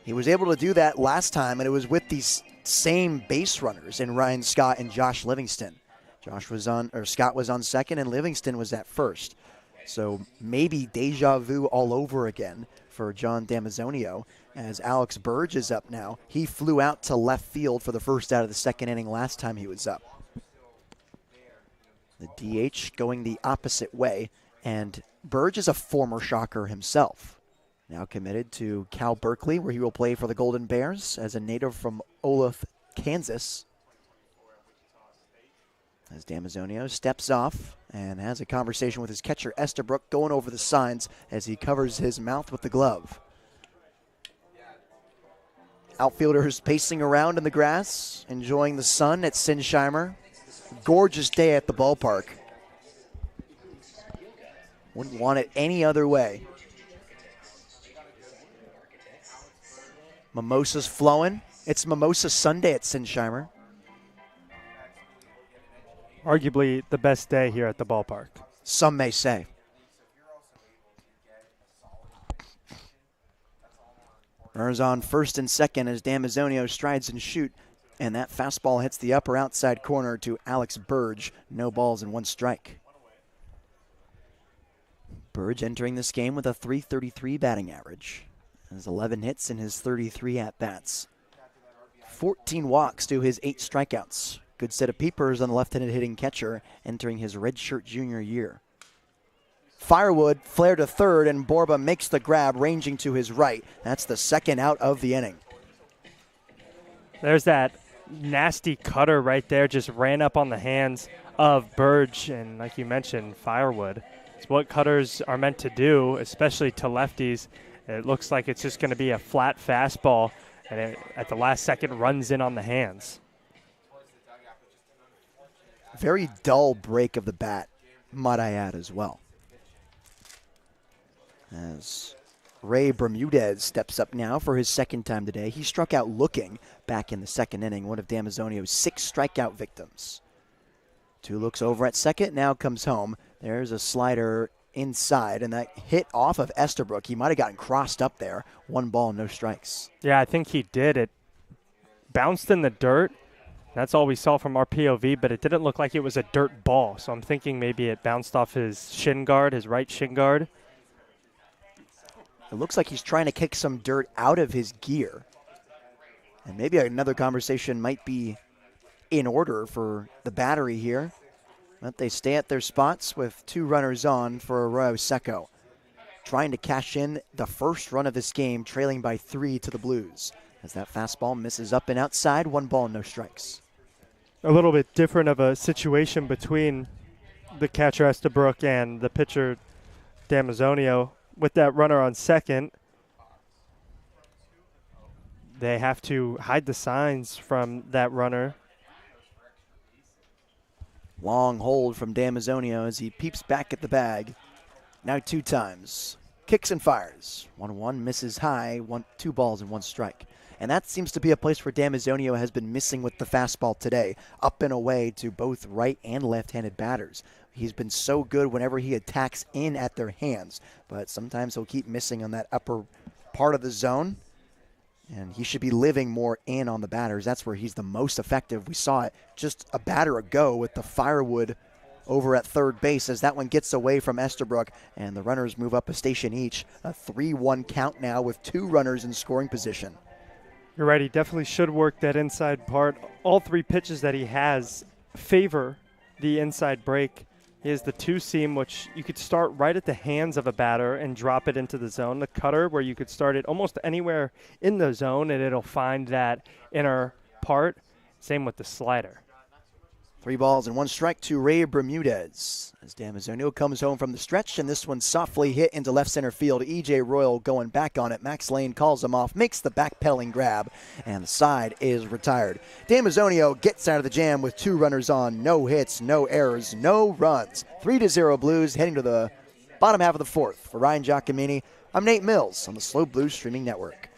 He was able to do that last time, and it was with these same base runners in Ryan Scott and Josh Livingston. Scott was on second, and Livingston was at first. So maybe deja vu all over again for John Damazio, as Alex Burge is up now. He flew out to left field for the first out of the second inning last time he was up. The DH going the opposite way, and Burge is a former Shocker himself. Now committed to Cal Berkeley, where he will play for the Golden Bears as a native from Olathe, Kansas. as Damazio steps off and has a conversation with his catcher Estabrook, going over the signs as he covers his mouth with the glove. Outfielders pacing around in the grass, enjoying the sun at Sinsheimer. Gorgeous day at the ballpark. Wouldn't want it any other way. Mimosas flowing. It's Mimosa Sunday at Sinsheimer. Arguably the best day here at the ballpark. Some may say. Runners on first and second as Damazio strides and shoot, and that fastball hits the upper outside corner to Alex Burge. No balls and one strike. Burge entering this game with a .333 batting average. Has 11 hits in his 33 at-bats. 14 walks to his 8 strikeouts. Good set of peepers on the left-handed hitting catcher entering his redshirt junior year. Firewood flare to third, and Borba makes the grab, ranging to his right. That's the second out of the inning. There's that nasty cutter right there, just ran up on the hands of Burge, and like you mentioned, Firewood. It's what cutters are meant to do, especially to lefties. It looks like it's just going to be a flat fastball, and it, at the last second, runs in on the hands. Very dull break of the bat, might I add as well. As Ray Bermudez steps up now for his second time today. He struck out looking back in the second inning, one of Damazio's 6 strikeout victims. 2 looks over at second, now comes home. There's a slider inside, and that hit off of Estabrook. He might have gotten crossed up there. 1 ball, no strikes. Yeah, I think he did. It bounced in the dirt. That's all we saw from our POV, but it didn't look like it was a dirt ball. So I'm thinking maybe it bounced off his shin guard, his right shin guard. It looks like he's trying to kick some dirt out of his gear. And maybe another conversation might be in order for the battery here. But they stay at their spots with 2 runners on for Arroyo Seco. Trying to cash in the first run of this game, trailing by 3 to the Blues. As that fastball misses up and outside, 1 ball, no strikes. A little bit different of a situation between the catcher Estabrook and the pitcher Damazio. With that runner on second, they have to hide the signs from that runner. Long hold from Damazio as he peeps back at the bag. Now 2 times. Kicks and fires. 1-1, misses high, 2 balls and 1 strike. And that seems to be a place where Damazio has been missing with the fastball today, up and away to both right and left-handed batters. He's been so good whenever he attacks in at their hands, but sometimes he'll keep missing on that upper part of the zone, and he should be living more in on the batters. That's where he's the most effective. We saw it just a batter ago with the Firewood over at third base as that one gets away from Estabrook, and the runners move up a station each. A 3-1 count now with 2 runners in scoring position. You're right, he definitely should work that inside part. All 3 pitches that he has favor the inside break. He has the 2-seam, which you could start right at the hands of a batter and drop it into the zone. The cutter, where you could start it almost anywhere in the zone, and it'll find that inner part. Same with the slider. 3 balls and 1 strike to Ray Bermudez as Damazio comes home from the stretch, and this one softly hit into left center field. E.J. Royal going back on it. Max Lane calls him off, makes the backpedaling grab, and the side is retired. Damazio gets out of the jam with 2 runners on, no hits, no errors, no runs. 3-0 Blues heading to the bottom half of the 4th. For Ryan Giacomini, I'm Nate Mills on the Slow Blues Streaming Network.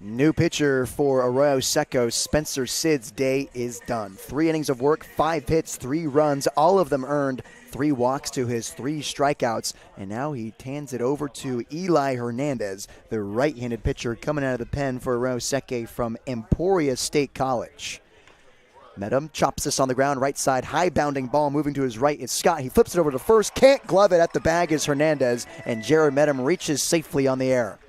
New pitcher for Arroyo Seco, Spencer Sid's day is done. 3 innings of work, 5 hits, 3 runs, all of them earned, 3 walks to his 3 strikeouts, and now he hands it over to Eli Hernandez, the right-handed pitcher coming out of the pen for Arroyo Seco from Emporia State College. Medham chops this on the ground, right side, high-bounding ball moving to his right. It's Scott. He flips it over to first, can't glove it. At the bag is Hernandez, and Jared Medham reaches safely on the air.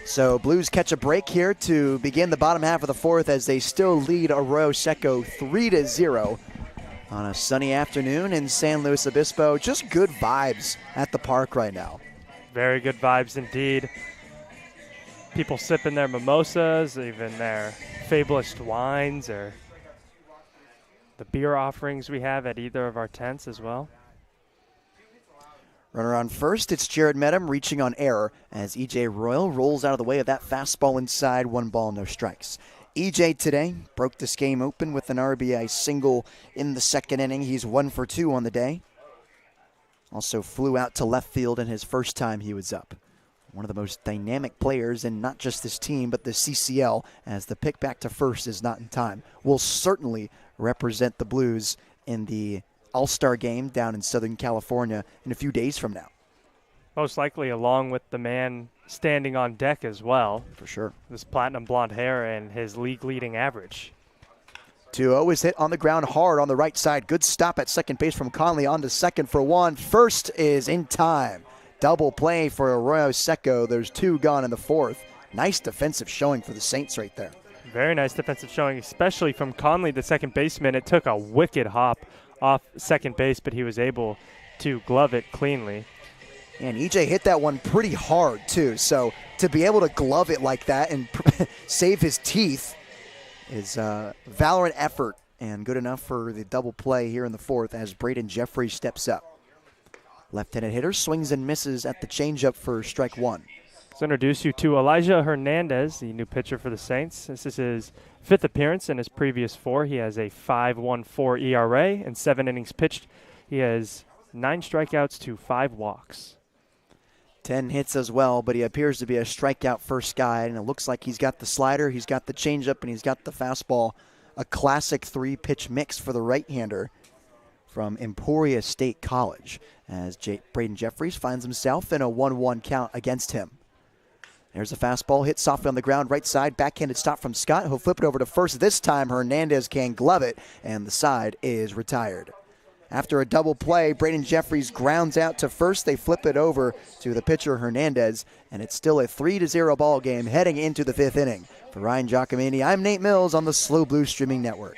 So Blues catch a break here to begin the bottom half of the 4th as they still lead Arroyo Seco 3-0 on a sunny afternoon in San Luis Obispo. Just good vibes at the park right now. Very good vibes indeed. People sipping their mimosas, even their fabulous wines, or the beer offerings we have at either of our tents as well. Runner on first, it's Jared Medham reaching on error as E.J. Royal rolls out of the way of that fastball inside, 1 ball, no strikes. E.J. today broke this game open with an RBI single in the 2nd inning. He's 1 for 2 on the day. Also flew out to left field in his first time he was up. One of the most dynamic players in not just this team, but the CCL, as the pick back to first is not in time. Will certainly represent the Blues in the All-Star game down in Southern California in a few days from now. Most likely along with the man standing on deck as well. For sure. This platinum blonde hair and his league-leading average. 2-0 is hit on the ground hard on the right side. Good stop at second base from Conley on to second for 1. First is in time. Double play for Arroyo Seco. There's 2 gone in the 4th. Nice defensive showing for the Saints right there. Very nice defensive showing, especially from Conley, the second baseman. It took a wicked hop off second base, but he was able to glove it cleanly. And EJ hit that one pretty hard, too. So to be able to glove it like that and save his teeth is a valiant effort and good enough for the double play here in the 4th as Braden Jeffries steps up. Left-handed hitter swings and misses at the changeup for strike 1. Let's introduce you to Elijah Hernandez, the new pitcher for the Saints. This is his 5th appearance in his previous 4. He has a 5.14 ERA and 7 innings pitched. He has 9 strikeouts to 5 walks. 10 hits as well, but he appears to be a strikeout first guy, and it looks like he's got the slider, he's got the changeup, and he's got the fastball. A classic 3-pitch mix for the right-hander from Emporia State College as Braden Jeffries finds himself in a 1-1 count against him. There's a fastball hit softly on the ground, right side, backhanded stop from Scott. He'll flip it over to first. This time Hernandez can glove it, and the side is retired. After a double play, Braden Jeffries grounds out to first. They flip it over to the pitcher Hernandez, and it's still a 3-0 ball game heading into the 5th inning. For Ryan Giacomini, I'm Nate Mills on the Slow Blue Streaming Network.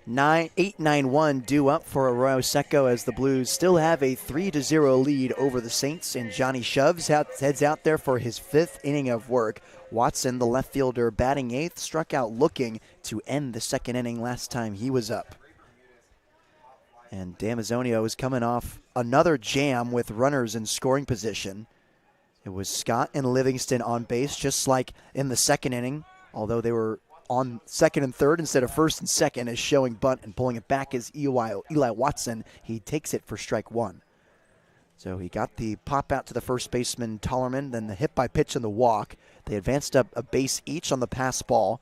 8-9-1 due up for Arroyo Seco as the Blues still have a 3-0 lead over the Saints, and Johnny Shoves heads out there for his 5th inning of work. Watson, the left fielder, batting 8th, struck out looking to end the 2nd inning last time he was up. And Damazio is coming off another jam with runners in scoring position. It was Scott and Livingston on base, just like in the 2nd inning, although they were on 2nd and 3rd instead of 1st and 2nd, as showing bunt and pulling it back is Eli Watson. He takes it for strike 1. So he got the pop out to the first baseman, Tollerman, then the hit by pitch and the walk. They advanced up a base each on the pass ball,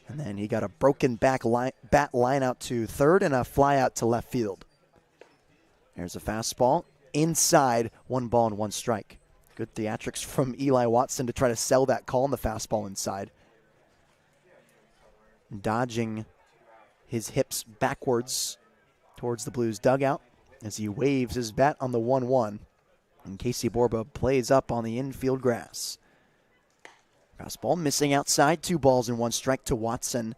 and then he got a broken bat line out to 3rd and a fly out to left field. There's a fastball inside, 1 ball and 1 strike. Good theatrics from Eli Watson to try to sell that call on the fastball inside. Dodging his hips backwards towards the Blues dugout as he waves his bat on the 1-1. And Casey Borba plays up on the infield grass. Fastball missing outside, 2 balls and 1 strike to Watson.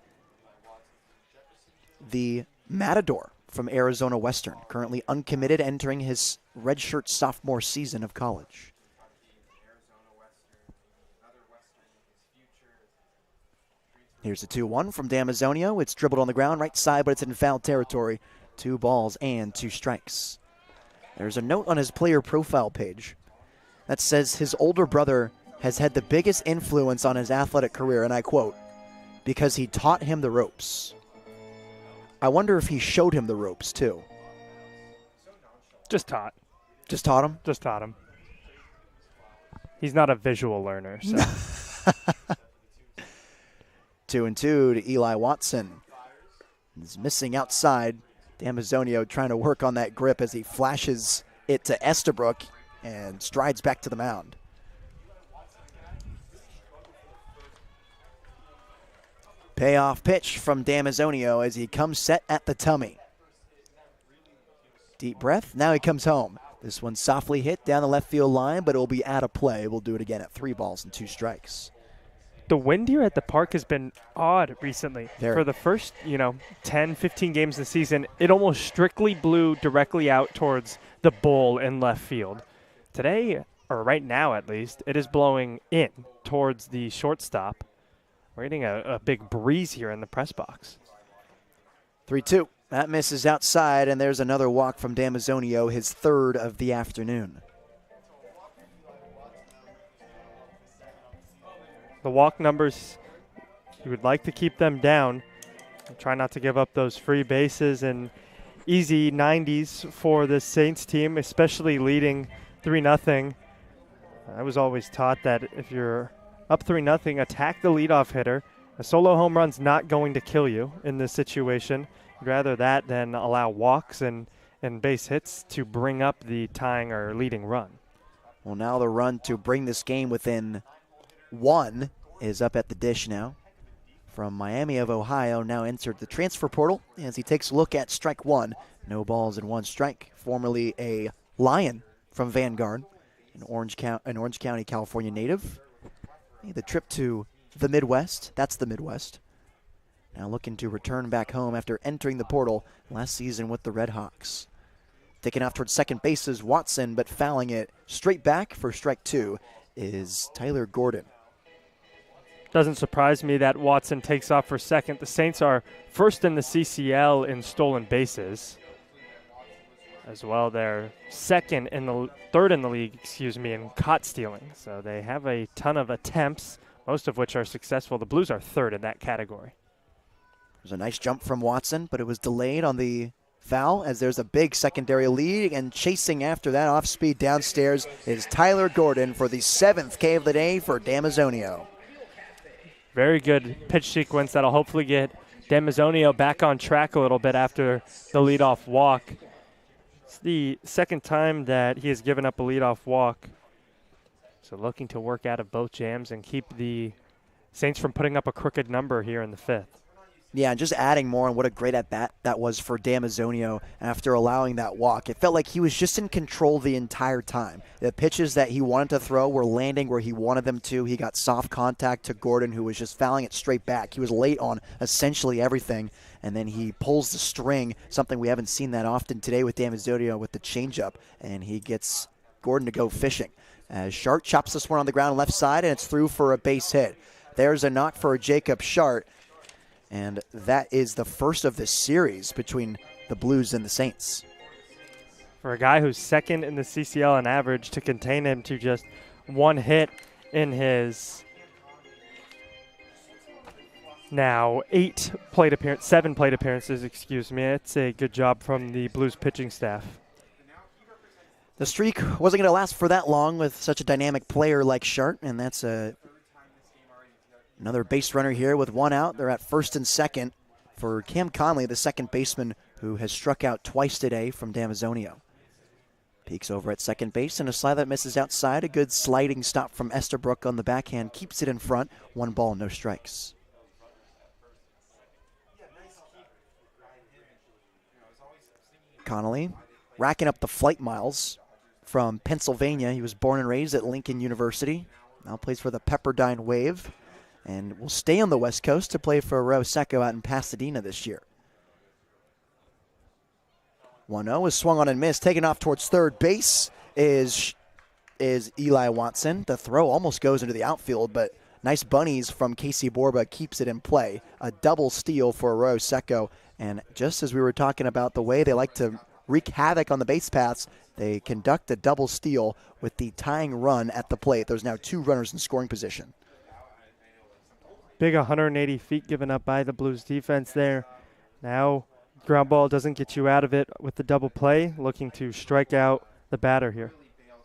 The Matador from Arizona Western, currently uncommitted, entering his redshirt sophomore season of college. Here's the 2-1 from Damazio. It's dribbled on the ground, right side, but it's in foul territory. 2 balls and 2 strikes. There's a note on his player profile page that says his older brother has had the biggest influence on his athletic career, and I quote, because he taught him the ropes. I wonder if he showed him the ropes, too. Just taught. Just taught him? Just taught him. He's not a visual learner, so. 2-2 to Eli Watson. He's missing outside. Damazio trying to work on that grip as he flashes it to Estabrook and strides back to the mound. Payoff pitch from Damazio as he comes set at the tummy. Deep breath. Now he comes home. This one softly hit down the left field line, but it will be out of play. We'll do it again at 3 balls and 2 strikes. The wind here at the park has been odd recently. Very. For the first, 10, 15 games of the season, it almost strictly blew directly out towards the bull in left field. Today, or right now at least, it is blowing in towards the shortstop. We're getting a big breeze here in the press box. 3-2. That misses outside, and there's another walk from Damazio, his 3rd of the afternoon. The walk numbers, you would like to keep them down. Try not to give up those free bases and easy 90s for the Saints team, especially leading 3-0. I was always taught that if you're up 3-0, attack the leadoff hitter. A solo home run's not going to kill you in this situation. You'd rather that than allow walks and base hits to bring up the tying or leading run. Well, now the run to bring this game within 1 is up at the dish now. From Miami of Ohio, now entered the transfer portal as he takes a look at strike 1. No balls and 1 strike. Formerly a Lion from Vanguard, an Orange County, California native. The trip to the Midwest, that's the Midwest. Now looking to return back home after entering the portal last season with the Red Hawks. Taking off towards second base is Watson, but fouling it straight back for strike 2 is Tyler Gordon. Doesn't surprise me that Watson takes off for second. The Saints are first in the CCL in stolen bases. As well, they're third in the league, in caught stealing. So they have a ton of attempts, most of which are successful. The Blues are 3rd in that category. There's a nice jump from Watson, but it was delayed on the foul as there's a big secondary lead, and chasing after that off speed downstairs is Tyler Gordon for the 7th K of the day for Damazio. Very good pitch sequence that'll hopefully get Damazio back on track a little bit after the leadoff walk. It's the second time that he has given up a leadoff walk. So looking to work out of both jams and keep the Saints from putting up a crooked number here in the 5th. Yeah, and just adding more on what a great at-bat that was for Damazio after allowing that walk. It felt like he was just in control the entire time. The pitches that he wanted to throw were landing where he wanted them to. He got soft contact to Gordon, who was just fouling it straight back. He was late on essentially everything, and then he pulls the string, something we haven't seen that often today with Damazio with the changeup, and he gets Gordon to go fishing. As Shart chops this one on the ground left side, and it's through for a base hit. There's a knock for Jacob Shart. And that is the first of this series between the Blues and the Saints. For a guy who's second in the CCL on average, to contain him to just one hit in his now 7 plate appearances, it's a good job from the Blues pitching staff. The streak wasn't going to last for that long with such a dynamic player like Shart, and that's another base runner here with one out. They're at first and second for Cam Conley, the second baseman who has struck out twice today from Damazio. Peeks over at second base, and a slide that misses outside. A good sliding stop from Estabrook on the backhand keeps it in front. 1 ball, no strikes. Connolly racking up the flight miles from Pennsylvania. He was born and raised at Lincoln University. Now plays for the Pepperdine Wave, and will stay on the West Coast to play for Arroyo Seco out in Pasadena this year. 1-0 is swung on and missed. Taken off towards third base is Eli Watson. The throw almost goes into the outfield, but nice bunnies from Casey Borba keeps it in play. A double steal for Arroyo Seco. And just as we were talking about the way they like to wreak havoc on the base paths, they conduct a double steal with the tying run at the plate. There's now 2 runners in scoring position. Big 180 feet given up by the Blues defense there. Now ground ball doesn't get you out of it with the double play, looking to strike out the batter here.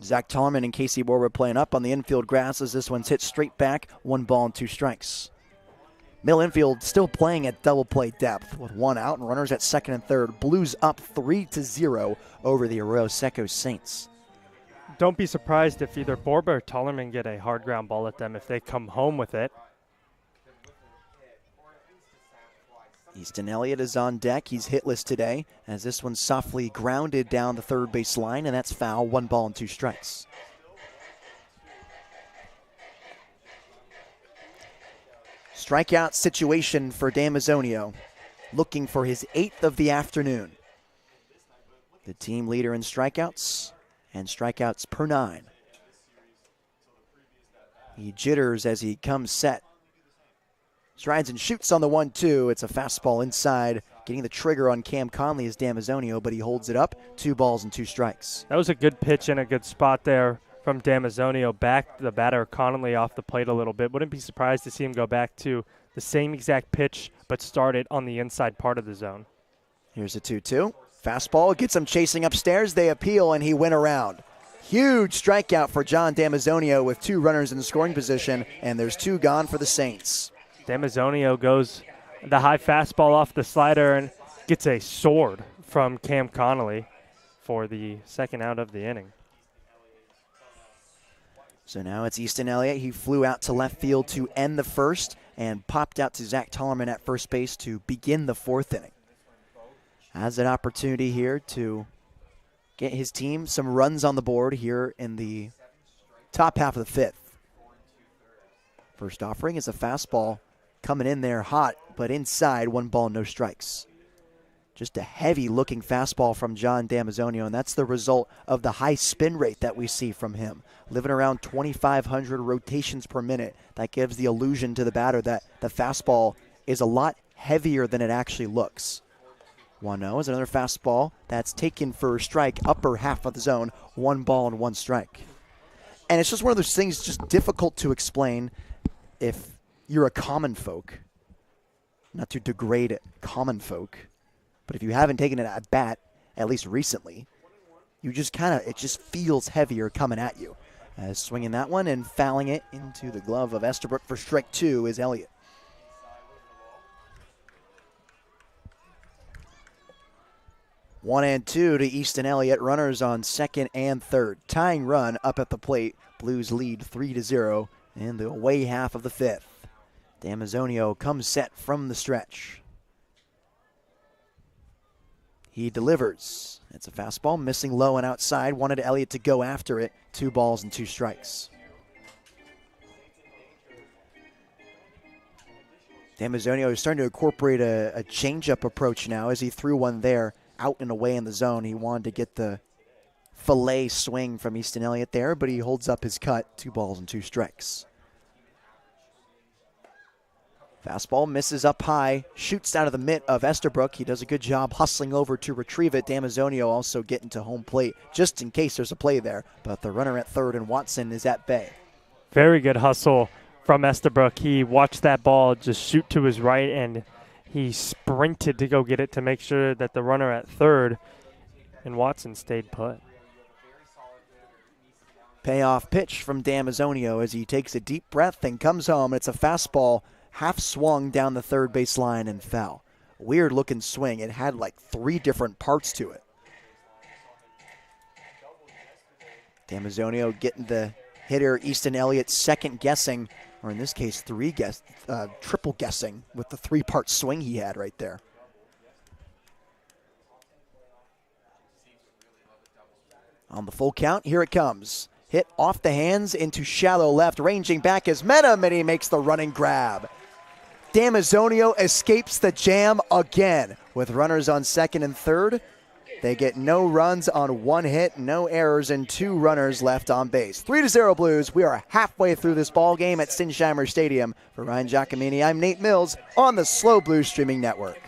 Zach Tollerman and Casey Borba playing up on the infield grass as this one's hit straight back. 1 ball and 2 strikes. Mill infield still playing at double play depth with 1 out and runners at second and third. Blues up 3-0 over the Arroyo Seco Saints. Don't be surprised if either Borba or Tollerman get a hard ground ball at them if they come home with it. Easton Elliott is on deck. He's hitless today as this one's softly grounded down the third base line, and that's foul. 1 ball and 2 strikes. Strikeout situation for Damazio, looking for his 8th of the afternoon. The team leader in strikeouts and strikeouts per 9. He jitters as he comes set. Strides and shoots on the 1-2. It's a fastball inside. Getting the trigger on Cam Conley is Damazio, but he holds it up. 2 balls and 2 strikes. That was a good pitch and a good spot there from Damazio. Back the batter Conley off the plate a little bit. Wouldn't be surprised to see him go back to the same exact pitch, but start it on the inside part of the zone. Here's a 2-2. Fastball gets him chasing upstairs. They appeal, and he went around. Huge strikeout for John Damazio with 2 runners in scoring position, and there's 2 gone for the Saints. Damazio goes the high fastball off the slider and gets a sword from Cam Connolly for the second out of the inning. So now it's Easton Elliott. He flew out to left field to end the first and popped out to Zach Tollerman at first base to begin the 4th inning. Has an opportunity here to get his team some runs on the board here in the top half of the 5th. First offering is a fastball coming in there hot, but inside. 1 ball, no strikes. Just a heavy-looking fastball from John Damazio, and that's the result of the high spin rate that we see from him. Living around 2,500 rotations per minute. That gives the illusion to the batter that the fastball is a lot heavier than it actually looks. 1-0 is another fastball that's taken for a strike, upper half of the zone. 1 ball and 1 strike. And it's just one of those things just difficult to explain if you're a common folk. Not to degrade it, common folk. But if you haven't taken it at bat, at least recently, you just it just feels heavier coming at you. Swinging that one and fouling it into the glove of Estabrook for strike 2 is Elliott. One and 2 to Easton Elliott. Runners on second and third. Tying run up at the plate. Blues lead 3-0 in the away half of the 5th. Damazio comes set from the stretch. He delivers. It's a fastball, missing low and outside. Wanted Elliott to go after it. 2 balls and 2 strikes. Damazio is starting to incorporate a changeup approach now as he threw one there out and away in the zone. He wanted to get the fillet swing from Easton Elliott there, but he holds up his cut. 2 balls and 2 strikes. Fastball misses up high, shoots out of the mitt of Estabrook. He does a good job hustling over to retrieve it. Damazio also getting to home plate just in case there's a play there. But the runner at third and Watson is at bay. Very good hustle from Estabrook. He watched that ball just shoot to his right, and he sprinted to go get it to make sure that the runner at third and Watson stayed put. Payoff pitch from Damazio as he takes a deep breath and comes home. It's a fastball, half swung down the third base line and fell. Weird looking swing. It had like 3 different parts to it. Damazio getting the hitter Easton Elliott second guessing, or in this case triple guessing with the 3-part swing he had right there. On the full count, here it comes. Hit off the hands into shallow left, ranging back is Menem, and he makes the running grab. Damazio escapes the jam again. With runners on second and third, they get no runs on 1 hit, no errors, and 2 runners left on base. 3-0 Blues. We are halfway through this ball game at Sinsheimer Stadium. For Ryan Giacomini, I'm Nate Mills on the SLO Blues Streaming Network.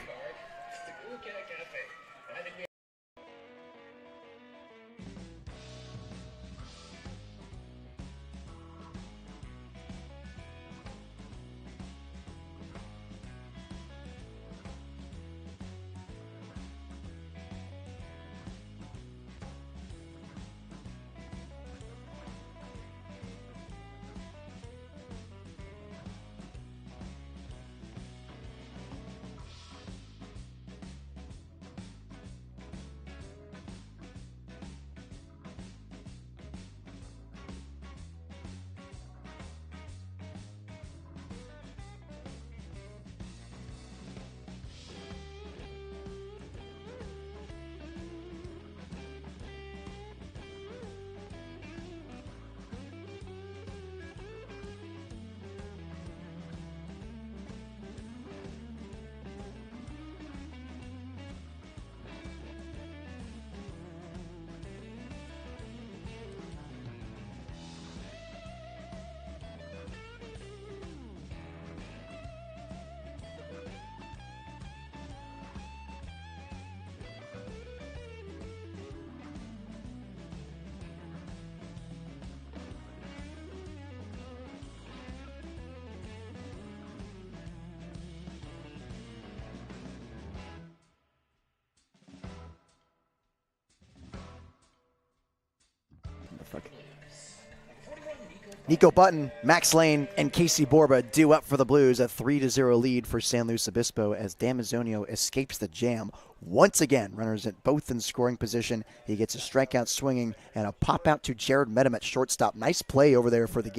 Nico Button, Max Lane, and Casey Borba due up for the Blues. A 3-0 lead for San Luis Obispo as Damazio escapes the jam. Once again, runners at both in scoring position. He gets a strikeout swinging and a pop out to Jared Menem at shortstop. Nice play over there for the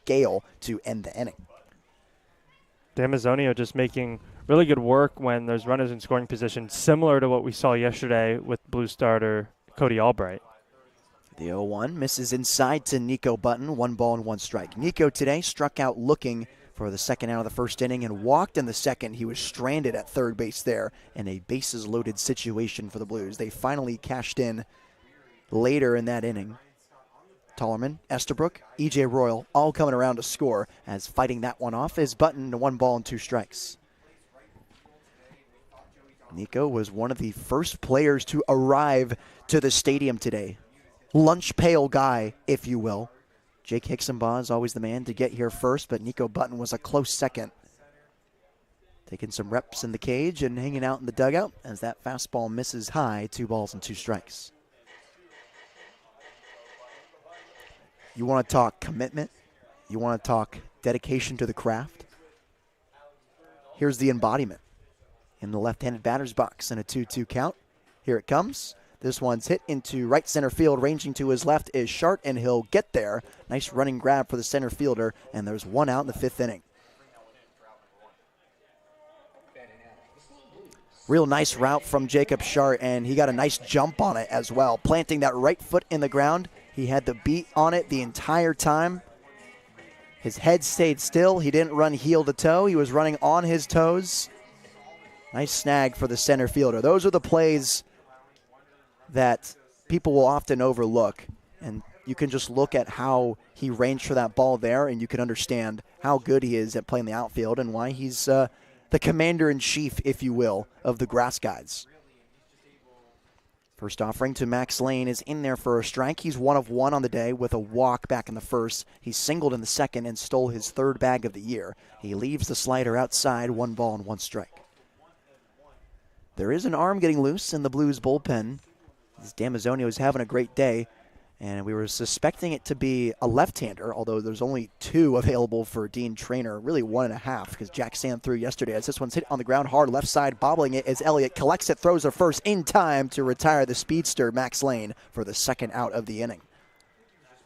Gale to end the inning. Damazio just making really good work when there's runners in scoring position, similar to what we saw yesterday with Blue starter Cody Albright. The 0-1 misses inside to Nico Button. 1 ball and 1 strike. Nico today struck out looking for the second out of the first inning and walked in the second. He was stranded at third base there in a bases loaded situation for the Blues. They finally cashed in later in that inning. Tollerman, Estabrook, E.J. Royal all coming around to score as fighting that one off is Button to 1 ball and 2 strikes. Nico was one of the first players to arrive to the stadium today. Lunch pail guy, if you will. Jake Hicksonbaugh is always the man to get here first, but Nico Button was a close second. Taking some reps in the cage and hanging out in the dugout as that fastball misses high. 2 balls and 2 strikes. You want to talk commitment? You want to talk dedication to the craft? Here's the embodiment in the left-handed batter's box in a 2-2 count. Here it comes. This one's hit into right center field. Ranging to his left is Shart, and he'll get there. Nice running grab for the center fielder, and there's 1 out in the 5th inning. Real nice route from Jacob Schart, and he got a nice jump on it as well, planting that right foot in the ground. He had the beat on it the entire time. His head stayed still. He didn't run heel to toe. He was running on his toes. Nice snag for the center fielder. Those are the plays that people will often overlook, and you can just look at how he ranged for that ball there, and you can understand how good he is at playing the outfield and why he's the commander-in-chief, if you will, of the Grass Guides. First offering to Max Lane is in there for a strike. He's 1 of 1 on the day with a walk back in the first. He singled in the second and stole his 3rd bag of the year. He leaves the slider outside, 1 ball and 1 strike. There is an arm getting loose in the Blues bullpen. Damazio is having a great day, and we were suspecting it to be a left-hander, although there's only 2 available for Dean Traynor, really 1.5, because Jack Sand threw yesterday. As this one's hit on the ground hard, left side, bobbling it as Elliott collects it, throws a first in time to retire the speedster Max Lane for the 2nd out of the inning.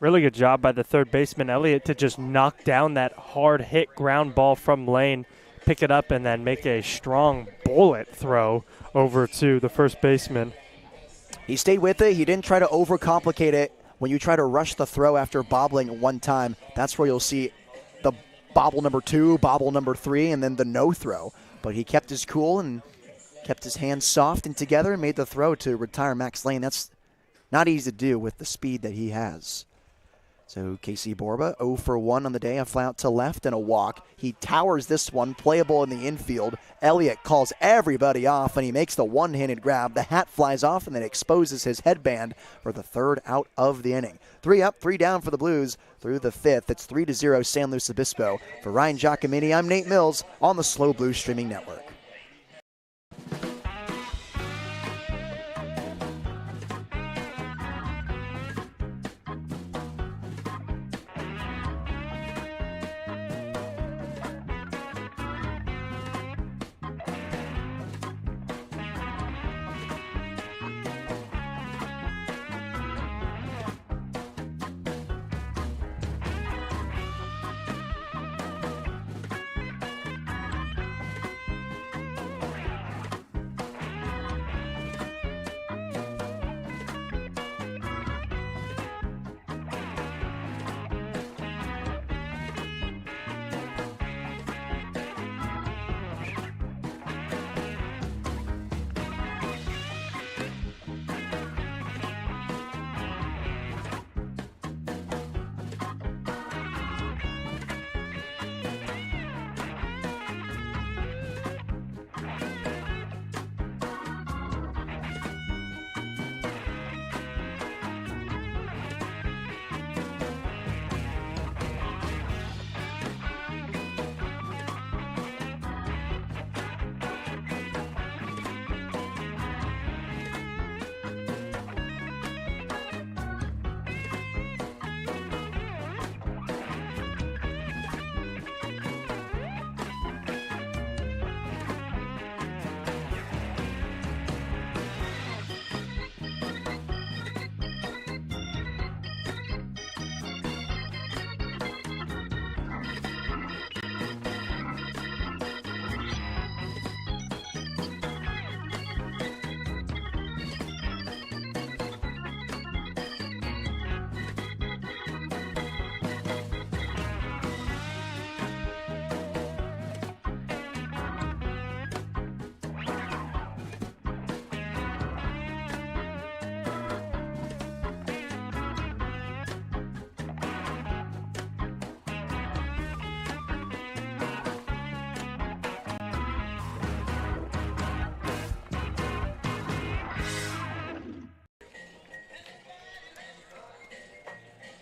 Really good job by the third baseman, Elliott, to just knock down that hard hit ground ball from Lane, pick it up, and then make a strong bullet throw over to the first baseman. He stayed with it. He didn't try to overcomplicate it. When you try to rush the throw after bobbling 1 time, that's where you'll see the bobble number 2, bobble number 3, and then the no throw. But he kept his cool and kept his hands soft and together and made the throw to retire Max Lane. That's not easy to do with the speed that he has. So Casey Borba, 0 for 1 on the day, a fly out to left and a walk. He towers this one, playable in the infield. Elliott calls everybody off, and he makes the one-handed grab. The hat flies off and then exposes his headband for the 3rd out of the inning. 3 up, 3 down for the Blues through the 5th. It's 3-0 San Luis Obispo. For Ryan Giacomini, I'm Nate Mills on the Slow Blues Streaming Network.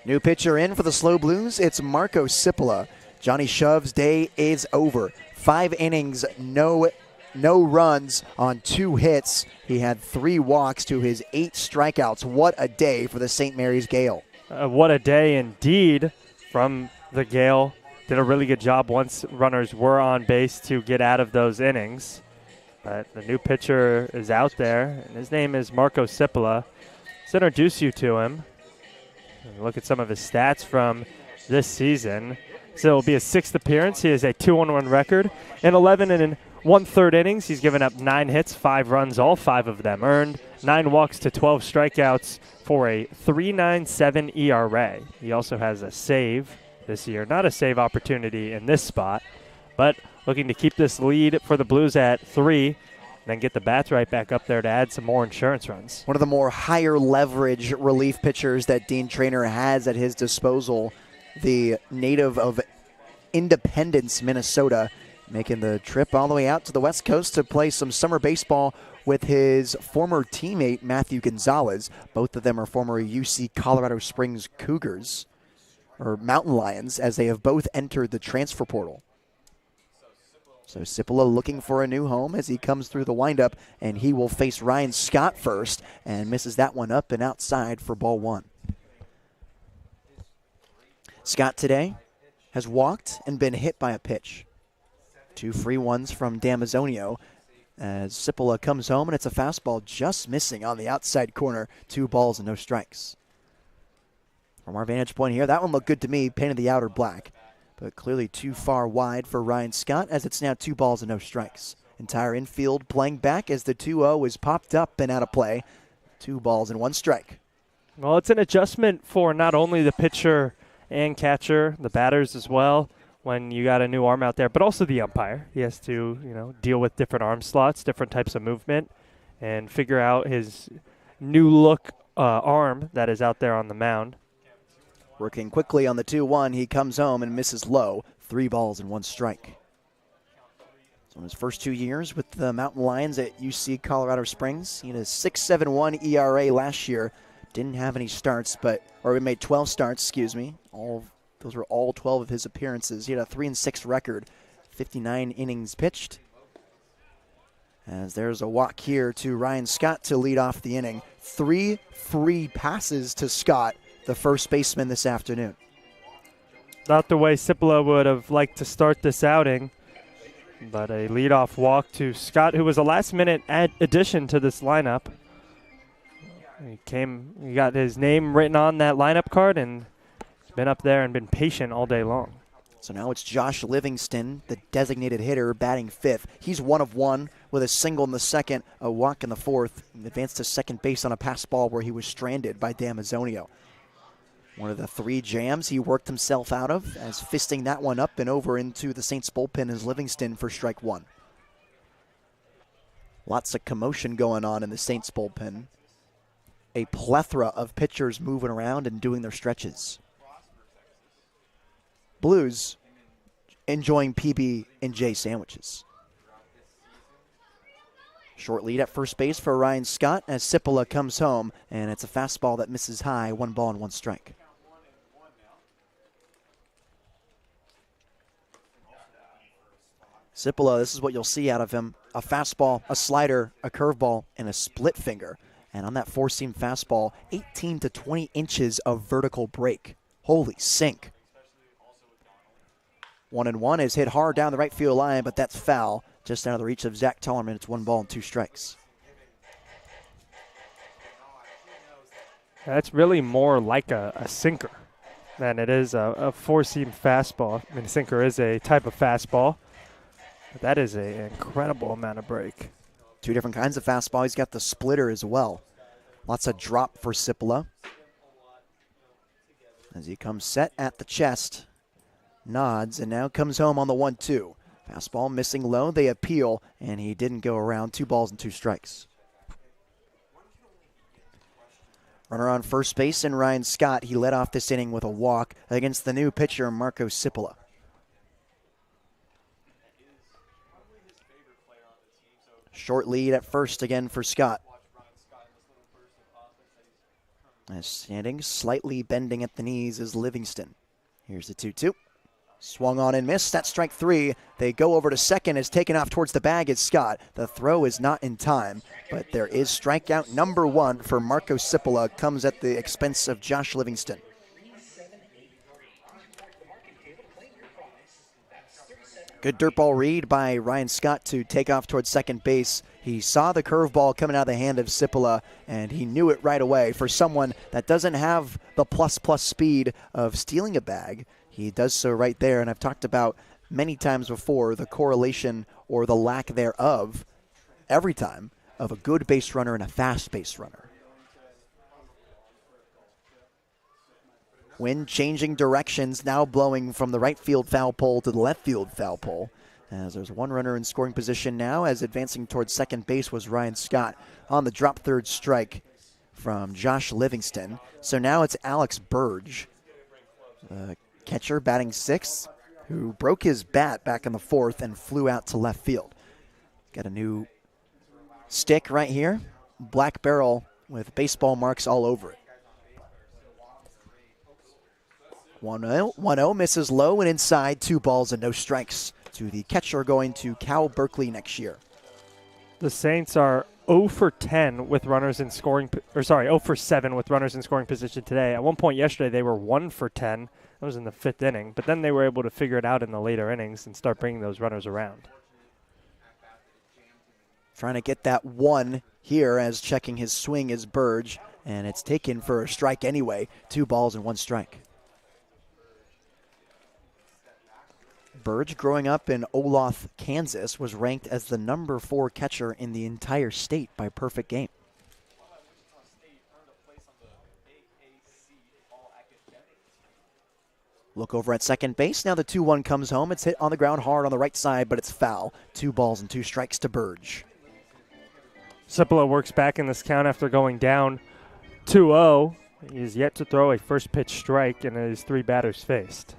New pitcher in for the Slow Blues, it's Marco Cipolla. Johnny Shove's day is over. 5 innings, no runs on 2 hits. He had 3 walks to his 8 strikeouts. What a day for the St. Mary's Gale. What a day indeed from the Gale. Did a really good job once runners were on base to get out of those innings. But the new pitcher is out there, and his name is Marco Cipolla. Let's introduce you to him. Look at some of his stats from this season. So it will be his 6th appearance. He has a 2-1 record and 11 1/3 innings, he's given up 9 hits, 5 runs, all 5 of them earned, 9 walks to 12 strikeouts for a 3.97 ERA. He also has a save this year. Not a save opportunity in this spot, but looking to keep this lead for the Blues at 3, then get the bats right back up there to add some more insurance runs. One of the more higher leverage relief pitchers that Dean Traynor has at his disposal, the native of Independence, Minnesota, making the trip all the way out to the West Coast to play some summer baseball with his former teammate, Matthew Gonzalez. Both of them are former UC Colorado Springs Cougars, or Mountain Lions, as they have both entered the transfer portal. So Cipolla looking for a new home as he comes through the windup, and he will face Ryan Scott first and misses that one up and outside for ball 1. Scott today has walked and been hit by a pitch. 2 free ones from Damazio as Cipolla comes home, and it's a fastball just missing on the outside corner. 2 balls and no strikes. From our vantage point here, that one looked good to me, painted the outer black, but clearly too far wide for Ryan Scott as it's now 2 balls and no strikes. Entire infield playing back as the 2-0 is popped up and out of play. 2 balls and 1 strike. Well, it's an adjustment for not only the pitcher and catcher, the batters as well, when you got a new arm out there, but also the umpire. He has to, deal with different arm slots, different types of movement, and figure out his new look arm that is out there on the mound. Working quickly on the 2-1, he comes home and misses low. 3 balls and 1 strike. So in his first 2 years with the Mountain Lions at UC Colorado Springs, he had a 6.71 ERA last year. Didn't have any starts, he made 12 starts, Those were all 12 of his appearances. He had a 3-6 record, 59 innings pitched. As there's a walk here to Ryan Scott to lead off the inning. 3 free passes to Scott, the first baseman this afternoon. Not the way Cipolla would have liked to start this outing, but a leadoff walk to Scott, who was a last-minute addition to this lineup. He got his name written on that lineup card and been up there and been patient all day long. So now it's Josh Livingston, the designated hitter, batting 5th. He's 1 of 1 with a single in the second, a walk in the 4th, and advanced to second base on a pass ball where he was stranded by Damazio. One of the 3 jams he worked himself out of as fisting that one up and over into the Saints bullpen is Livingston for strike 1. Lots of commotion going on in the Saints bullpen. A plethora of pitchers moving around and doing their stretches. Blues enjoying PB&J sandwiches. Short lead at first base for Ryan Scott as Cipolla comes home, and it's a fastball that misses high, 1 ball and 1 strike. Cipolla, this is what you'll see out of him. A fastball, a slider, a curveball, and a split finger. And on that 4-seam fastball, 18 to 20 inches of vertical break. Holy sink. 1-1 is hit hard down the right field line, but that's foul. Just out of the reach of Zach Tellerman. It's 1 ball and 2 strikes. That's really more like a sinker than it is a 4-seam fastball. I mean, a sinker is a type of fastball, but that is an incredible amount of break. 2 different kinds of fastball. He's got the splitter as well. Lots of drop for Cipolla. As he comes set at the chest, nods, and now comes home on the 1-2. Fastball missing low. They appeal, and he didn't go around. 2 balls and 2 strikes. Runner on first base and Ryan Scott. He led off this inning with a walk against the new pitcher, Marco Cipolla. Short lead at first again for Scott. As standing, slightly bending at the knees is Livingston. Here's the 2-2. Swung on and missed. That's strike 3. They go over to second. Is taken off towards the bag is Scott. The throw is not in time, but there is strikeout number 1 for Marco Cipolla. Comes at the expense of Josh Livingston. Good dirt ball read by Ryan Scott to take off towards second base. He saw the curveball coming out of the hand of Cipolla, and he knew it right away. For someone that doesn't have the plus speed of stealing a bag, he does so right there. And I've talked about many times before the correlation or the lack thereof every time of a good base runner and a fast base runner. Wind changing directions, now blowing from the right field foul pole to the left field foul pole. As there's one runner in scoring position now, as advancing towards second base was Ryan Scott on the drop third strike from Josh Livingston. So now it's Alex Burge, catcher batting sixth, who broke his bat back in the fourth and flew out to left field. Got a new stick right here, black barrel with baseball marks all over it. 1-0, misses low and inside, 2 balls and no strikes to the catcher going to Cal Berkeley next year. The Saints are 0 for 10 with runners in scoring, 0 for 7 with runners in scoring position today. At one point yesterday, they were 1 for 10. That was in the 5th inning, but then they were able to figure it out in the later innings and start bringing those runners around. Trying to get that one here as checking his swing is Burge, and it's taken for a strike anyway. 2 balls and 1 strike. Burge, growing up in Olathe, Kansas, was ranked as the number 4 catcher in the entire state by Perfect Game. Look over at second base. Now the 2-1 comes home. It's hit on the ground hard on the right side, but it's foul. 2 balls and 2 strikes to Burge. Cipolla works back in this count after going down 2-0. He is yet to throw a first pitch strike in his 3 batters faced.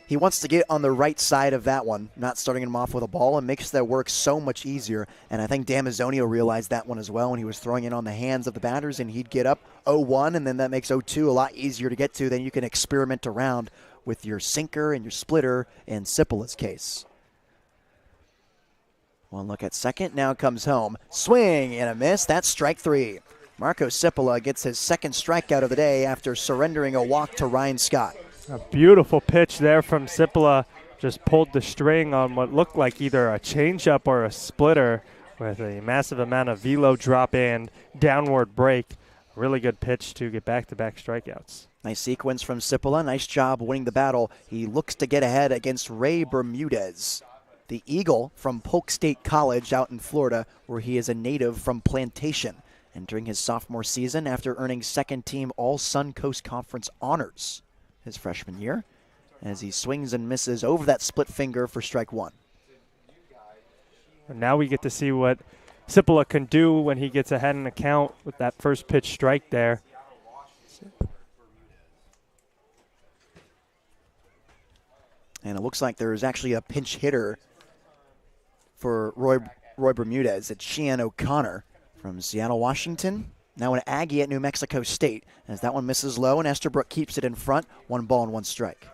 He wants to get on the right side of that one, not starting him off with a ball, and makes their work so much easier. And I think Damazio realized that one as well when he was throwing it on the hands of the batters, and he'd get up 0-1, and then that makes 0-2 a lot easier to get to. Then you can experiment around with your sinker and your splitter in Cipolla's case. One look at second, now comes home. Swing and a miss, that's strike 3. Marco Cipolla gets his second strikeout of the day after surrendering a walk to Ryan Scott. A beautiful pitch there from Cipolla. Just pulled the string on what looked like either a changeup or a splitter with a massive amount of velo drop and downward break. Really good pitch to get back-to-back strikeouts. Nice sequence from Cipolla. Nice job winning the battle. He looks to get ahead against Ray Bermudez, the Eagle from Polk State College out in Florida, where he is a native from Plantation, entering his sophomore season after earning second-team All-Sun Coast Conference honors his freshman year, as he swings and misses over that split finger for strike 1. And now we get to see what Cipolla can do when he gets ahead in the count with that first pitch strike there. And it looks like there is actually a pinch hitter for Roy Bermudez. It's Sheehan O'Connor from Seattle, Washington. Now an Aggie at New Mexico State, as that one misses low, and Estabrook keeps it in front. 1 ball and 1 strike.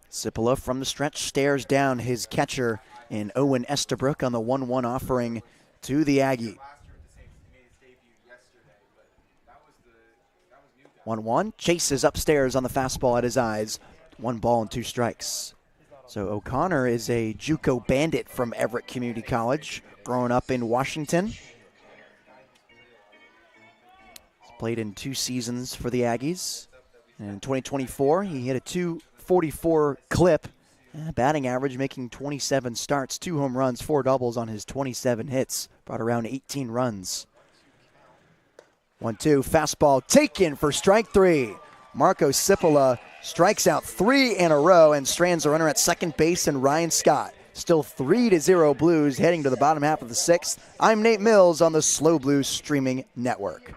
Cipolla from the stretch stares down his catcher in Owen Estabrook on the 1-1 offering to the Aggie. 1-1, chases upstairs on the fastball at his eyes. 1 ball and 2 strikes. So O'Connor is a JUCO bandit from Everett Community College, growing up in Washington. He's played in 2 seasons for the Aggies. And in 2024, he hit a .244 clip, batting average, making 27 starts, 2 home runs, 4 doubles on his 27 hits, brought around 18 runs. 1-2, fastball taken for strike 3. Marco Cipolla strikes out 3 in a row and strands a runner at second base and Ryan Scott. Still 3-0 Blues heading to the bottom half of the 6th. I'm Nate Mills on the Slow Blues streaming network.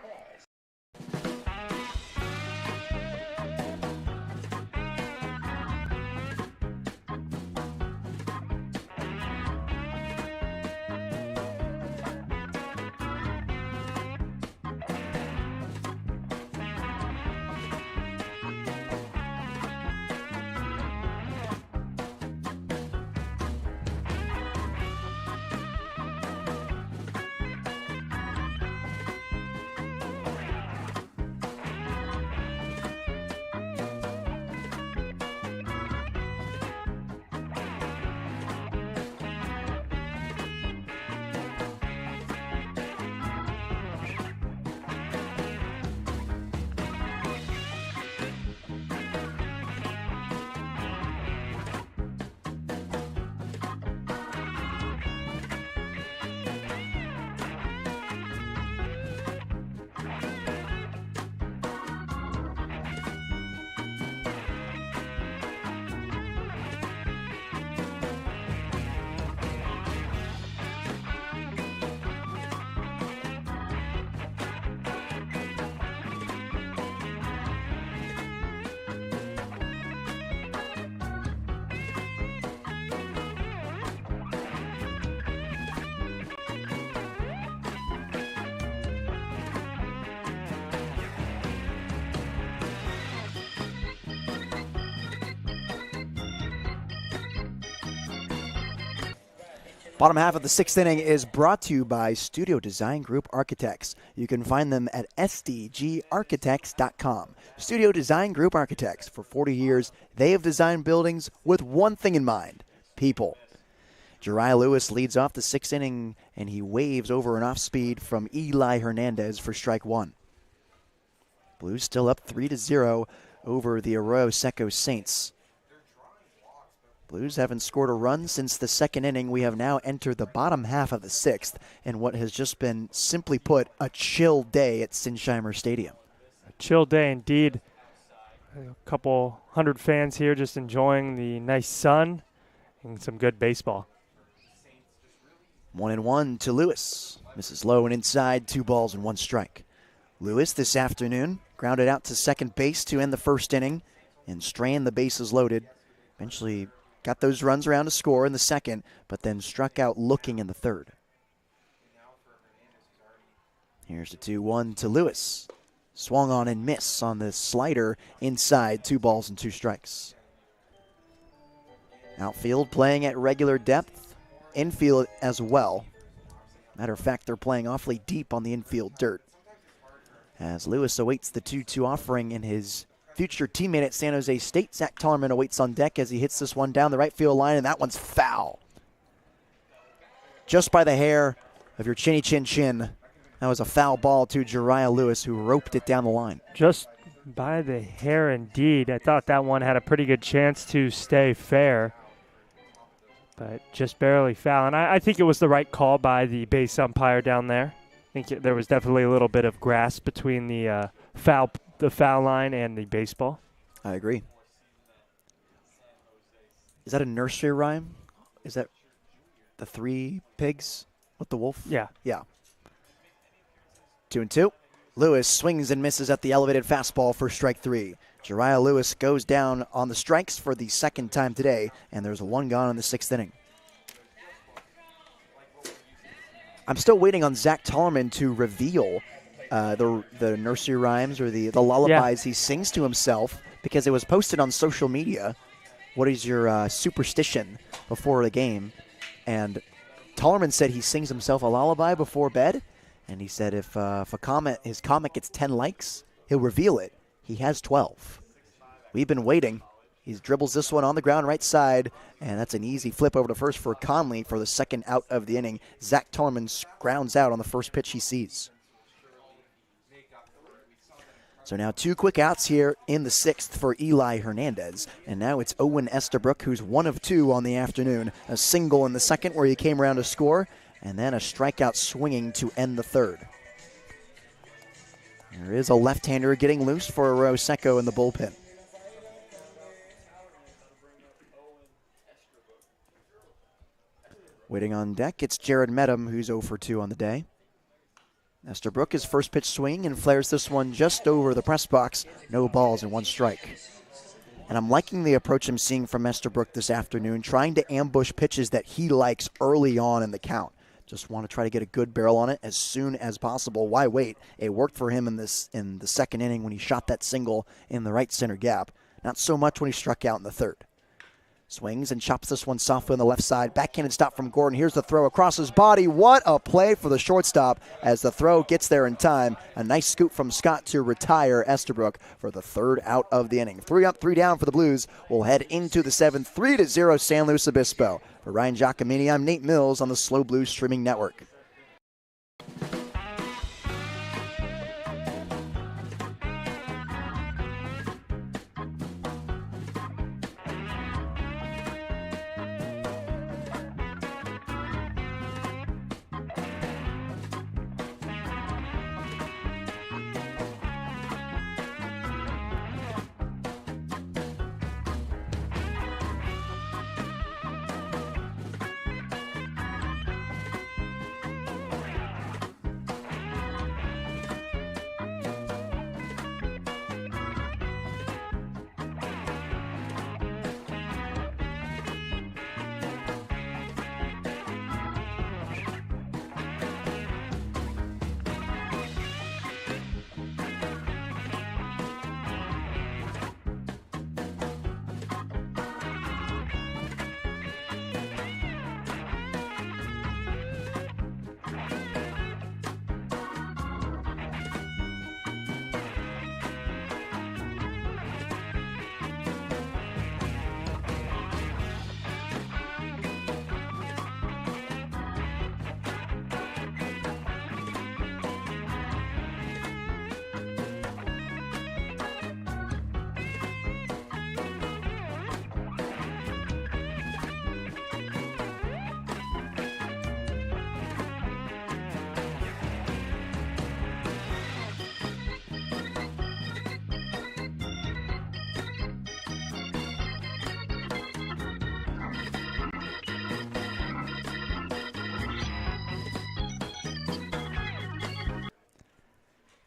Bottom half of the sixth inning is brought to you by Studio Design Group Architects. You can find them at sdgarchitects.com. Studio Design Group Architects. For 40 years, they have designed buildings with one thing in mind: people. Jariah Lewis leads off the sixth inning, and he waves over an off-speed from Eli Hernandez for strike one. Blues still up 3-0 over the Arroyo Seco Saints. Blues haven't scored a run since the second inning. We have now entered the bottom half of the sixth in what has just been, simply put, a chill day at Sinsheimer Stadium. A chill day indeed. A couple hundred fans here just enjoying the nice sun and some good baseball. 1-1 to Lewis. Misses low and inside, 2 balls and 1 strike. Lewis this afternoon grounded out to second base to end the first inning and strained the bases loaded. Eventually got those runs around to score in the second, but then struck out looking in the third. Here's the 2-1 to Lewis. Swung on and miss on the slider inside, 2 balls and 2 strikes. Outfield playing at regular depth. Infield as well. Matter of fact, they're playing awfully deep on the infield dirt. As Lewis awaits the 2-2 offering in his future teammate at San Jose State, Zach Tollerman, awaits on deck as he hits this one down the right field line, and that one's foul. Just by the hair of your chinny chin chin. That was a foul ball to Jariah Lewis, who roped it down the line. Just by the hair indeed. I thought that one had a pretty good chance to stay fair, but just barely foul. And I think it was the right call by the base umpire down there. I think there was definitely a little bit of grass between the foul line and the baseball. I agree. Is that a nursery rhyme? Is that the 3 pigs with the wolf? Yeah. Yeah. 2-2. Lewis swings and misses at the elevated fastball for strike 3. Jariah Lewis goes down on the strikes for the second time today, and there's a 1 gone in the 6th inning. I'm still waiting on Zach Tollerman to reveal the nursery rhymes or the lullabies he sings to himself, because it was posted on social media. What is your superstition before the game? And Tollerman said he sings himself a lullaby before bed, and he said if his comic gets 10 likes, he'll reveal it. He has 12. We've been waiting. He dribbles this one on the ground right side, and that's an easy flip over to first for Conley for the second out of the inning. Zach Tollerman grounds out on the first pitch he sees. So now 2 quick outs here in the 6th for Eli Hernandez. And now it's Owen Estabrook, who's 1 of 2 on the afternoon. A single in the second where he came around to score, and then a strikeout swinging to end the third. There is a left-hander getting loose for Arroyo Seco in the bullpen. Waiting on deck, it's Jared Medham, who's 0 for 2 on the day. Estabrook, his first pitch swing, and flares this one just over the press box. No balls and 1 strike. And I'm liking the approach I'm seeing from Estabrook this afternoon, trying to ambush pitches that he likes early on in the count. Just want to try to get a good barrel on it as soon as possible. Why wait? It worked for him in the second inning when he shot that single in the right center gap. Not so much when he struck out in the third. Swings and chops this one softly on the left side. Backhanded stop from Gordon. Here's the throw across his body. What a play for the shortstop as the throw gets there in time. A nice scoop from Scott to retire Estabrook for the third out of the inning. 3 up, 3 down for the Blues. We'll head into the 7th, 3-0 San Luis Obispo. For Ryan Giacomini, I'm Nate Mills on the Slow Blues Streaming Network.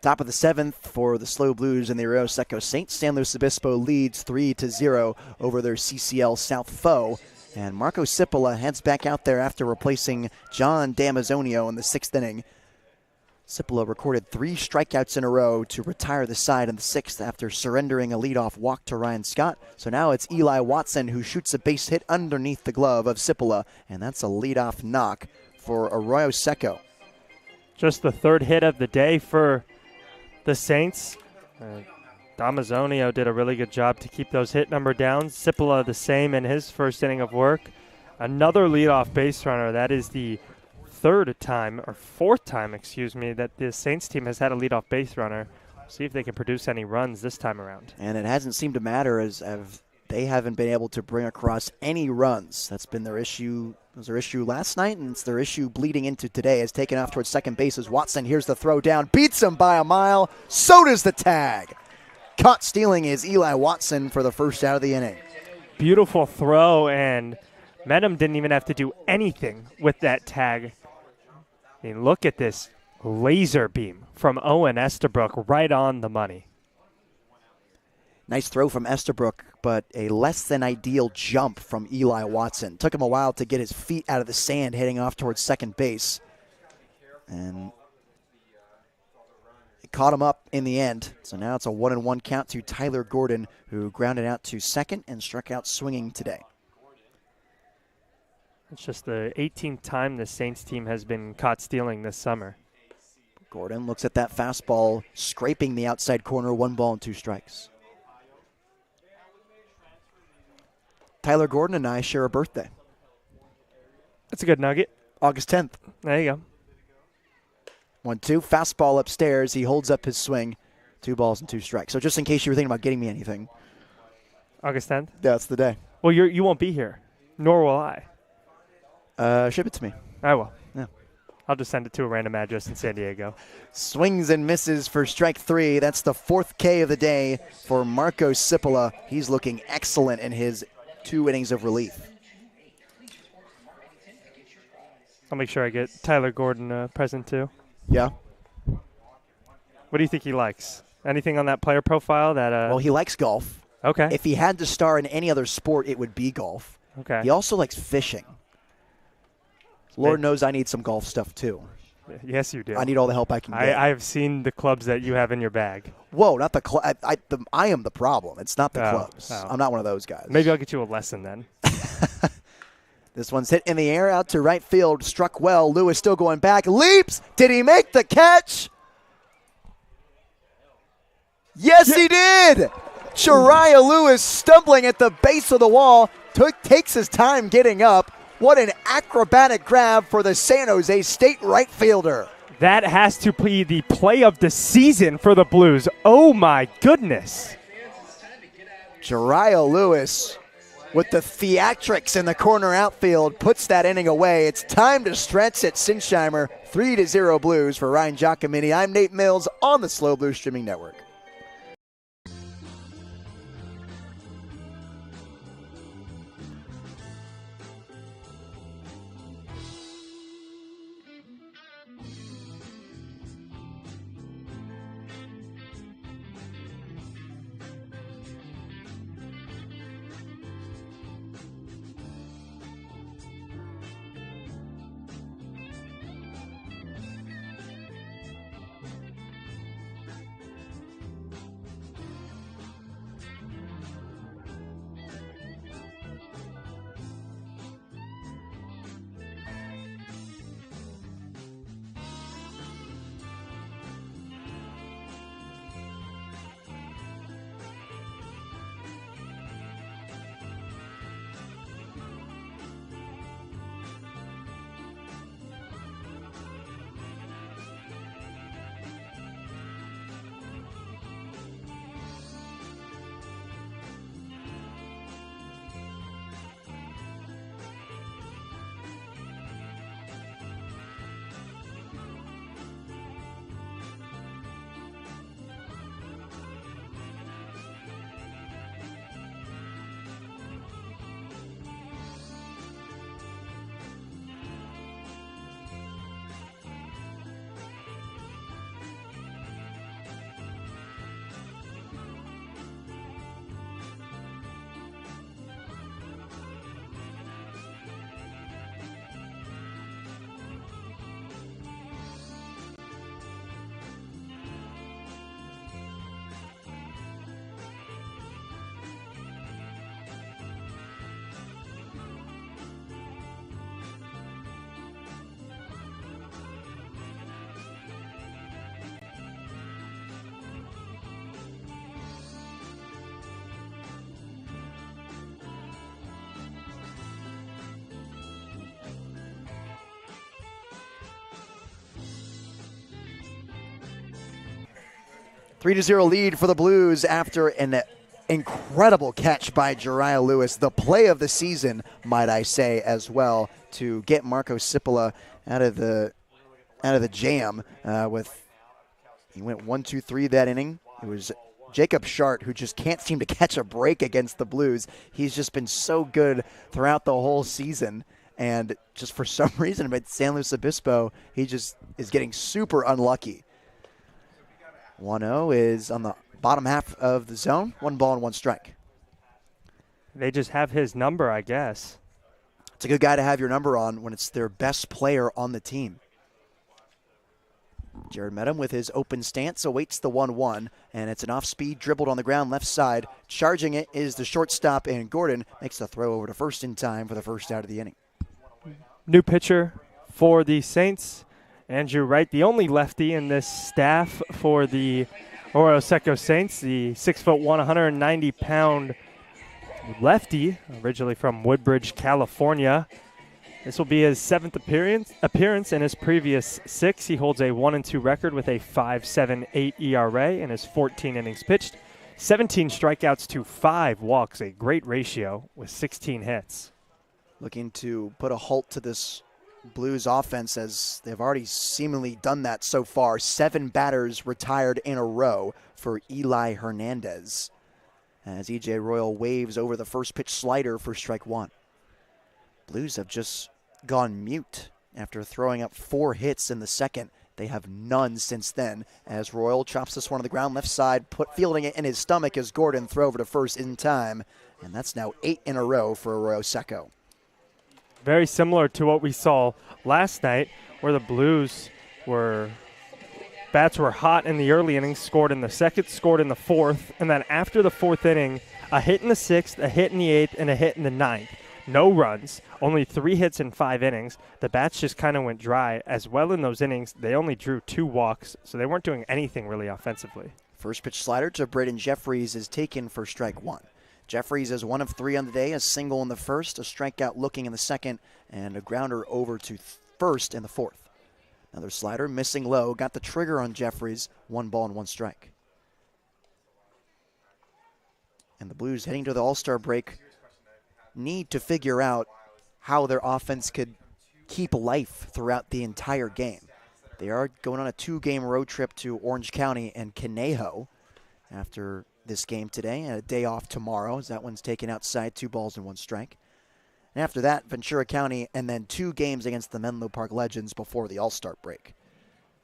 Top of the 7th for the SLO Blues and the Arroyo Seco Saints. San Luis Obispo leads 3-0 over their CCL South foe. And Marco Cipolla heads back out there after replacing John Damazio in the 6th inning. Cipolla recorded 3 strikeouts in a row to retire the side in the 6th after surrendering a leadoff walk to Ryan Scott. So now it's Eli Watson who shoots a base hit underneath the glove of Cipolla, and that's a leadoff knock for Arroyo Seco. Just the 3rd hit of the day for the Saints. Damazio did a really good job to keep those hit number down. Cipolla the same in his 1st inning of work. Another leadoff base runner. That is the 4th time, that the Saints team has had a leadoff base runner. See if they can produce any runs this time around. And it hasn't seemed to matter as they haven't been able to bring across any runs. That's been their issue. It was their issue last night, and it's their issue bleeding into today. Has taken off towards second base as Watson here's the throw down, beats him by a mile. So does the tag. Caught stealing is Eli Watson for the 1st out of the inning. Beautiful throw, and Medham didn't even have to do anything with that tag. I mean, look at this laser beam from Owen Estabrook right on the money. Nice throw from Estabrook, but a less than ideal jump from Eli Watson. Took him a while to get his feet out of the sand heading off towards second base. And it caught him up in the end. So now it's a 1-1 count to Tyler Gordon, who grounded out to second and struck out swinging today. It's just the 18th time the Saints team has been caught stealing this summer. Gordon looks at that fastball, scraping the outside corner, 1 ball and 2 strikes. Tyler Gordon and I share a birthday. That's a good nugget. August 10th. There you go. 1-2, fastball upstairs. He holds up his swing. 2 balls and 2 strikes. So just in case you were thinking about getting me anything. August 10th? That's the day. Well, you won't be here, nor will I. Ship it to me. I will. Yeah. I'll just send it to a random address in San Diego. Swings and misses for strike 3. That's the 4th K of the day for Marco Cipolla. He's looking excellent in his 2 innings of relief. I'll make sure I get Tyler Gordon a present too. Yeah. What do you think he likes? Anything on that player profile that? Well, he likes golf. Okay. If he had to star in any other sport, it would be golf. Okay. He also likes fishing. Lord knows I need some golf stuff too. Yes, you do. I need all the help I can get. I have seen the clubs that you have in your bag. Whoa, not the club. I am the problem. It's not the clubs. Oh. I'm not one of those guys. Maybe I'll get you a lesson then. This one's hit in the air out to right field. Struck well. Lewis still going back. Leaps. Did he make the catch? Yes, he did. Shariah Lewis stumbling at the base of the wall. Takes his time getting up. What an acrobatic grab for the San Jose State right fielder. That has to be the play of the season for the Blues. Oh, my goodness. Shariah Lewis with the theatrics in the corner outfield puts that inning away. It's time to stretch at Sinsheimer. 3-0 Blues for Ryan Giacomini. I'm Nate Mills on the SLO Blues Streaming Network. 3-0 lead for the Blues after an incredible catch by Jariah Lewis. The play of the season, might I say, as well, to get Marco Cipolla out of the jam. He went 1-2-3 that inning. It was Jacob Shart, who just can't seem to catch a break against the Blues. He's just been so good throughout the whole season. And just for some reason, at San Luis Obispo, he just is getting super unlucky. 1-0 is on the bottom half of the zone. 1 ball and 1 strike. They just have his number, I guess. It's a good guy to have your number on when it's their best player on the team. Jared Medham with his open stance awaits the 1-1, and it's an off-speed dribbled on the ground left side. Charging it is the shortstop, and Gordon makes the throw over to first in time for the first out of the inning. New pitcher for the Saints, Andrew Wright, the only lefty in this staff for the Arroyo Seco Saints, the 6'1", 190-pound lefty, originally from Woodbridge, California. This will be his 7th appearance in his previous 6. He holds a 1-2 record with a 5.78 ERA in his 14 innings pitched. 17 strikeouts to 5 walks, a great ratio with 16 hits. Looking to put a halt to this Blues offense, as they've already seemingly done that so far. 7 batters retired in a row for Eli Hernandez, as E.J. Royal waves over the first pitch slider for strike 1. Blues have just gone mute after throwing up 4 hits in the second. They have none since then, as Royal chops this one on the ground left side, fielding it in his stomach as Gordon throw over to first in time, and that's now 8 in a row for Arroyo Seco. Very similar to what we saw last night, where the Blues bats were hot in the early innings, scored in the second, scored in the fourth, and then after the 4th inning, a hit in the 6th, a hit in the 8th, and a hit in the 9th. No runs, only 3 hits in 5 innings. The bats just kind of went dry. As well in those innings, they only drew 2 walks, so they weren't doing anything really offensively. First pitch slider to Braden Jeffries is taken for strike 1. Jeffries is 1 of 3 on the day, a single in the first, a strikeout looking in the second, and a grounder over to first in the 4th. Another slider, missing low, got the trigger on Jeffries, 1 ball and 1 strike. And the Blues, heading to the All-Star break, need to figure out how their offense could keep life throughout the entire game. They are going on a 2-game road trip to Orange County and Conejo after this game today, and a day off tomorrow, as that one's taken outside, 2 balls and 1 strike. And after that, Ventura County, and then 2 games against the Menlo Park Legends before the All-Star break.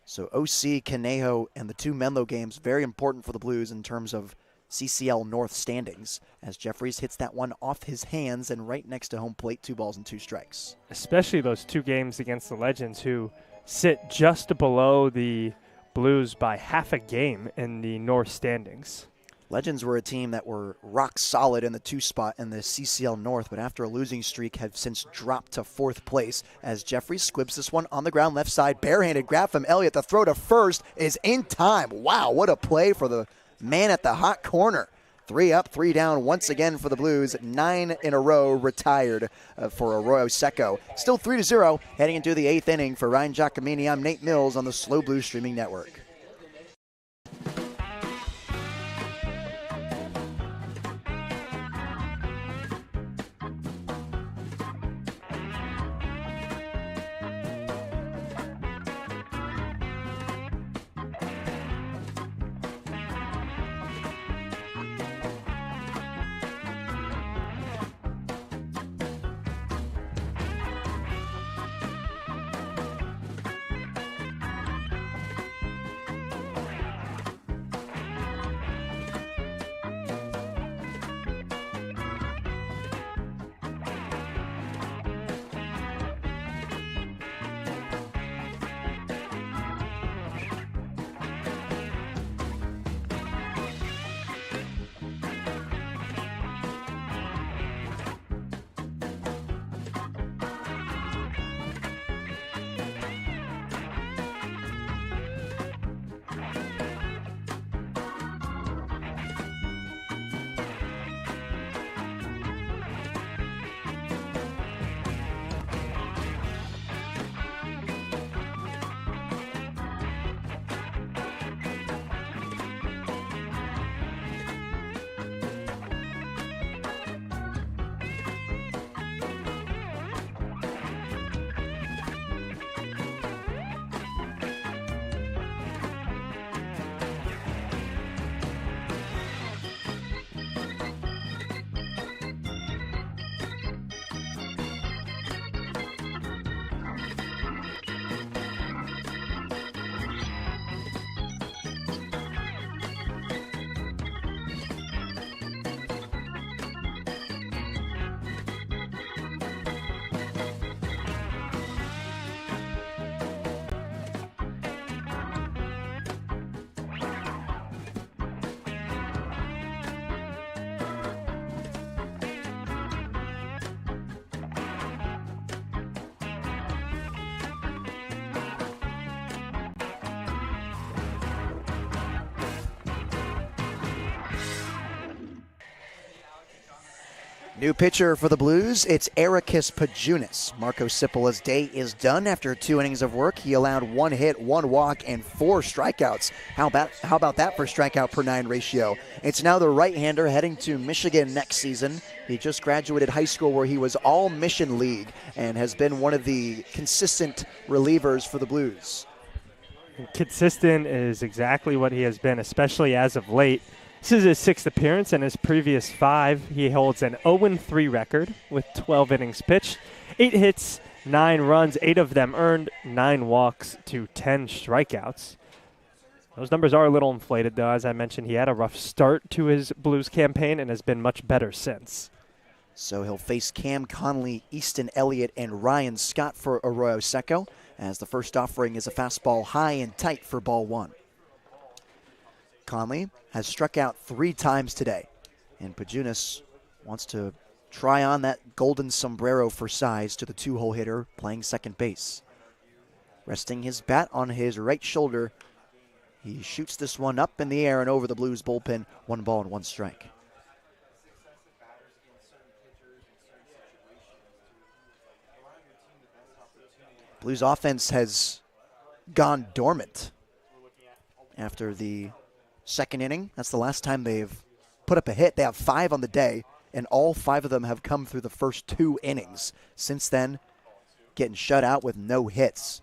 So OC, Conejo, and the 2 Menlo games, very important for the Blues in terms of CCL North standings, as Jeffries hits that one off his hands and right next to home plate, 2 balls and 2 strikes. Especially those 2 games against the Legends, who sit just below the Blues by half a game in the North standings. Legends were a team that were rock solid in the 2 spot in the CCL North, but after a losing streak have since dropped to 4th place, as Jeffries squibs this one on the ground left side, barehanded grab from Elliott. The throw to first is in time. Wow, what a play for the man at the hot corner. 3 up, 3 down once again for the Blues. 9 in a row retired for Arroyo Seco. Still 3-0 heading into the 8th inning. For Ryan Giacomini, I'm Nate Mills on the Slow Blues Streaming Network. New pitcher for the Blues, it's Ericus Pajunas. Marco Cipola's day is done after 2 innings of work. He allowed 1 hit, 1 walk, and 4 strikeouts. How about that for strikeout per 9 ratio? It's now the right-hander heading to Michigan next season. He just graduated high school where he was all-Mission League and has been one of the consistent relievers for the Blues. Consistent is exactly what he has been, especially as of late. This is his 6th appearance, and his previous 5. He holds an 0-3 record with 12 innings pitched, 8 hits, 9 runs, 8 of them earned, 9 walks to 10 strikeouts. Those numbers are a little inflated, though. As I mentioned, he had a rough start to his Blues campaign and has been much better since. So he'll face Cam Conley, Easton Elliott, and Ryan Scott for Arroyo Seco, as the first offering is a fastball high and tight for ball 1. Conley has struck out 3 times today, and Pajunas wants to try on that golden sombrero for size to the 2-hole hitter playing second base. Resting his bat on his right shoulder, he shoots this one up in the air and over the Blues bullpen, 1 ball and 1 strike. Blues offense has gone dormant after the second inning. That's the last time they've put up a hit. They have 5 on the day, and all 5 of them have come through the first 2 innings. Since then, getting shut out with no hits.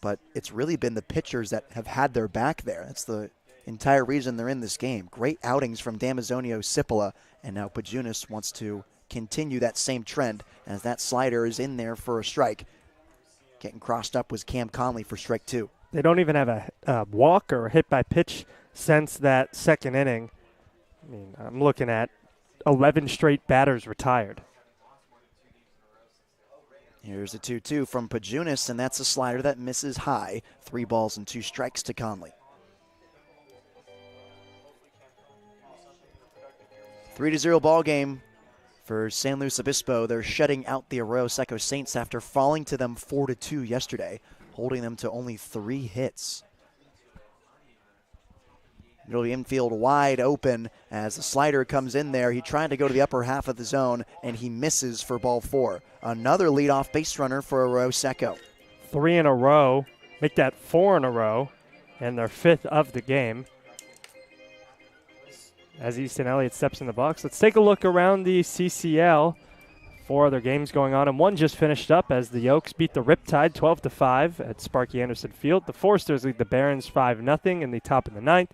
But it's really been the pitchers that have had their back there. That's the entire reason they're in this game. Great outings from Damazio, Cipolla, and now Pajunas wants to continue that same trend as that slider is in there for a strike. Getting crossed up was Cam Conley for strike 2. They don't even have a walk or a hit by pitch since that second inning. I mean, I'm looking at 11 straight batters retired. Here's a 2-2 from Pajunas, and that's a slider that misses high. 3 balls and 2 strikes to Conley. 3-0 ball game for San Luis Obispo. They're shutting out the Arroyo Seco Saints after falling to them 4-2 yesterday, holding them to only 3 hits. Middle of the infield wide open as the slider comes in there. He tried to go to the upper half of the zone, and he misses for ball 4. Another leadoff base runner for Arroyo Seco. 3 in a row, make that 4 in a row, and their 5th of the game. As Easton Elliott steps in the box, let's take a look around the CCL. 4 other games going on, and one just finished up as the Oaks beat the Riptide 12-5 at Sparky Anderson Field. The Foresters lead the Barons 5-0 in the top of the 9th.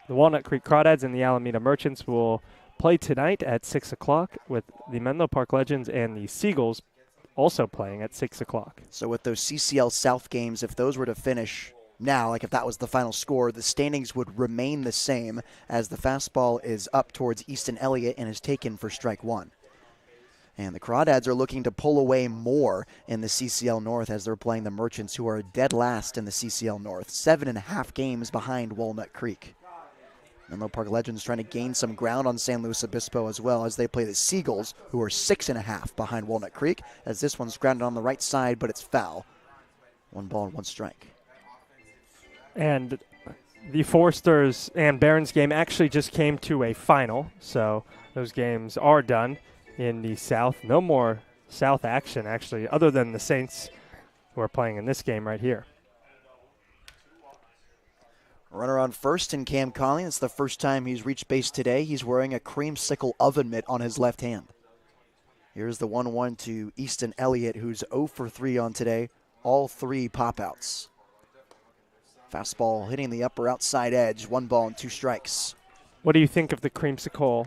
The Walnut Creek Crawdads and the Alameda Merchants will play tonight at 6 o'clock, with the Menlo Park Legends and the Seagulls also playing at 6 o'clock. So with those CCL South games, if those were to finish now, like if that was the final score, the standings would remain the same as the fastball is up towards Easton Elliott and is taken for strike 1. And the Crawdads are looking to pull away more in the CCL North as they're playing the Merchants, who are dead last in the CCL North, 7.5 games behind Walnut Creek. Menlo Park Legends trying to gain some ground on San Luis Obispo as well as they play the Seagulls, who are 6.5 behind Walnut Creek, as this one's grounded on the right side, but it's foul. 1 ball and 1 strike. And the Foresters and Barons game actually just came to a final, so those games are done in the South. No more South action, actually, other than the Saints who are playing in this game right here. Runner on first in Cam Conley. It's the first time he's reached base today. He's wearing a creamsicle oven mitt on his left hand. Here's the 1-1 to Easton Elliott, who's 0 for 3 on today. All 3 pop-outs. Fastball hitting the upper outside edge. 1 ball and 2 strikes. What do you think of the creamsicle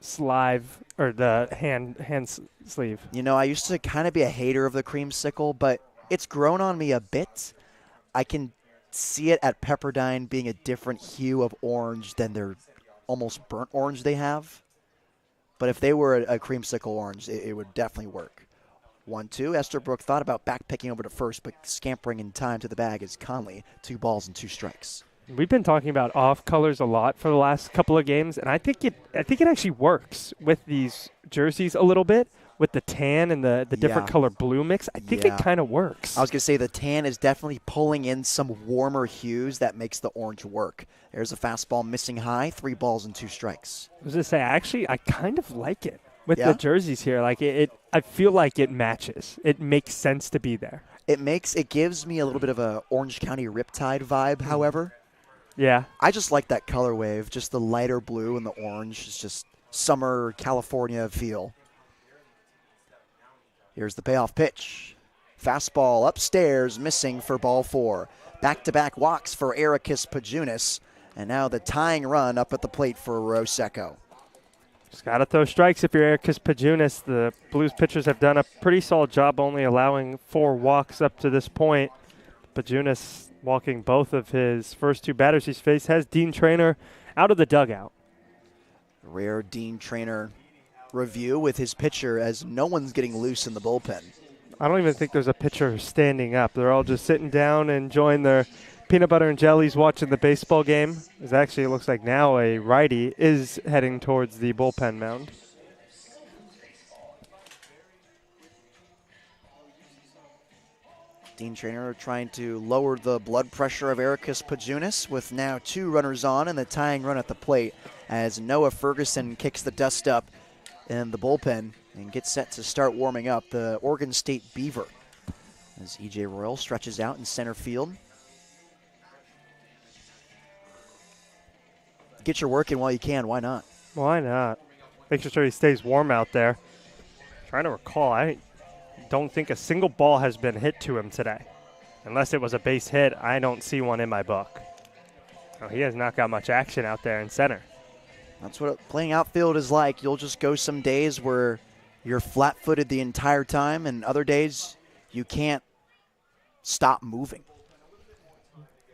sleeve, or the hand sleeve? You know, I used to kind of be a hater of the creamsicle, but it's grown on me a bit. I can see it at Pepperdine being a different hue of orange than their almost burnt orange they have. But if they were a creamsicle orange, it would definitely work. 1-2. Esterbrook thought about back picking over to first, but scampering in time to the bag is Conley. 2 balls and 2 strikes. We've been talking about off colors a lot for the last couple of games, and I think it actually works with these jerseys a little bit, with the tan and the different color blue mix, I think it kind of works. I was going to say the tan is definitely pulling in some warmer hues that makes the orange work. There's a fastball missing high, 3 balls and 2 strikes. I was going to say, actually, I kind of like it with the jerseys here. Like I feel like it matches. It makes sense to be there. It gives me a little bit of a Orange County Riptide vibe, however. Yeah. I just like that color wave, just the lighter blue and the orange. It's just summer California feel. Here's the payoff pitch. Fastball upstairs, missing for ball 4. Back-to-back walks for Ericus Pajunas, and now the tying run up at the plate for Arroyo Seco. Just got to throw strikes if you're Ericus Pajunas. The Blues pitchers have done a pretty solid job only allowing 4 walks up to this point. Pajunas walking both of his first 2 batters he's faced, has Dean Traynor out of the dugout. Rare Dean Traynor review with his pitcher as no one's getting loose in the bullpen. I don't even think there's a pitcher standing up. They're all just sitting down and enjoying their peanut butter and jellies watching the baseball game. It actually looks like now a righty is heading towards the bullpen mound. Dean Traynor trying to lower the blood pressure of Ericus Pajunas with now 2 runners on and the tying run at the plate as Noah Ferguson kicks the dust up in the bullpen and gets set to start warming up the Oregon State Beaver as E.J. Royal stretches out in center field. Get your work in while you can. Why not? Why not? Make sure he stays warm out there. Trying to recall, I don't think a single ball has been hit to him today. Unless it was a base hit, I don't see one in my book. Oh, he has not got much action out there in center. That's what playing outfield is like. You'll just go some days where you're flat-footed the entire time, and other days you can't stop moving.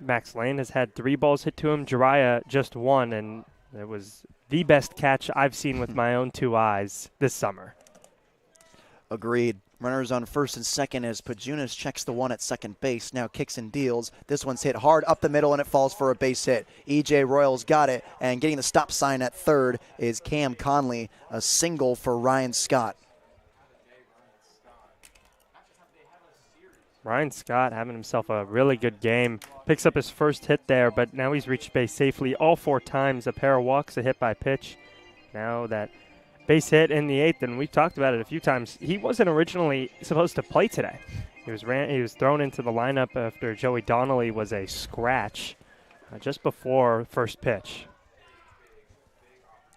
Max Lane has had 3 balls hit to him. Jiraiya just 1, and it was the best catch I've seen with my own 2 eyes this summer. Agreed. Runners on first and second as Pajunas checks the 1 at second base. Now kicks and deals. This one's hit hard up the middle, and it falls for a base hit. E.J. Royals got it, and getting the stop sign at third is Cam Conley. A single for Ryan Scott. Ryan Scott having himself a really good game. Picks up his first hit there, but now he's reached base safely all 4 times. A pair of walks, a hit by pitch. Now that base hit in the 8th, and we've talked about it a few times. He wasn't originally supposed to play today. He was thrown into the lineup after Joey Donnelly was a scratch just before first pitch.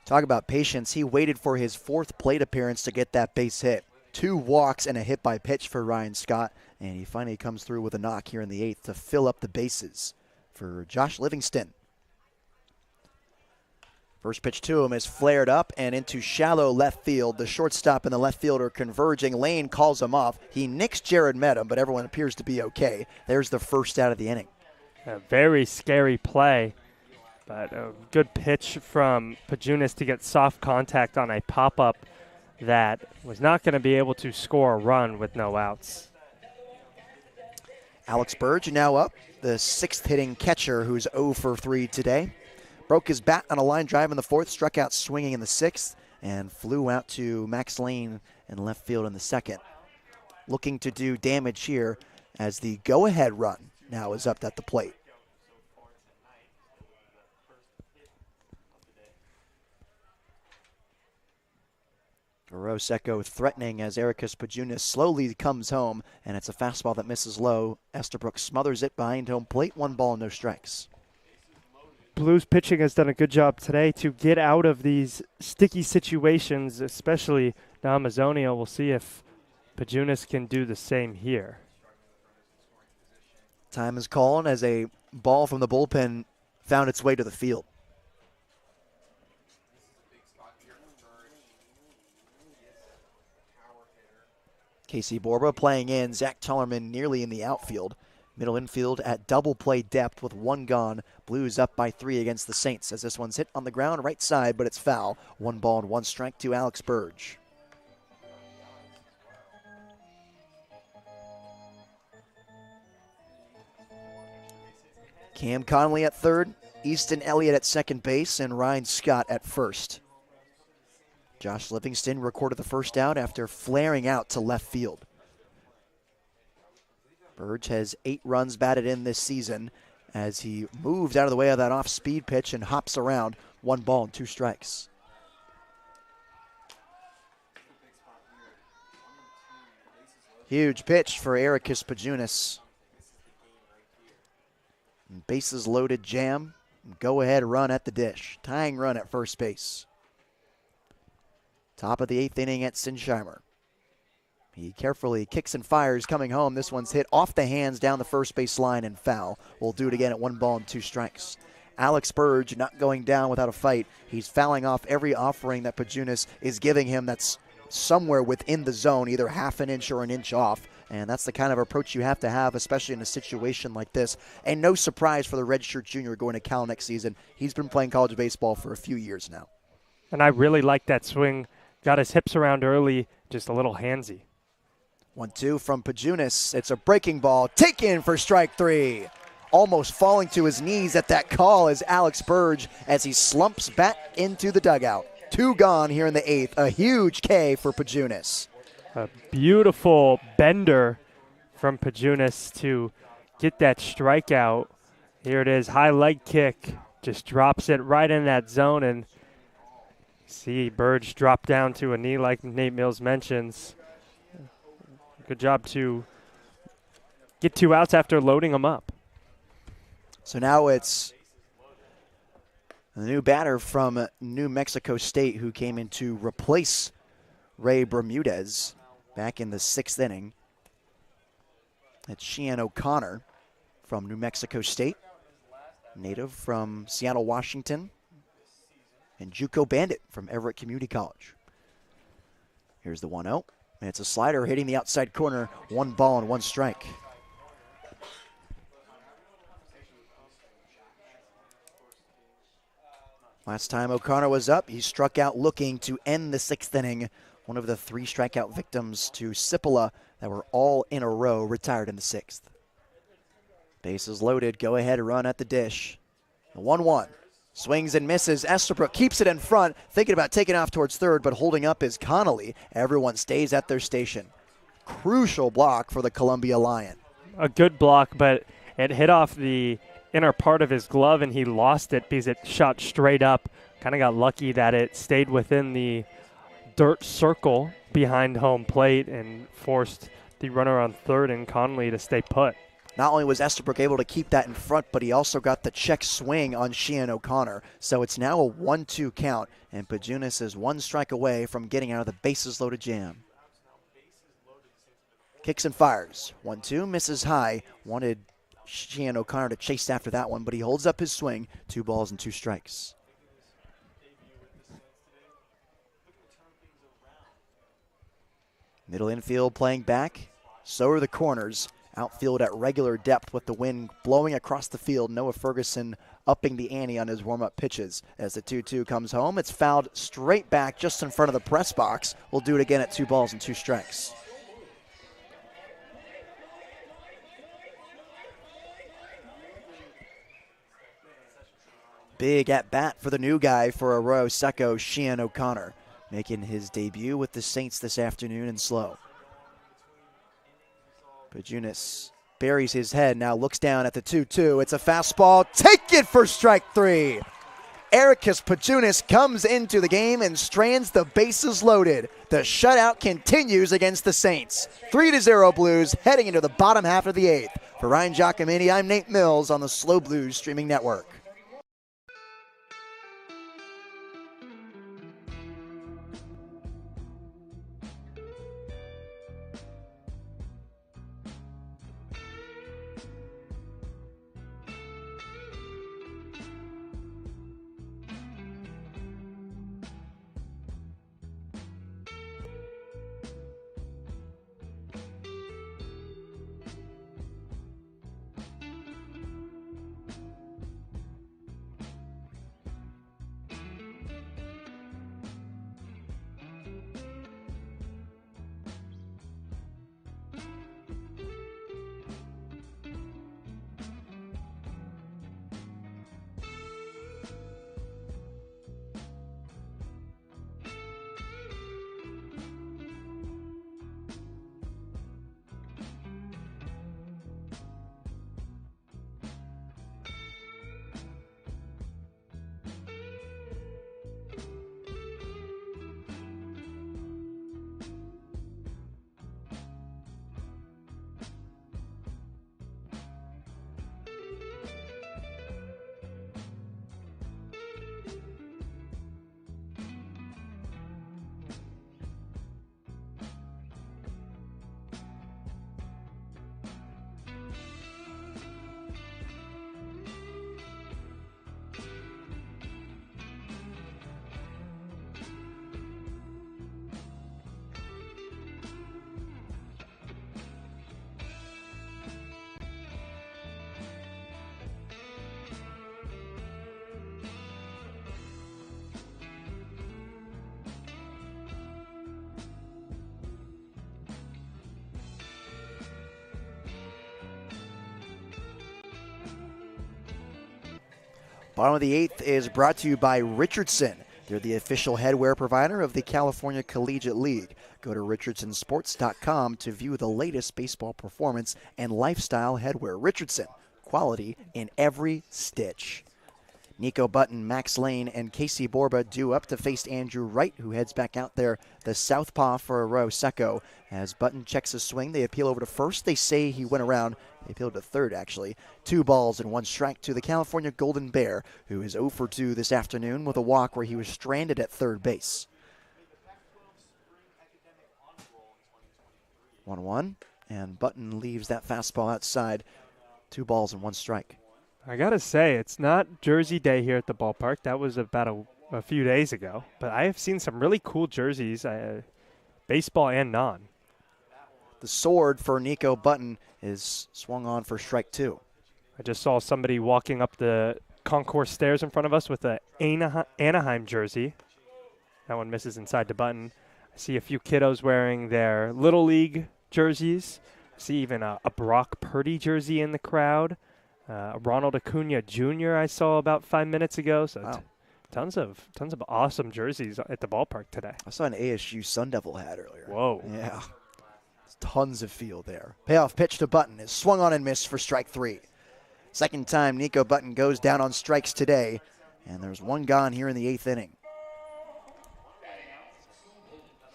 Talk about patience. He waited for his 4th plate appearance to get that base hit. 2 walks and a hit by pitch for Ryan Scott, and he finally comes through with a knock here in the 8th to fill up the bases for Josh Livingston. First pitch to him is flared up and into shallow left field. The shortstop and the left fielder converging. Lane calls him off. He nicks Jared Medham, but everyone appears to be okay. There's the first out of the inning. A very scary play, but a good pitch from Pajunas to get soft contact on a pop-up that was not going to be able to score a run with no outs. Alex Burge now up, the 6th hitting catcher who's 0 for 3 today. Broke his bat on a line drive in the 4th, struck out swinging in the 6th, and flew out to Max Lane in left field in the 2nd. Looking to do damage here as the go-ahead run now is up at the plate. Arroyo Seco threatening as Ericus Pajunas slowly comes home, and it's a fastball that misses low. Estabrook smothers it behind home plate. 1 ball, no strikes. Blues pitching has done a good job today to get out of these sticky situations, especially Damazio. We'll see if Pajunas can do the same here. Time is called as a ball from the bullpen found its way to the field. Casey Borba playing in. Zach Tullerman nearly in the outfield. Middle infield at double play depth with 1 gone. Blues up by 3 against the Saints as this one's hit on the ground right side, but it's foul. 1 ball and 1 strike to Alex Burge. Cam Conley at third, Easton Elliott at second base, and Ryan Scott at first. Josh Livingston recorded the first out after flaring out to left field. Burge has 8 runs batted in this season as he moves out of the way of that off-speed pitch and hops around. 1 ball and 2 strikes. Huge pitch for Ericus Pajunas. Bases loaded jam. Go-ahead run at the dish. Tying run at first base. Top of the 8th inning at Sinsheimer. He carefully kicks and fires coming home. This one's hit off the hands down the first base line and foul. We'll do it again at 1 ball and 2 strikes. Alex Burge not going down without a fight. He's fouling off every offering that Pajunas is giving him that's somewhere within the zone, either half an inch or an inch off. And that's the kind of approach you have to have, especially in a situation like this. And no surprise for the redshirt junior going to Cal next season. He's been playing college baseball for a few years now. And I really like that swing. Got his hips around early, just a little handsy. 1-2 from Pajunas. It's a breaking ball. Taken for strike 3. Almost falling to his knees at that call is Alex Burge as he slumps back into the dugout. 2 gone here in the 8th. A huge K for Pajunas. A beautiful bender from Pajunas to get that strikeout. Here it is, high leg kick. Just drops it right in that zone, and see Burge drop down to a knee like Nate Mills mentions. Good job to get 2 outs after loading them up. So now it's a new batter from New Mexico State who came in to replace Ray Bermudez back in the 6th inning. It's Sheehan O'Connor from New Mexico State, native from Seattle, Washington, and JUCO Bandit from Everett Community College. Here's the 1-0. And it's a slider hitting the outside corner. 1 ball and 1 strike. Last time O'Connor was up, he struck out looking to end the 6th inning. One of the 3 strikeout victims to Cipolla that were all in a row retired in the 6th. Bases loaded, go ahead run at the dish. The 1-1. Swings and misses. Estabrook keeps it in front, thinking about taking off towards third, but holding up is Connolly. Everyone stays at their station. Crucial block for the Columbia Lion. A good block, but it hit off the inner part of his glove, and he lost it because it shot straight up. Kind of got lucky that it stayed within the dirt circle behind home plate and forced the runner on third and Connolly to stay put. Not only was Estabrook able to keep that in front, but he also got the check swing on Sheehan O'Connor. So it's now a 1-2 count, and Pajunas is 1 strike away from getting out of the bases-loaded jam. Kicks and fires. 1-2, misses high. Wanted Sheehan O'Connor to chase after that one, but he holds up his swing. 2 balls and 2 strikes. Middle infield playing back. So are the corners. Outfield at regular depth with the wind blowing across the field. Noah Ferguson upping the ante on his warm-up pitches. As the 2-2 comes home, it's fouled straight back just in front of the press box. We'll do it again at 2 balls and 2 strikes. Big at-bat for the new guy for Arroyo Seco, Sheehan O'Connor, making his debut with the Saints this afternoon in SLO. Pajunas buries his head, now looks down at the 2-2. It's a fastball. Take it for strike 3. Ericus Pajunas comes into the game and strands the bases loaded. The shutout continues against the Saints. 3-0 Blues heading into the bottom half of the 8th. For Ryan Giacomini, I'm Nate Mills on the SLO Blues streaming network. Bottom of the 8th is brought to you by Richardson. They're the official headwear provider of the California Collegiate League. Go to richardsonsports.com to view the latest baseball performance and lifestyle headwear. Richardson, quality in every stitch. Nico Button, Max Lane, and Casey Borba due up to face Andrew Wright, who heads back out there, the southpaw for Arroyo Seco. As Button checks his swing, they appeal over to first. They say he went around. They appealed to third, actually. 2 balls and 1 strike to the California Golden Bear, who is 0 for 2 this afternoon with a walk where he was stranded at third base. 1-1, and Button leaves that fastball outside. 2 balls and 1 strike. I got to say, it's not Jersey Day here at the ballpark. That was about a few days ago. But I have seen some really cool jerseys, baseball and non. The sword for Nico Button is swung on for strike 2. I just saw somebody walking up the concourse stairs in front of us with a Anaheim jersey. That one misses inside the button. I see a few kiddos wearing their Little League jerseys. I see even a Brock Purdy jersey in the crowd. Ronald Acuna Jr. I saw about 5 minutes ago. So wow. Tons of awesome jerseys at the ballpark today. I saw an ASU Sun Devil hat earlier. Whoa. Yeah. Tons of field there. Payoff pitch to Button is swung on and missed for strike 3. Second time Nico Button goes down on strikes today, and there's 1 gone here in the 8th inning.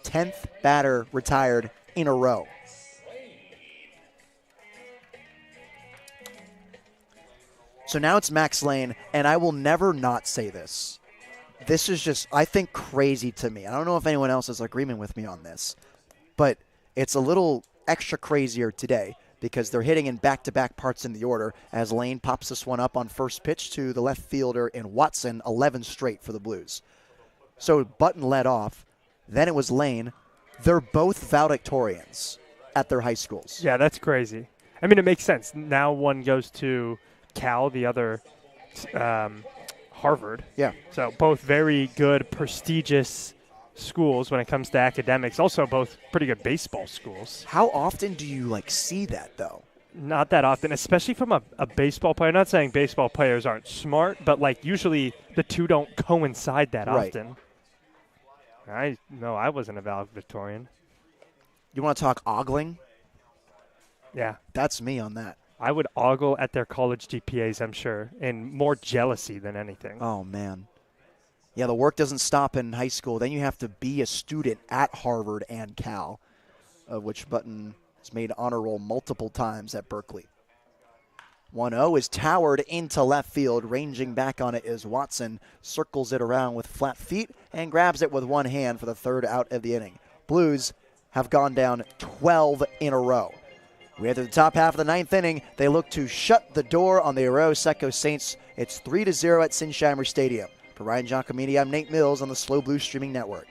10th batter retired in a row. So now it's Max Lane, and I will never not say this. This is just, I think, crazy to me. I don't know if anyone else is in agreement with me on this, but it's a little extra crazier today because they're hitting in back-to-back parts in the order as Lane pops this one up on first pitch to the left fielder in Watson, 11 straight for the Blues. So Button led off, then it was Lane. They're both valedictorians at their high schools. Yeah, that's crazy. I mean, it makes sense. Now one goes to Cal, the other Harvard. Yeah. So both very good, prestigious schools when it comes to academics. Also both pretty good baseball schools. How often do you, see that, though? Not that often, especially from a baseball player. Not saying baseball players aren't smart, but, usually the two don't coincide that right. often. I wasn't a valedictorian. You want to talk ogling? Yeah. That's me on that. I would ogle at their college GPAs, I'm sure, and more jealousy than anything. Oh, man. Yeah, the work doesn't stop in high school. Then you have to be a student at Harvard and Cal, of which Button has made honor roll multiple times at Berkeley. 1-0 is towered into left field. Ranging back on it is Watson. Circles it around with flat feet and grabs it with one hand for the 3rd out of the inning. Blues have gone down 12 in a row. We enter the top half of the 9th inning. They look to shut the door on the Arroyo Seco Saints. It's 3-0 at Sinsheimer Stadium. For Ryan Giacomini, I'm Nate Mills on the Slow Blue Streaming Network.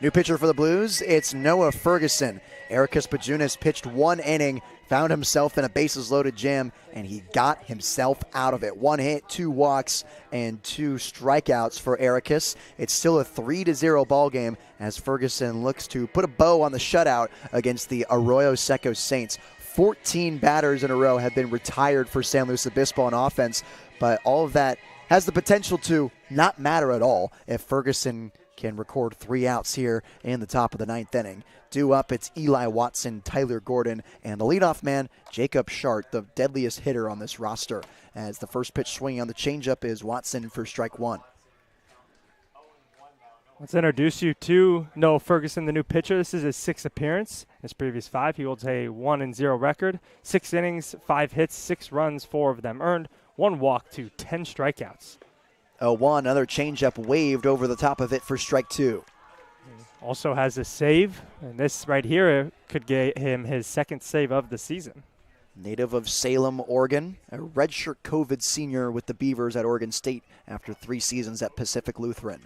New pitcher for the Blues, it's Noah Ferguson. Ericus Pajunas pitched 1 inning, found himself in a bases-loaded jam, and he got himself out of it. 1 hit, 2 walks, and 2 strikeouts for Ericus. It's still a 3-0 ball game as Ferguson looks to put a bow on the shutout against the Arroyo Seco Saints. 14 batters in a row have been retired for San Luis Obispo on offense, but all of that has the potential to not matter at all if Ferguson can record 3 outs here in the top of the 9th inning. Due up, it's Eli Watson, Tyler Gordon, and the leadoff man, Jacob Shart, the deadliest hitter on this roster. As the first pitch swinging on the changeup is Watson for strike 1. Let's introduce you to Noah Ferguson, the new pitcher. This is his 6th appearance. His previous 5, he holds a 1-0 record. 6 innings, 5 hits, 6 runs, 4 of them earned, 1 walk to 10 strikeouts. 0-1, another changeup waved over the top of it for strike 2. Also has a save, and this right here could get him his 2nd save of the season. Native of Salem, Oregon, a redshirt COVID senior with the Beavers at Oregon State after 3 seasons at Pacific Lutheran.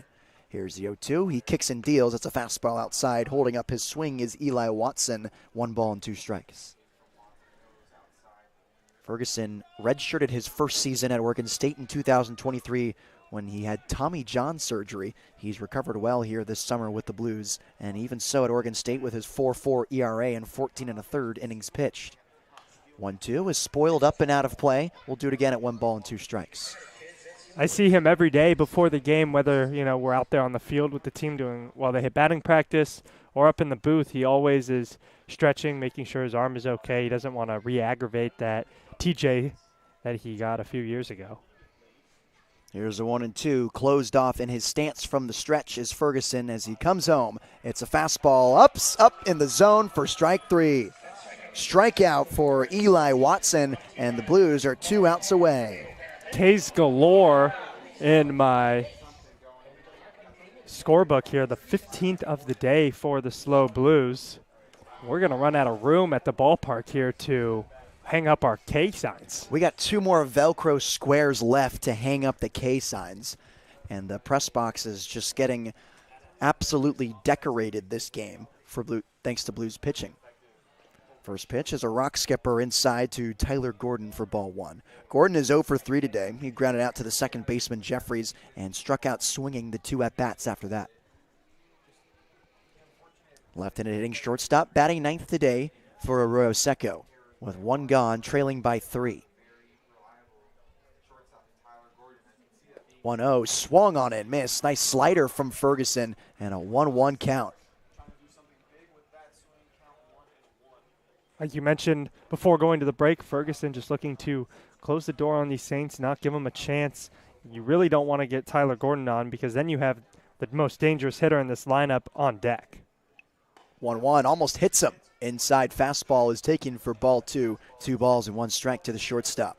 Here's the 0-2. He kicks and deals. It's a fastball outside. Holding up his swing is Eli Watson. 1 ball and 2 strikes. Ferguson redshirted his first season at Oregon State in 2023 when he had Tommy John surgery. He's recovered well here this summer with the Blues, and even so at Oregon State with his 4.4 ERA and 14 1/3 innings pitched. 1-2 is spoiled up and out of play. We'll do it again at 1 ball and 2 strikes. I see him every day before the game, whether we're out there on the field with the team while they hit batting practice or up in the booth. He always is stretching, making sure his arm is okay. He doesn't want to re-aggravate that TJ that he got a few years ago. Here's a 1-2, closed off in his stance from the stretch is Ferguson as he comes home. It's a fastball up in the zone for strike 3. Strikeout for Eli Watson, and the Blues are 2 outs away. K's galore in my scorebook here, the 15th of the day for the SLO Blues. We're going to run out of room at the ballpark here to hang up our K signs. We got 2 more Velcro squares left to hang up the K signs, and the press box is just getting absolutely decorated this game for thanks to Blues pitching. First pitch is a rock skipper inside to Tyler Gordon for ball 1. Gordon is 0 for 3 today. He grounded out to the second baseman Jeffries and struck out swinging the 2 at-bats after that. Left-handed hitting shortstop, batting 9th today for Arroyo Seco, with 1 gone, trailing by 3. 1-0, swung on it, missed. Nice slider from Ferguson, and a 1-1 count. Like you mentioned before going to the break, Ferguson just looking to close the door on these Saints, not give them a chance. You really don't want to get Tyler Gordon on because then you have the most dangerous hitter in this lineup on deck. 1-1, almost hits him. Inside fastball is taken for ball 2. 2 balls and 1 strike to the shortstop.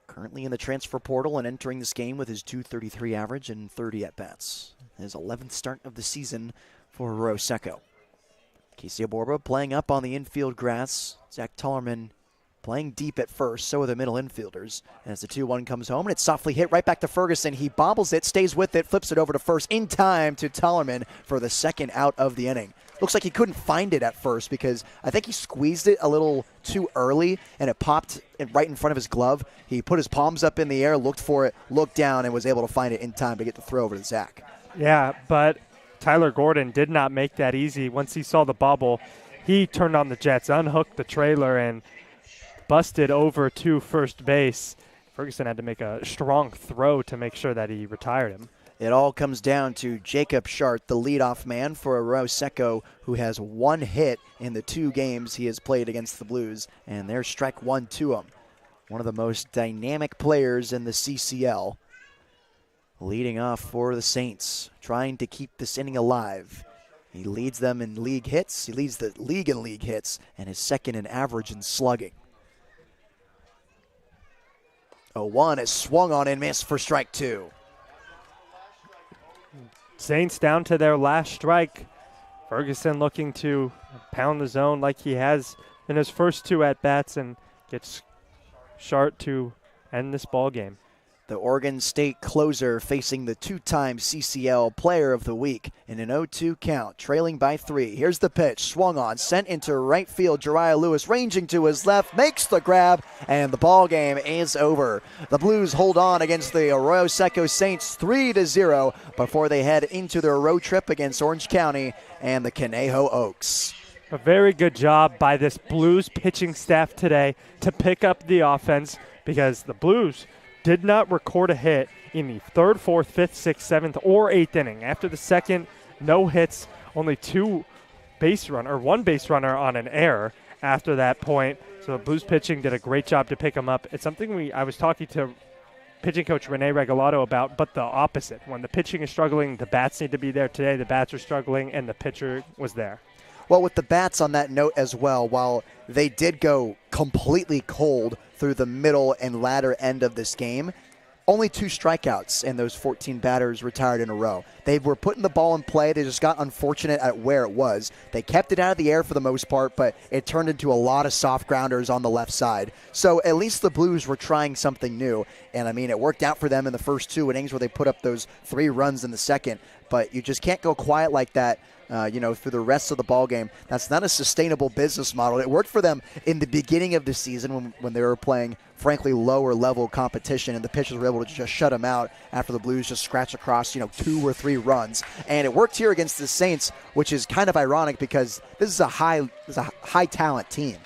Currently in the transfer portal and entering this game with his .233 average and 30 at-bats. His 11th start of the season for Arroyo Seco. Casey Aborba playing up on the infield grass. Zach Tullerman playing deep at first, so are the middle infielders. As the 2-1 comes home, and it's softly hit right back to Ferguson. He bobbles it, stays with it, flips it over to first in time to Tullerman for the 2nd out of the inning. Looks like he couldn't find it at first because I think he squeezed it a little too early, and it popped right in front of his glove. He put his palms up in the air, looked for it, looked down, and was able to find it in time to get the throw over to Zach. Yeah, but Tyler Gordon did not make that easy. Once he saw the bobble, he turned on the jets, unhooked the trailer, and busted over to first base. Ferguson had to make a strong throw to make sure that he retired him. It all comes down to Jacob Shart, the leadoff man for Arroyo Seco, who has 1 hit in the 2 games he has played against the Blues, and there's strike 1 to him. One of the most dynamic players in the CCL. Leading off for the Saints, trying to keep this inning alive. He leads them in league hits. He leads the league in league hits and is 2nd in average in slugging. 0-1 is swung on and missed for strike 2. Saints down to their last strike. Ferguson looking to pound the zone like he has in his first 2 at-bats and gets Shart to end this ball game. The Oregon State closer facing the two-time CCL Player of the Week in an 0-2 count, trailing by 3. Here's the pitch, swung on, sent into right field. Jariah Lewis ranging to his left, makes the grab, and the ball game is over. The Blues hold on against the Arroyo Seco Saints 3-0 before they head into their road trip against Orange County and the Conejo Oaks. A very good job by this Blues pitching staff today to pick up the offense, because the Blues did not record a hit in the 3rd, 4th, 5th, 6th, 7th, or 8th inning. After the second, no hits, only one base runner on an error after that point. So the Blues pitching did a great job to pick them up. It's something I was talking to pitching coach Rene Regalado about, but the opposite. When the pitching is struggling, the bats need to be there. Today the bats are struggling, and the pitcher was there. Well, with the bats on that note as well, while they did go completely cold through the middle and latter end of this game, only 2 strikeouts, and those 14 batters retired in a row. They were putting the ball in play. They just got unfortunate at where it was. They kept it out of the air for the most part, but it turned into a lot of soft grounders on the left side. So at least the Blues were trying something new. And, I mean, it worked out for them in the first 2 innings where they put up those 3 runs in the second. But you just can't go quiet like that. Through the rest of the ball game. That's not a sustainable business model. It worked for them in the beginning of the season when they were playing, frankly, lower level competition, and the pitchers were able to just shut them out after the Blues just scratch across, 2 or 3 runs. And it worked here against the Saints, which is kind of ironic because this is a high talent team.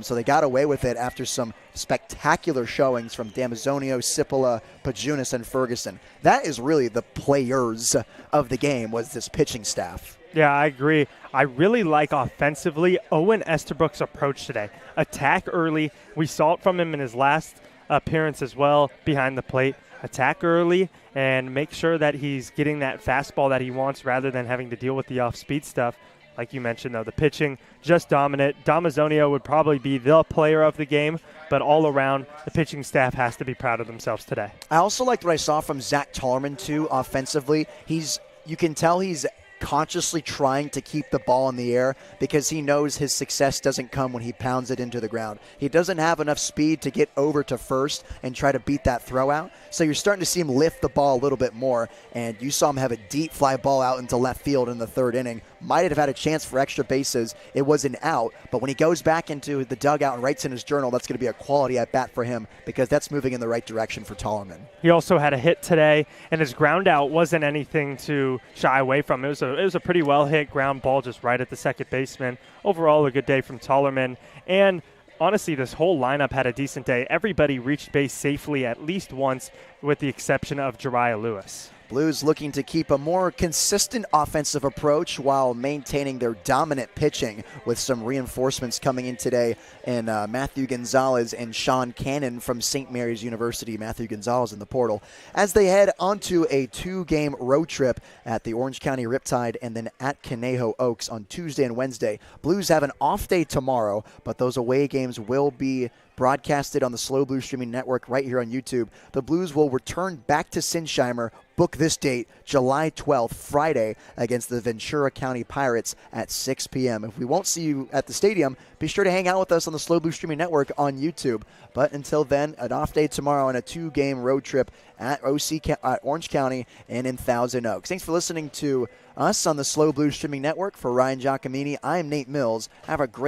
So they got away with it after some spectacular showings from Damazio, Cipolla, Pajunas, and Ferguson. That is really the players of the game, was this pitching staff. Yeah, I agree. I really like offensively Owen Esterbrook's approach today. Attack early. We saw it from him in his last appearance as well behind the plate. Attack early and make sure that he's getting that fastball that he wants rather than having to deal with the off-speed stuff. Like you mentioned, though, the pitching just dominant. Damazio would probably be the player of the game, but all around, the pitching staff has to be proud of themselves today. I also liked what I saw from Zach Tollerman, too, offensively. You can tell he's consciously trying to keep the ball in the air because he knows his success doesn't come when he pounds it into the ground. He doesn't have enough speed to get over to first and try to beat that throw out. So you're starting to see him lift the ball a little bit more, and you saw him have a deep fly ball out into left field in the 3rd inning. Might have had a chance for extra bases. It was an out, but when he goes back into the dugout and writes in his journal, that's going to be a quality at bat for him because that's moving in the right direction for Tollerman. He also had a hit today, and his ground out wasn't anything to shy away from. It was a pretty well hit ground ball just right at the second baseman. Overall, a good day from Tollerman, and honestly, this whole lineup had a decent day. Everybody reached base safely at least once, with the exception of Jariah Lewis. Blues looking to keep a more consistent offensive approach while maintaining their dominant pitching with some reinforcements coming in today in Matthew Gonzalez and Sean Cannon from St. Mary's University. Matthew Gonzalez in the portal as they head onto a 2-game road trip at the Orange County Riptide and then at Conejo Oaks on Tuesday and Wednesday. Blues have an off day tomorrow, but those away games will be broadcasted on the SLO Blues streaming network right here on YouTube. The Blues will return back to Sinsheimer. Book this date, July 12th, Friday, against the Ventura County Pirates at 6 p.m. If we won't see you at the stadium, be sure to hang out with us on the SLO Blues streaming network on YouTube. But until then, an off day tomorrow and a 2-game road trip at Orange County and in Thousand Oaks. Thanks for listening to us on the SLO Blues streaming network. For Ryan Giacomini, I'm Nate Mills. Have a great